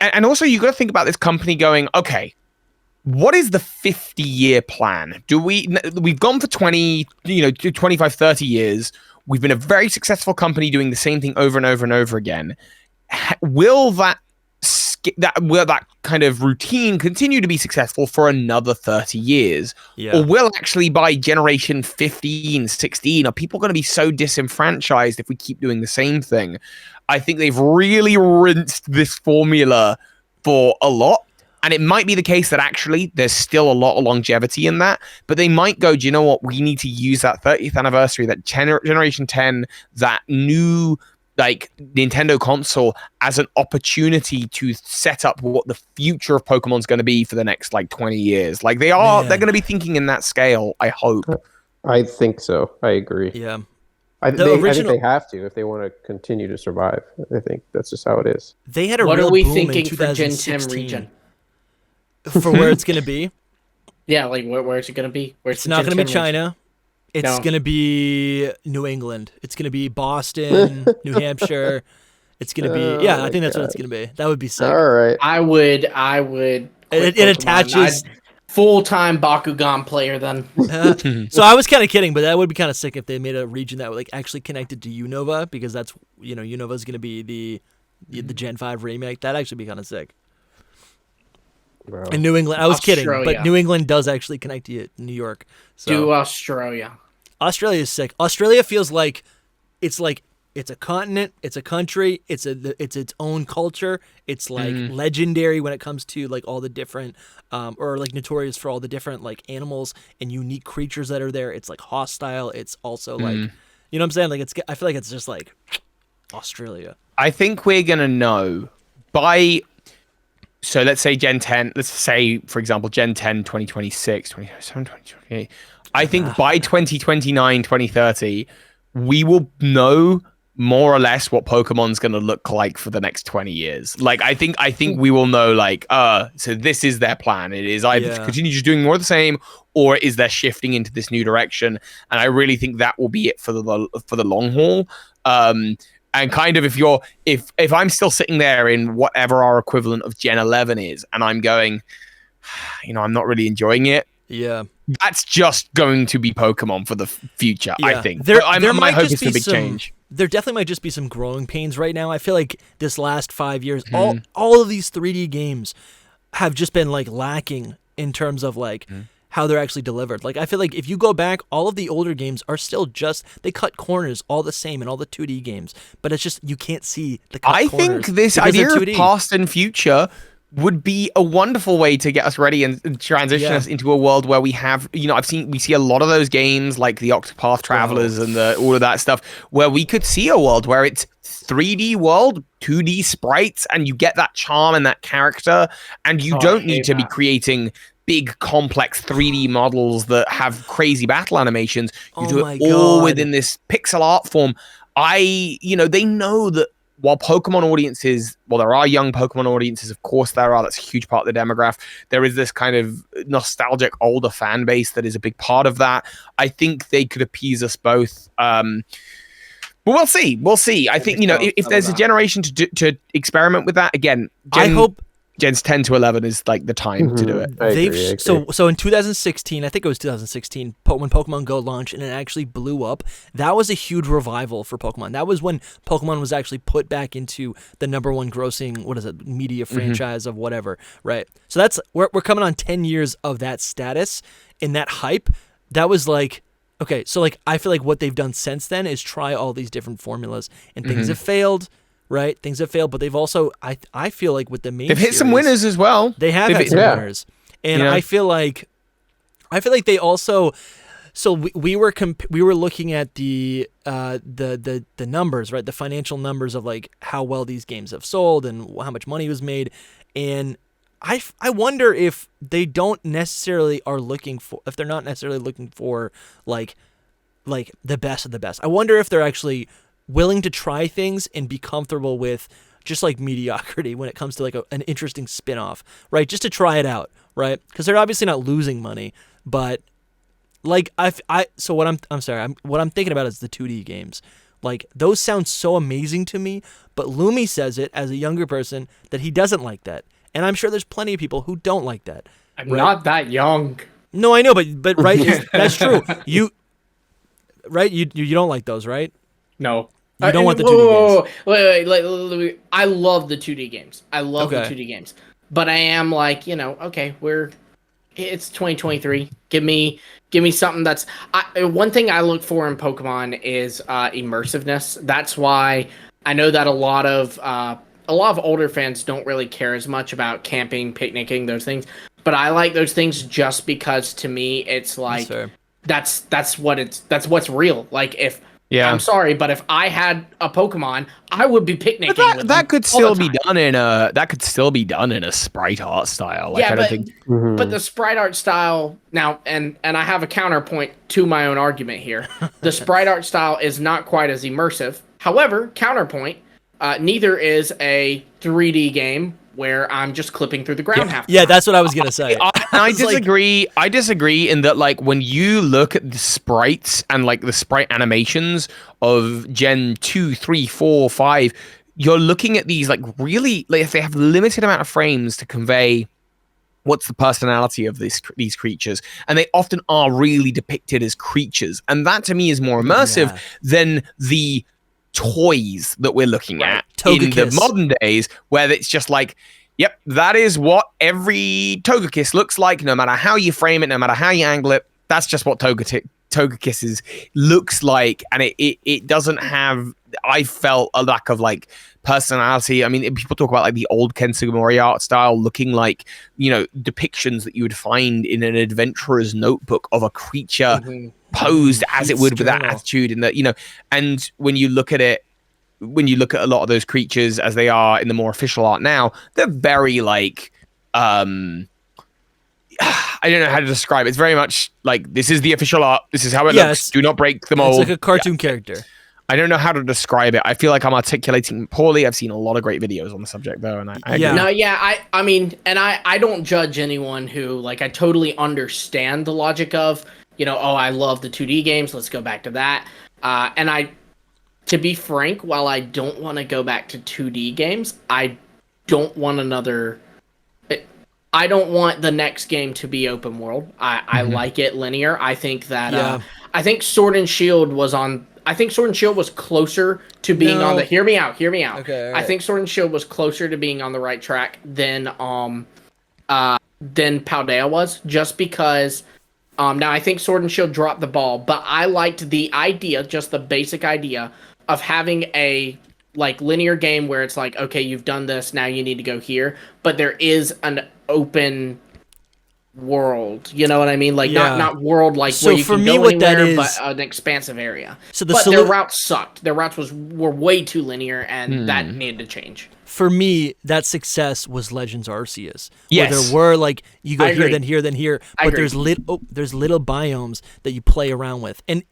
and also you got to think about this company going, okay, what is the 50-year plan? We've gone for 20, 25, 30 years. We've been a very successful company doing the same thing over and over and over again. Will that kind of routine continue to be successful for another 30 years? Yeah. Or will actually by generation 15, 16, are people going to be so disenfranchised if we keep doing the same thing? I think they've really rinsed this formula for a lot. And it might be the case that actually there's still a lot of longevity in that, but they might go, do you know what? We need to use that 30th anniversary, that Generation 10, that new like Nintendo console as an opportunity to set up what the future of Pokemon's going to be for the next like 20 years. Like they're going to be thinking in that scale, I hope. I think so. I agree. Yeah. I think they have to if they want to continue to survive. I think that's just how it is. They had a what real are we boom thinking in for Gen 10 2016. region? For where it's going to be? Yeah, like where is it going to be? It's not going to be China. It's going to be New England. It's going to be Boston, New Hampshire. It's going to be, I think that's what it's going to be. That would be sick. All right. I would. It attaches. Full-time Bakugan player then. So I was kind of kidding, but that would be kind of sick if they made a region that would like actually connected to Unova, because that's, Unova's going to be the Gen 5 remake. That'd actually be kind of sick. Bro. In New England, I was kidding, Australia. but New England does actually connect to New York. So. Do Australia. Australia is sick. Australia feels like it's a continent, it's a country, it's its own culture. It's like legendary when it comes to like all the different, or like notorious for all the different like animals and unique creatures that are there. It's like hostile. It's also like, you know what I'm saying? Like I feel like it's just like Australia. I think we're gonna know by. So let's say Gen 10, let's say, for example, Gen 10, 2026, 2027, 2028. I think by 2029, 2030, we will know more or less what Pokemon's going to look like for the next 20 years. Like, I think we will know, like, so this is their plan. It is either to continue just doing more of the same, or is they're shifting into this new direction. And I really think that will be it for the long haul. And kind of if I'm still sitting there in whatever our equivalent of Gen 11 is, and I'm going, I'm not really enjoying it. Yeah. That's just going to be Pokemon for the future, I think. My hope it's a big change. There definitely might just be some growing pains right now. I feel like this last 5 years, all of these 3D games have just been like lacking in terms of like how they're actually delivered. Like I feel like if you go back, all of the older games are still they cut corners all the same in all the 2D games, but it's just you can't see the cut corners. I think this idea of past and future would be a wonderful way to get us ready and transition us into a world where we have, we see a lot of those games like the Octopath Travelers and all of that stuff, where we could see a world where it's 3D world, 2D sprites, and you get that charm and that character, and you don't need to be creating big complex 3D models that have crazy battle animations. You do it all within this pixel art form. they know that while Pokemon audiences, there are young Pokemon audiences, of course there are. That's a huge part of the demographic. There is this kind of nostalgic older fan base that is a big part of that. I think they could appease us both. But we'll see. We'll see. I think, if there's a generation to experiment with that, again, I hope Gens 10 to 11 is like the time to do it. I agree. So in 2016, I think it was 2016, when Pokemon Go launched and it actually blew up, that was a huge revival for Pokemon. That was when Pokemon was actually put back into the #1 grossing, media franchise of whatever, right? So that's we're coming on 10 years of that status and that hype. That was like, okay, so like I feel like what they've done since then is try all these different formulas, and things have failed. Right, things have failed, but they've also, I feel like with the main, they've hit some winners as well. They have hit some winners, and I feel like they also. So we were looking at the numbers, right, the financial numbers of like how well these games have sold and how much money was made, and I wonder if they don't necessarily are looking for, if they're not necessarily looking for like the best of the best. I wonder if they're actually willing to try things and be comfortable with just like mediocrity when it comes to like an interesting spin-off, right? Just to try it out, right? Because they're obviously not losing money, but like so what I'm thinking about is the 2D games. Like those sound so amazing to me, but Lumi says it as a younger person that he doesn't like that, and I'm sure there's plenty of people who don't like that. I'm not that young. No, I know, but right, that's true. You don't like those, right? No. You don't want the 2D games. Wait. I love the 2D games. I love the 2D games. But I am like, okay, it's 2023. Give me something that's one thing I look for in Pokemon is immersiveness. That's why I know that a lot of older fans don't really care as much about camping, picnicking, those things. But I like those things just because to me it's like that's what's real. Like if I'm sorry, but if I had a Pokemon, I would be picnicking. But that could still be done in a sprite art style. Like, but the sprite art style now, and I have a counterpoint to my own argument here. The sprite art style is not quite as immersive. However, counterpoint, neither is a 3D game where I'm just clipping through the ground half. Yeah, that's what I was gonna say. I disagree. I disagree in that, like, when you look at the sprites and like the sprite animations of Gen 2, 3, 4, 5, you're looking at these like really, like, if they have limited amount of frames to convey what's the personality of these creatures, and they often are really depicted as creatures, and that to me is more immersive than the toys that we're looking at in the modern days, where it's just like, yep, that is what every Togekiss looks like, no matter how you frame it, no matter how you angle it. That's just what Togekiss looks like, and it doesn't have, I felt, a lack of like personality. I mean, people talk about like the old Ken Sugimori art style looking like, depictions that you would find in an adventurer's notebook of a creature posed as it would with that attitude, and that, and when you look at it, when you look at a lot of those creatures as they are in the more official art now, they're very like, I don't know how to describe it. It's very much like, this is the official art, this is how it looks, do not break the mold. It's like a cartoon character. I don't know how to describe it. I feel like I'm articulating poorly. I've seen a lot of great videos on the subject, though, and I agree. I mean, and I don't judge anyone who, like, I totally understand the logic of, I love the 2D games, let's go back to that. And to be frank, while I don't want to go back to 2D games, I don't want the next game to be open world. I like it linear. I think that I think Sword and Shield was closer to being on the hear me out. Okay, right. I think Sword and Shield was closer to being on the right track than Paldea was, just because now I think Sword and Shield dropped the ball, but I liked the idea, just the basic idea of having a like linear game where it's like, okay, you've done this, now you need to go here, but there is an open world, you know what I mean? Like not world like so where you for can me, go what anywhere, that is, but an expansive area. So but their routes sucked. Their routes were way too linear, and that needed to change. For me, that success was Legends Arceus. Yes. Where there were like, you go here, then here, then here, but there's little biomes that you play around with, and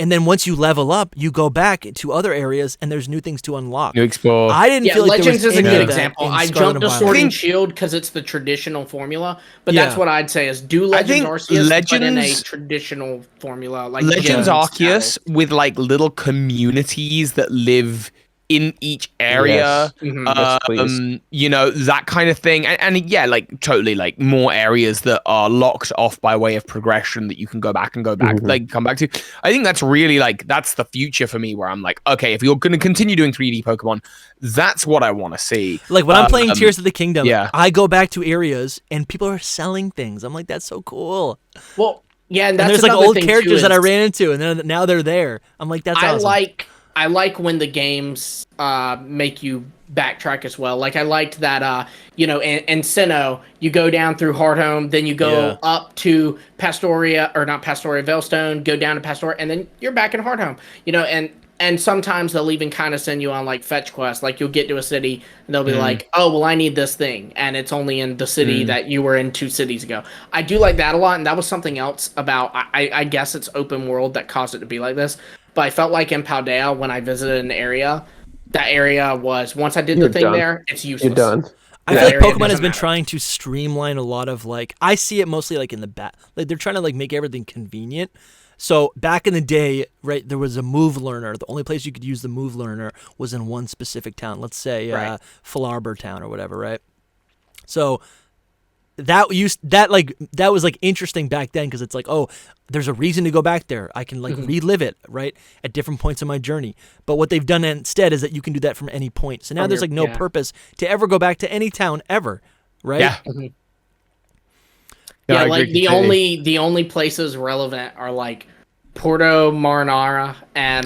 And then once you level up, you go back to other areas, and there's new things to unlock. You explore. I didn't feel like Legends there was is a any good of that example. in I Scarlet jumped to and Sword Violet. and Shield because it's the traditional formula, but that's what I'd say is do Legends Arceus, but in a traditional formula. Like Legends gems, Arceus with like little communities that live in each area, Yes, please. you know, that kind of thing, and yeah, like totally, like more areas that are locked off by way of progression that you can go back, like come back to. I think that's really like that's the future for me, where I'm like, okay, if you're going to continue doing 3D Pokemon, that's what I want to see. Like when I'm playing Tears of the Kingdom, yeah. I go back to areas and people are selling things. I'm like, that's so cool. Well, yeah, and And that's there's like old thing characters too, that I is ran into, and then now they're there. I'm like, that's awesome. I like when the games make you backtrack as well. Like I liked that you know, in Sinnoh, you go down through Hearthome, then you go up to Pastoria, or not Pastoria, Veilstone, go down to Pastoria, and then you're back in Hearthome. You know, and sometimes they'll even kind of send you on like fetch quests. Like you'll get to a city and they'll be like, oh, well, I need this thing. And it's only in the city that you were in 2 cities ago. I do like that a lot. And that was something else about, I guess it's open world that caused it to be like this. But I felt like in Paldea, when I visited an area, that area was, once I did the thing there, it's useless. You're done. I feel like Pokemon has been trying to streamline a lot of like, I see it mostly like in the back, like they're trying to like make everything convenient. So back in the day, right, there was a move learner. The only place you could use the move learner was in one specific town. Let's say Falarbor Town or whatever, right? So that was like interesting back then because it's like, oh, there's a reason to go back there. I can like relive it, right, at different points in my journey. But what they've done instead is that you can do that from any point. So now there's like no purpose to ever go back to any town ever, right? Yeah. Yeah, like the only places relevant are like Porto Marinara and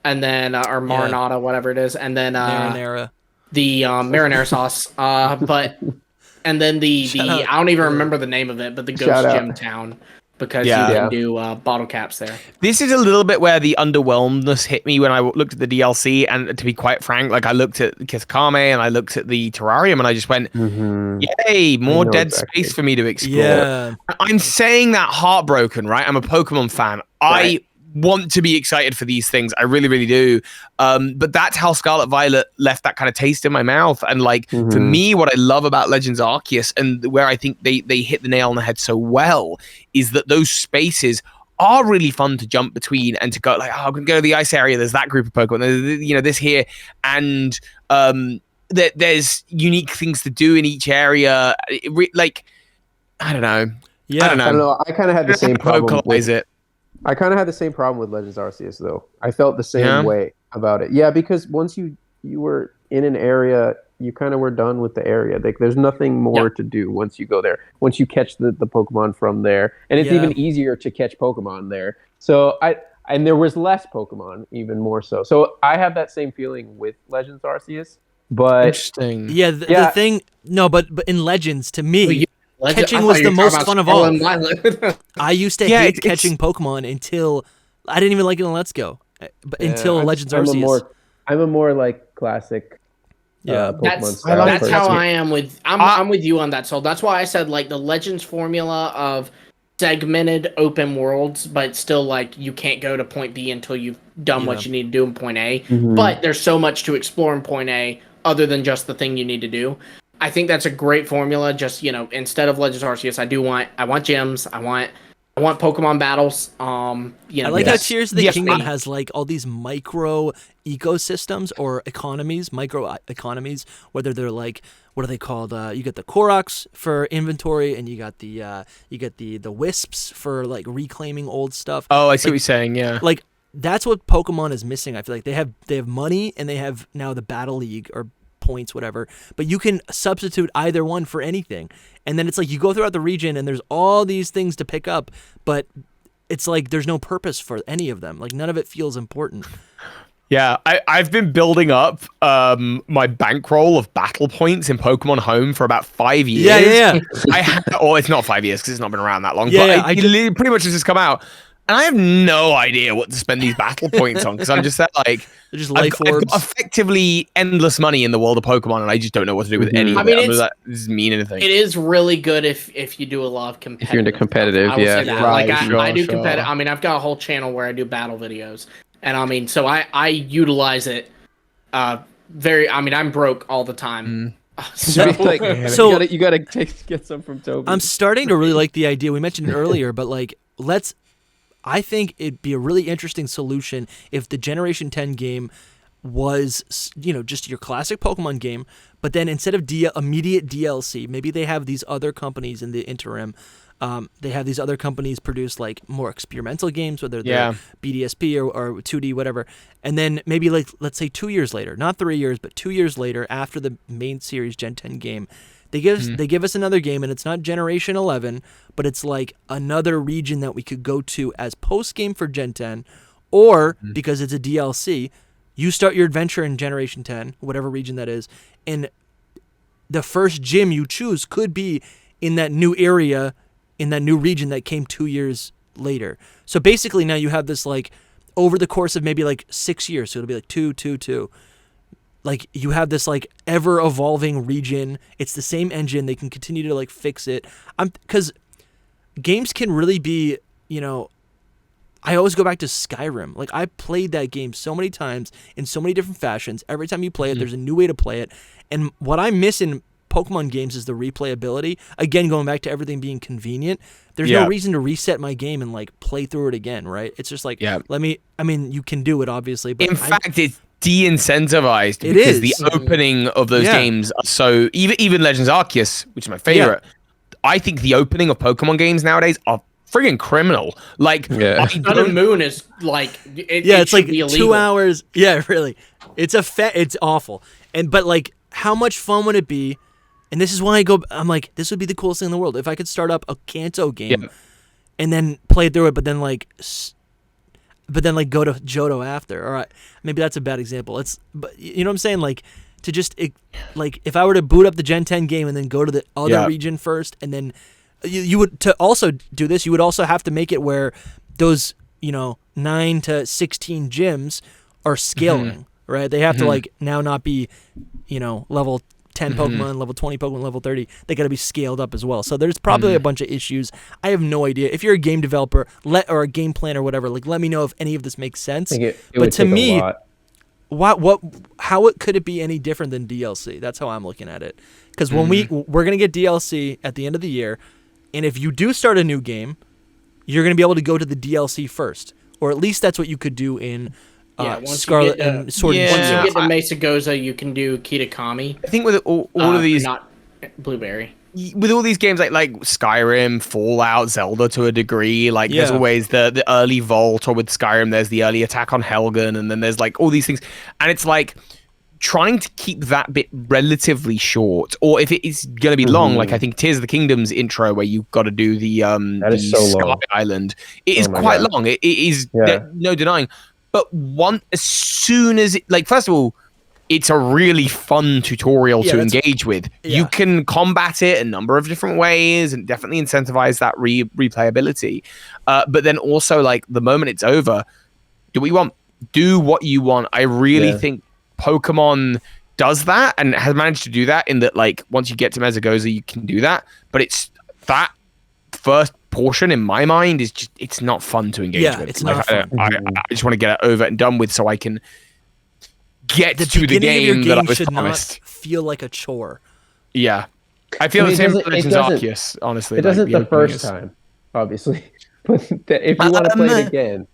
then or Marinata, whatever it is, and then Marinara. The marinara sauce. But and then the I don't even remember the name of it, but the Ghost Gym Town, because you can do bottle caps there. This is a little bit where the underwhelmedness hit me when I looked at the DLC, and to be quite frank, like I looked at Kitakami and I looked at the Terrarium, and I just went, "Yay, more dead space for me to explore." Yeah. I'm saying that heartbroken, right? I'm a Pokemon fan. I want to be excited for these things. I really, really do. But that's how Scarlet Violet left that kind of taste in my mouth. And like for me, what I love about Legends Arceus, and where I think they hit the nail on the head so well, is that those spaces are really fun to jump between and to go like, oh, I'm gonna go to the ice area. There's that group of Pokemon. There's, you know, this here, and there's unique things to do in each area. Like, I don't know. Yeah, I don't know. I kind of had the same problem. I kind of had the same problem with Legends Arceus, though. I felt the same way about it. Yeah, because once you were in an area, you kind of were done with the area. Like, there's nothing more to do once you go there. Once you catch the Pokemon from there, and it's even easier to catch Pokemon there. So and there was less Pokemon, even more so. So I have that same feeling with Legends Arceus. But interesting. Yeah, the thing. No, but in Legends, to me. Catching was the most fun of all. I used to hate catching Pokemon until I didn't even like it in Let's Go, but until Legends Arceus. I'm a more like classic. Pokemon that's how I am with. I'm with you on that. So that's why I said like the Legends formula of segmented open worlds, but still like you can't go to point B until you've done what you need to do in point A. But there's so much to explore in point A other than just the thing you need to do. I think that's a great formula. Just, you know, instead of Legends Arceus, I want gyms. I want Pokemon battles. You know, I like how Tears of the Kingdom has like all these micro ecosystems or economies, micro economies. Whether they're like, what are they called? You get the Koroks for inventory, and you got the wisps for like reclaiming old stuff. Oh, I see what you're saying. Yeah, like that's what Pokemon is missing. I feel like they have money, and they have now the Battle League or points, whatever, but you can substitute either one for anything, and then it's like you go throughout the region and there's all these things to pick up, but it's like there's no purpose for any of them. Like none of it feels important. Yeah, I've been building up my bankroll of battle points in Pokemon Home for about 5 years. Yeah. It's not 5 years because it's not been around that long. But it pretty much has just come out. And I have no idea what to spend these battle points on because I'm just like, they're just life I've orbs. got effectively endless money in the world of Pokemon, and I just don't know what to do with any of it. That doesn't mean anything. It is really good if you do a lot of competitive. If you're into competitive, stuff. I will say that. Right, I do sure. competitive. I mean, I've got a whole channel where I do battle videos, and I mean, so I utilize it. I'm broke all the time. So you gotta get some from Toby. I'm starting to really like the idea. We mentioned it earlier, but like I think it'd be a really interesting solution if the Generation 10 game was, just your classic Pokemon game, but then instead of immediate DLC, maybe they have these other companies in the interim. They have these other companies produce like more experimental games, whether they're BDSP or 2D, whatever. And then maybe like, let's say 2 years later, not 3 years, but 2 years later after the main series Gen 10 game, they give us another game, and it's not Generation 11, but it's like another region that we could go to as post-game for Gen 10, or because it's a DLC, you start your adventure in Generation 10, whatever region that is, and the first gym you choose could be in that new area, in that new region that came 2 years later. So basically now you have this like, over the course of maybe like 6 years, so it'll be like 2. Like you have this like ever evolving region. It's the same engine. They can continue to like fix it. Because games can really be, I always go back to Skyrim. Like I played that game so many times in so many different fashions. Every time you play it, there's a new way to play it. And what I miss in Pokemon games is the replayability. Again, going back to everything being convenient. There's no reason to reset my game and like play through it again, right? It's just like, you can do it obviously, but in fact, it's de-incentivized It because is. the opening of those games are so even Legends Arceus, which is my favorite. I think the opening of Pokemon games nowadays are friggin' criminal. Like Sun and Moon is like it's like be 2 hours. Yeah, really. It's awful. But like, how much fun would it be? And this is why I'm like, this would be the coolest thing in the world if I could start up a Kanto game and then play through it, but then go to Johto after. All right, maybe that's a bad example. But you know what I'm saying? Like to just like if I were to boot up the Gen 10 game and then go to the other region first, and then you would, to also do this, you would also have to make it where those 9 to 16 gyms are scaling, right? They have to like now not be level 10 Pokemon, level 20 Pokemon, level 30. They got to be scaled up as well. So there's probably a bunch of issues. I have no idea. If you're a game developer, or a game planner, or whatever, like let me know if any of this makes sense. But to me, how could it be any different than DLC? That's how I'm looking at it. Because when we're gonna get DLC at the end of the year, and if you do start a new game, you're gonna be able to go to the DLC first, or at least that's what you could do in Scarlet and Sword and Shield. Once you get to Mesa Goza, you can do Kitakami. I think with all of these, not Blueberry. With all these games like Skyrim, Fallout, Zelda to a degree, like there's always the early Vault, or with Skyrim there's the early attack on Helgen, and then there's like all these things, and it's like trying to keep that bit relatively short, or if it is going to be long, like I think Tears of the Kingdom's intro where you've got to do the Sky long. Island, it is quite long. It is no denying. But as soon as first of all, it's a really fun tutorial to engage with. You can combat it a number of different ways and definitely incentivize that replayability. But then also, like, the moment it's over, do what you want. I really think Pokemon does that and has managed to do that, in that, like, once you get to Mesagoza, you can do that. But it's that first portion, in my mind, is just, it's not fun to engage with. It's not fun. I just want to get it over and done with so I can get to the game that I was should promised. Not feel like a chore. Yeah. I feel the same with Legends Arceus, honestly. It doesn't the first time, obviously. But if you want to play it again.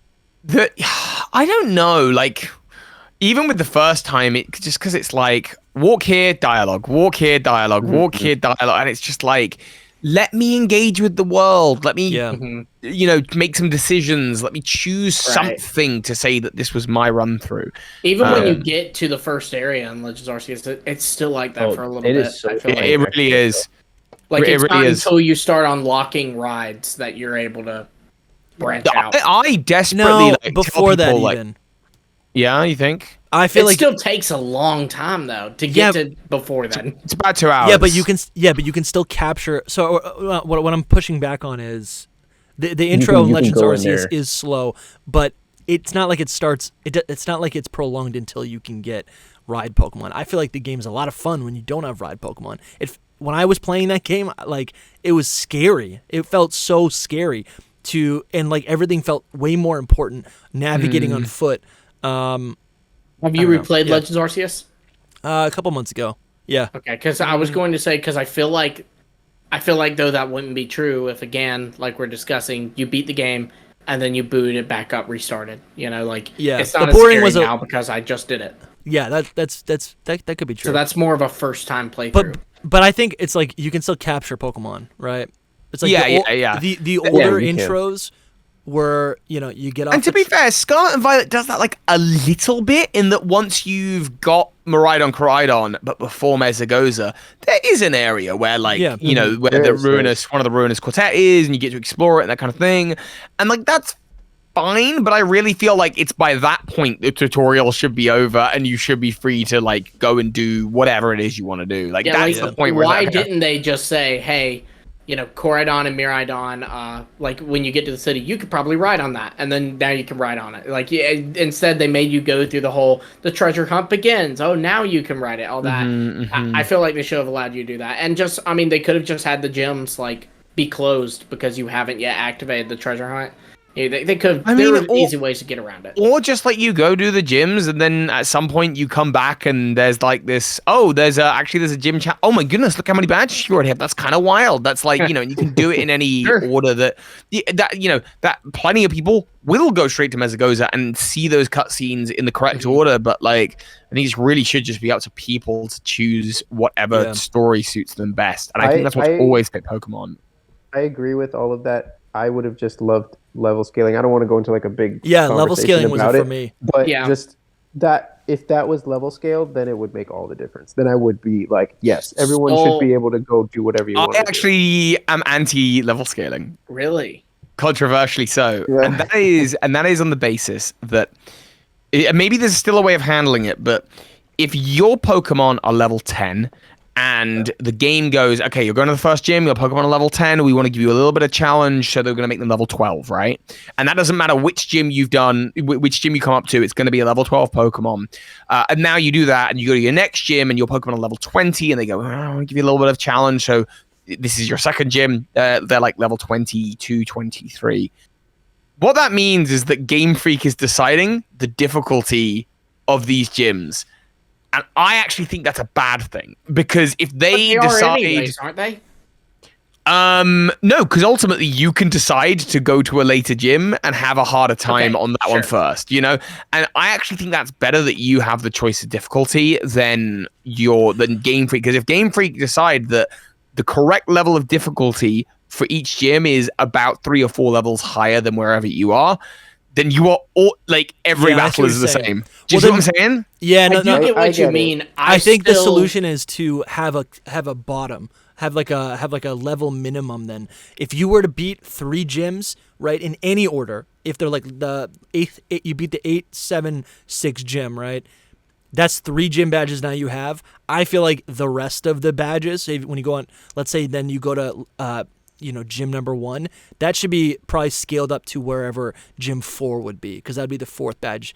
I don't know, like, even with the first time, just because it's like, walk here, dialogue, walk here, dialogue, walk here, dialogue, and it's just like, let me engage with the world. Let me, make some decisions. Let me choose something to say that this was my run through. Even when you get to the first area in Legends Arceus, it's still like that for a little bit. It really is. Like, it's not until you start unlocking rides that you're able to branch out. I desperately before that even. Yeah, you think? I feel it still takes a long time though to get to before then. It's about 2 hours. Yeah, but you can still capture. So what I'm pushing back on is, The intro in you can Legends go in Arceus there. is slow, but it's not like it starts. It's not like it's prolonged until you can get ride Pokemon. I feel like the game's a lot of fun when you don't have ride Pokemon. When I was playing that game, like it was scary. It felt so scary and like everything felt way more important. Navigating on foot. Have you replayed Legends Arceus? A couple months ago. Yeah. Okay, because I was going to say, because I feel like though that wouldn't be true if, again, like we're discussing, you beat the game and then you boot it back up, restarted. You know, like it's not as scary now because I just did it. Yeah, that could be true. So that's more of a first time playthrough. But I think it's like you can still capture Pokemon, right? It's like the older intros where you get off. And to be fair, Scarlet and Violet does that like a little bit in that once you've got Miraidon, Koraidon, but before Mesagoza, there is an area where like where one of the ruinous quartet is, and you get to explore it and that kind of thing, and like that's fine. But I really feel like it's by that point the tutorial should be over, and you should be free to like go and do whatever it is you want to do. Like that's the point. Why didn't they just say, hey? Koraidon and Miraidon, like when you get to the city, you could probably ride on that, and then now you can ride on it. Like instead, they made you go through the treasure hunt begins. Oh, now you can ride it. All that. I feel like they should have allowed you to do that, and they could have just had the gyms like be closed because you haven't yet activated the treasure hunt. They could. There were easy ways to get around it. Or just like you go do the gyms, and then at some point you come back and there's like this. Oh, there's a gym chat. Oh my goodness, look how many badges you already have. That's kind of wild. That's like and you can do it in any order that plenty of people will go straight to Mesagoza and see those cutscenes in the correct order. But like I think it really should just be up to people to choose whatever story suits them best. And I think that's what's always fit Pokemon. I agree with all of that. I would have just loved level scaling. I don't want to go into like a big level scaling wasn't for me. But just that if that was level scaled, then it would make all the difference. Then I would be like, yes, everyone should be able to go do whatever you want. I actually am anti level scaling. Really? Controversially so. Yeah. And that is on the basis that maybe there's still a way of handling it, but if your Pokemon are level 10 and the game goes, okay, you're going to the first gym, your Pokemon are level 10, we want to give you a little bit of challenge, so they're going to make them level 12, right? And that doesn't matter which gym you've done, which gym you come up to, it's going to be a level 12 Pokemon. And now you do that, and you go to your next gym, and your Pokemon are level 20, and they go, I want to give you a little bit of challenge, so this is your second gym, they're like level 22, 23. What that means is that Game Freak is deciding the difficulty of these gyms. And I actually think that's a bad thing, because if they decide, anyways, aren't they? No, because ultimately you can decide to go to a later gym and have a harder time on that one first, And I actually think that's better that you have the choice of difficulty than Game Freak, because if Game Freak decide that the correct level of difficulty for each gym is about 3 or 4 levels higher than wherever you are, then you are all like every battle is the same. Do you see what I'm saying? Yeah, I get what you mean. I think the solution is to have a bottom, have like a level minimum. Then, if you were to beat 3 gyms, right, in any order, if they're like the 8th, you beat the 8, 7, 6 gym, right? That's 3 gym badges now you have. I feel like the rest of the badges, when you go on, let's say, then you go to gym number 1, that should be probably scaled up to wherever gym 4 would be, because that'd be the 4th badge.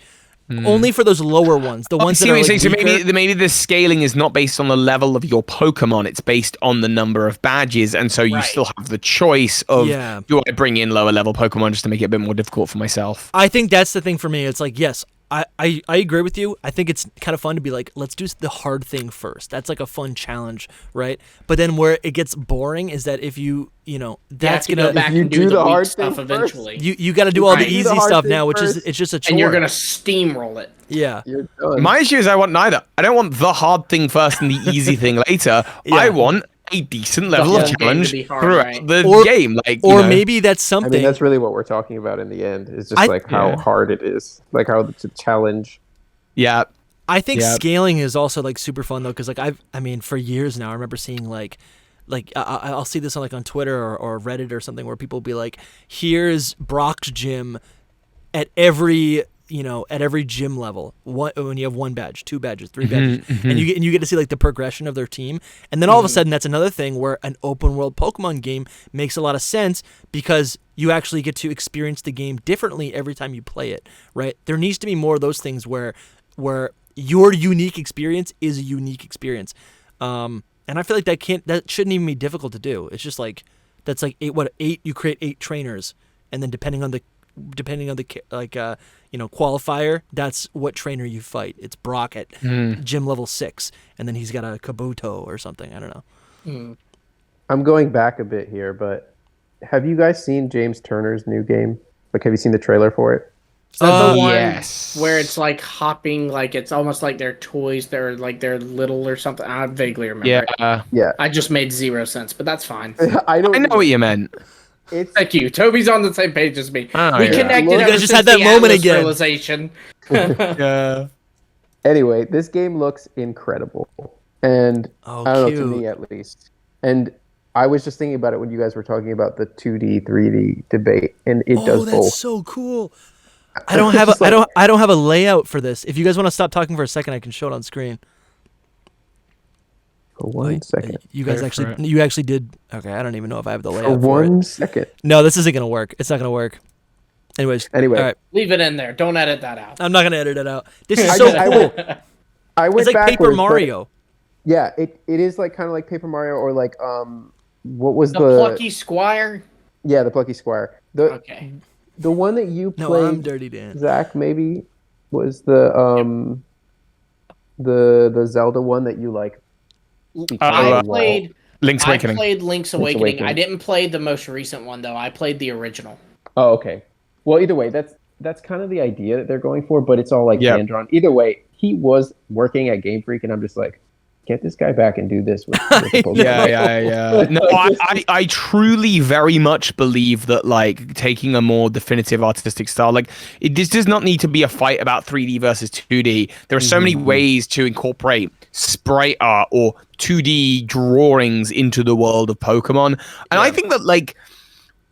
Only for those lower ones, the ones that are like so maybe the scaling is not based on the level of your Pokemon, it's based on the number of badges, and so you still have the choice of do I bring in lower level Pokemon just to make it a bit more difficult for myself? I think that's the thing for me. It's like, yes, I agree with you. I think it's kind of fun to be like, let's do the hard thing first. That's like a fun challenge, right? But then where it gets boring is that if that's gonna go back and do the hard stuff eventually. You got to do all the easy stuff now, which is it's just a chore. And you're gonna steamroll it. Yeah. My issue is I want neither. I don't want the hard thing first and the easy thing later. I want a decent level of challenge throughout the game. Maybe that's something. I mean, that's really what we're talking about in the end. Is just how hard it is, like how the challenge. Yeah. I think scaling is also like super fun though, because like for years now I remember seeing like I'll see this on Twitter or Reddit or something where people will be like, here's Brock's gym at every at every gym level, when you have 1 badge, 2 badges, 3 badges, and you get to see like the progression of their team, and then all of a sudden that's another thing where an open world Pokemon game makes a lot of sense because you actually get to experience the game differently every time you play it, right? There needs to be more of those things where your unique experience is a unique experience, and I feel like that shouldn't even be difficult to do. It's just like that's like 8. You create 8 trainers, and then depending on the qualifier, that's what trainer you fight. It's Brock at gym level 6, and then he's got a Kabuto or something. I don't know. I'm going back a bit here, but have you guys seen James Turner's new game? Like, have you seen the trailer for it? Is that the one yes. where it's like hopping, like it's almost like they're toys, they're little or something? I vaguely remember. Yeah. I just made 0 sense, but that's fine. I know what you meant. Thank you. Toby's on the same page as me. Oh, we connected. You guys just had that moment again. Realization. Yeah. Anyway, this game looks incredible, and I don't know, to me at least. And I was just thinking about it when you guys were talking about the 2D, 3D debate, and it does both. Oh, that's so cool. I don't have a layout for this. If you guys want to stop talking for a second, I can show it on screen. For 1 second. You actually did. Okay, I don't even know if I have the layout for for 1 it. second. No, this isn't gonna work. It's not gonna work. Anyway, all right. Leave it in there. Don't edit that out. I'm not gonna edit it out. This is so cool. I went it's like Paper Mario. Yeah, it is like kind of like Paper Mario, or like what was the Plucky Squire? Yeah, the Plucky Squire. Okay. The one that you played, No, I'm Dirty Dan. Zach, maybe was the Zelda one that you like. I played Link's Awakening. I played Link's Awakening. I didn't play the most recent one though. I played the original. Oh, okay. Well, either way, that's kind of the idea that they're going for, but it's all like hand drawn. Either way, he was working at Game Freak, and I'm just like, get this guy back and do this with the Pokemon. Yeah. No, I truly very much believe that like taking a more definitive artistic style, like this does not need to be a fight about 3D versus 2D. There are so many ways to incorporate sprite art or 2D drawings into the world of Pokemon. And I think that like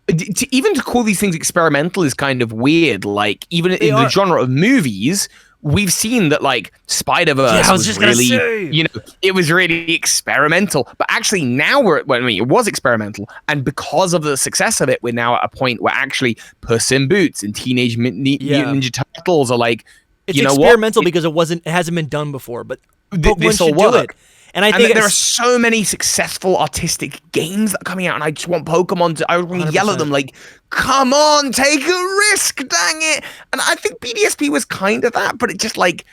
to call these things experimental is kind of weird. Like even in the genre of movies, we've seen that like Spider-Verse was really, it was really experimental. But actually now it was experimental. And because of the success of it, we're now at a point where actually Puss in Boots and Teenage Mutant Ninja Turtles are like, it's experimental because it hasn't been done before, but this will do it. And I think there are so many successful artistic games that are coming out, and I just want Pokemon to. I want to yell at them like, "Come on, take a risk, dang it!" And I think BDSP was kind of that, but it just like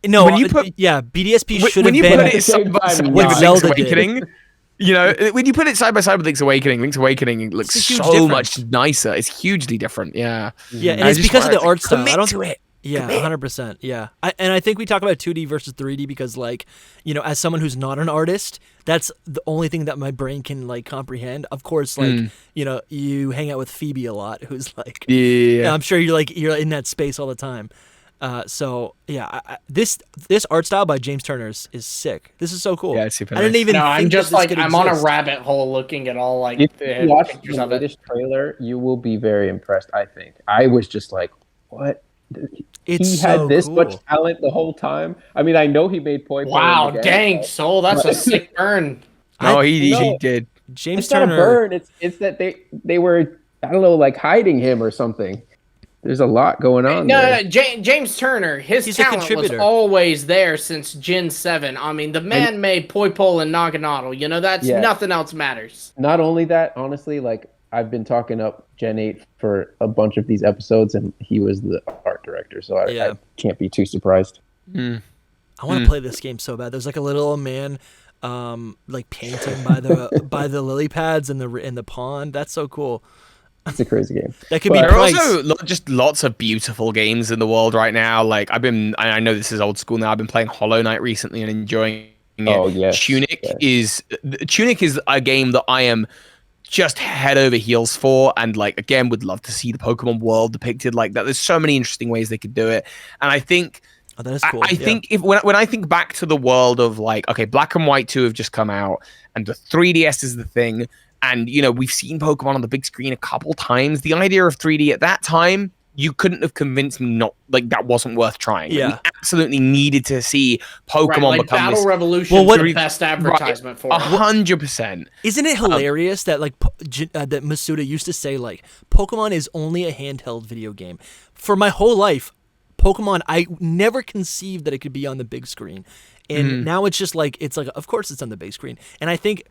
BDSP should have been when you put it side by side with Zelda Link's Awakening. When you put it side by side with Link's Awakening looks so much nicer. It's hugely different. Yeah, and it's because of the art style. I don't do it. Yeah, 100%. Yeah, and I think we talk about 2D versus 3D because, like, as someone who's not an artist, that's the only thing that my brain can like comprehend. Of course, like you hang out with Phoebe a lot, who's like, I'm sure you're in that space all the time. So yeah, this art style by James Turner is sick. This is so cool. Yeah, it's super nice. I didn't even. No, I'm just like I'm on a exist. rabbit hole looking at all like if you watch pictures the of it. latest trailer, you will be very impressed. I think I was just like, what? He had this much talent the whole time. I mean, I know he made Poi. Wow, dang, Soul, that's a sick burn. No, he did. James it's Turner. Not a burn. It's that they were, I don't know, like hiding him or something. There's a lot going on. No, James Turner, his talent was always there since Gen 7. I mean, the man made Poi Pole and Naganadel. That's nothing else matters. Not only that, honestly, like I've been talking up Gen 8 for a bunch of these episodes, and he was the art director, so I can't be too surprised. I want to play this game so bad. There's like a little old man, like painting by the lily pads in the pond. That's so cool. It's a crazy game. That could be. There are also just lots of beautiful games in the world right now. Like I know this is old school now. I've been playing Hollow Knight recently and enjoying it. Oh yes. Tunic is a game that I am just head over heels for, and like again would love to see the Pokemon world depicted like that. There's so many interesting ways they could do it, and I think that is cool. I think when I think back to the world of like, okay, Black and White 2 have just come out, and the 3DS is the thing, and we've seen Pokemon on the big screen a couple times. The idea of 3D at that time you couldn't have convinced me not like that wasn't worth trying. Yeah, we absolutely needed to see Pokemon become Battle this. Revolution. Well, the best advertisement for 100%. Isn't it hilarious that like that Masuda used to say like Pokemon is only a handheld video game? For my whole life, Pokemon, I never conceived that it could be on the big screen, and now it's like of course it's on the big screen, and I think.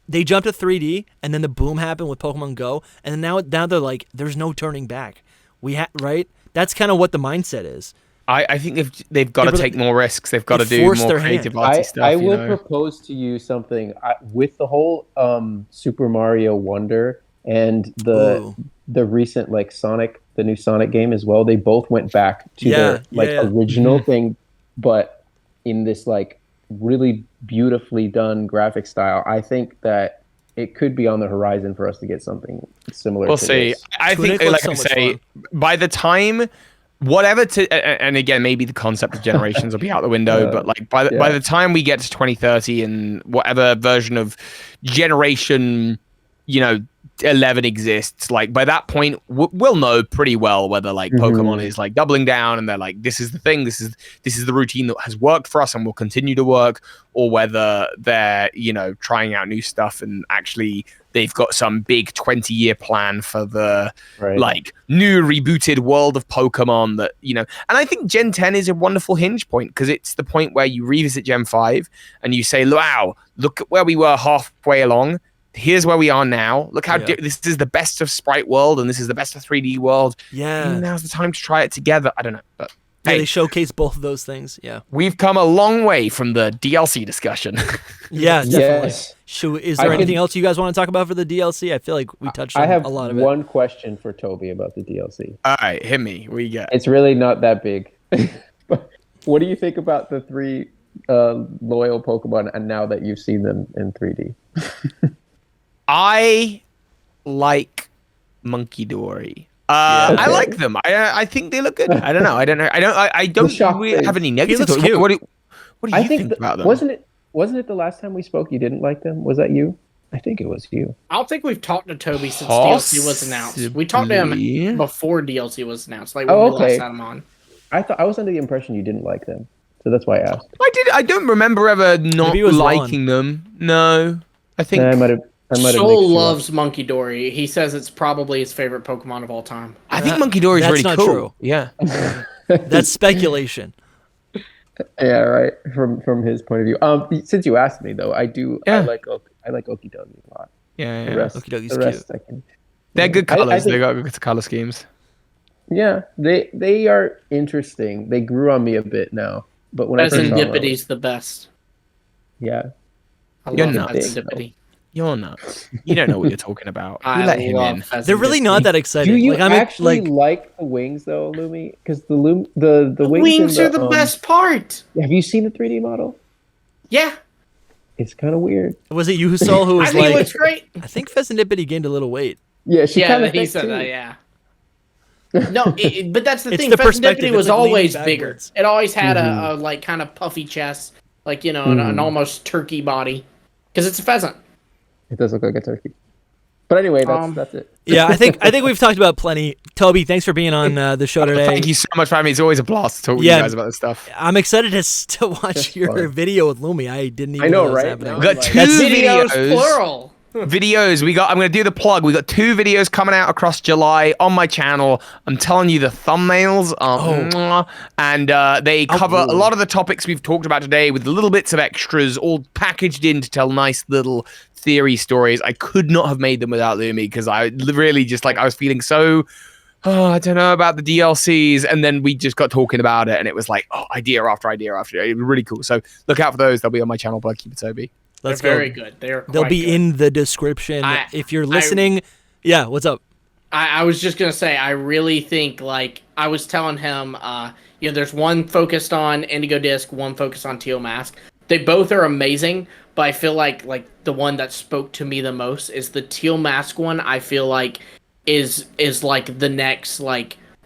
They jumped to 3D, and then the boom happened with Pokemon Go, and now they're like, there's no turning back. Right? That's kind of what the mindset is. I think they've got to take more risks. They've got to do more creative arty stuff. I will propose to you something with the whole Super Mario Wonder and the recent like Sonic, the new Sonic game as well. They both went back to their original thing, but in this like really beautifully done graphic style. I think that it could be on the horizon for us to get something similar. We'll see. I think, like I say, by the time whatever and again maybe the concept of generations will be out the window, but like by the time we get to 2030 and whatever version of generation 11 exists, like by that point we'll know pretty well whether like Pokemon is like doubling down and they're like, this is the thing, this is the routine that has worked for us and will continue to work, or whether they're trying out new stuff and actually they've got some big 20-year plan for the like new rebooted world of Pokemon that and I think Gen 10 is a wonderful hinge point, because it's the point where you revisit Gen 5 and you say, wow, look at where we were halfway along. Here's where we are now. Look how this is the best of Sprite World and this is the best of 3D World. Yeah. Now's the time to try it together. I don't know. But they showcase both of those things. Yeah. We've come a long way from the DLC discussion. Yeah, definitely. Yes. Is there anything else you guys want to talk about for the DLC? I feel like we touched on a lot of it. I have one question for Toby about the DLC. All right, hit me. What you got? It's really not that big. What do you think about the 3 loyal Pokemon and now that you've seen them in 3D? I like Monkey Dory. I like them. I think they look good. I don't know. I don't really have any negative thoughts. What do you think about them? Wasn't it the last time we spoke you didn't like them? Was that you? I think it was you. I don't think we've talked to Toby since DLC was announced. We talked to him before DLC was announced, like when we last had him on. I was under the impression you didn't like them, so that's why I asked. I don't remember ever not liking them. No, I think I might have. Soul loves Monkey Dory. He says it's probably his favorite Pokemon of all time. I think Monkey Dory is really cool. That's not true. Yeah, that's speculation. Yeah, right. From his point of view. Since you asked me though, I do. Yeah. I like Okie Dokie a lot. Yeah, Okie Dokie's cute. They're good colors. They got good color schemes. Yeah, they are interesting. They grew on me a bit now, but when Phesandipity's the best. Yeah, I love Phesandippity. You're nuts. You don't know what you're talking about. You let him in. They're really not that exciting. Do you actually like the wings though, Lumi? Because the wings are the best part. Have you seen the 3D model? Yeah. It's kind of weird. Was it you who saw who was I think it looks great. I think Phesandippity gained a little weight. Yeah, he said that. Yeah. No, but that's the thing. Phesandippity was always bigger. It always had a like kind of puffy chest, like an almost turkey body, because it's a pheasant. It does look like a turkey. But anyway, that's it. Yeah, I think we've talked about plenty. Toby, thanks for being on the show today. Thank you so much for having me. It's always a blast to talk with you guys about this stuff. I'm excited to watch your video with Lumi. I didn't even know that was right? happening. We got 2 videos. Plural. Videos. I'm going to do the plug. We got 2 videos coming out across July on my channel. I'm telling you, the thumbnails are and they cover a lot of the topics we've talked about today with little bits of extras all packaged in to tell nice little theory stories. I could not have made them without Lumi, because I really just I was feeling so I don't know about the DLCs, and then we just got talking about it and it was like idea after idea after idea. It was really cool. So look out for those. They'll be on my channel, Bird Keeper Toby. They're very good. They'll be good. in the description. If you're listening, what's up? I was just gonna say, I really think I was telling him, there's one focused on Indigo Disc, one focused on Teal Mask. They both are amazing, but I feel like the one that spoke to me the most is the Teal Mask one. I feel like is like the next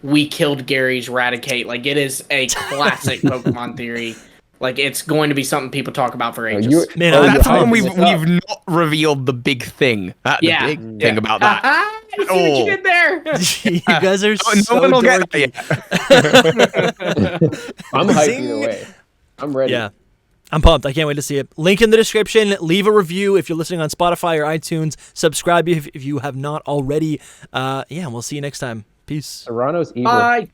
we killed Gary's Raticate. It is a classic Pokemon theory. Like it's going to be something people talk about for ages. Man, that's when we've not revealed the big thing. The big thing about that. I see what you did there. You guys are so no one will get dorky. I'm hyped either way. I'm ready. Yeah. I'm pumped. I can't wait to see it. Link in the description. Leave a review if you're listening on Spotify or iTunes. Subscribe if you have not already. Yeah, and we'll see you next time. Peace. Serrano's evil. Bye.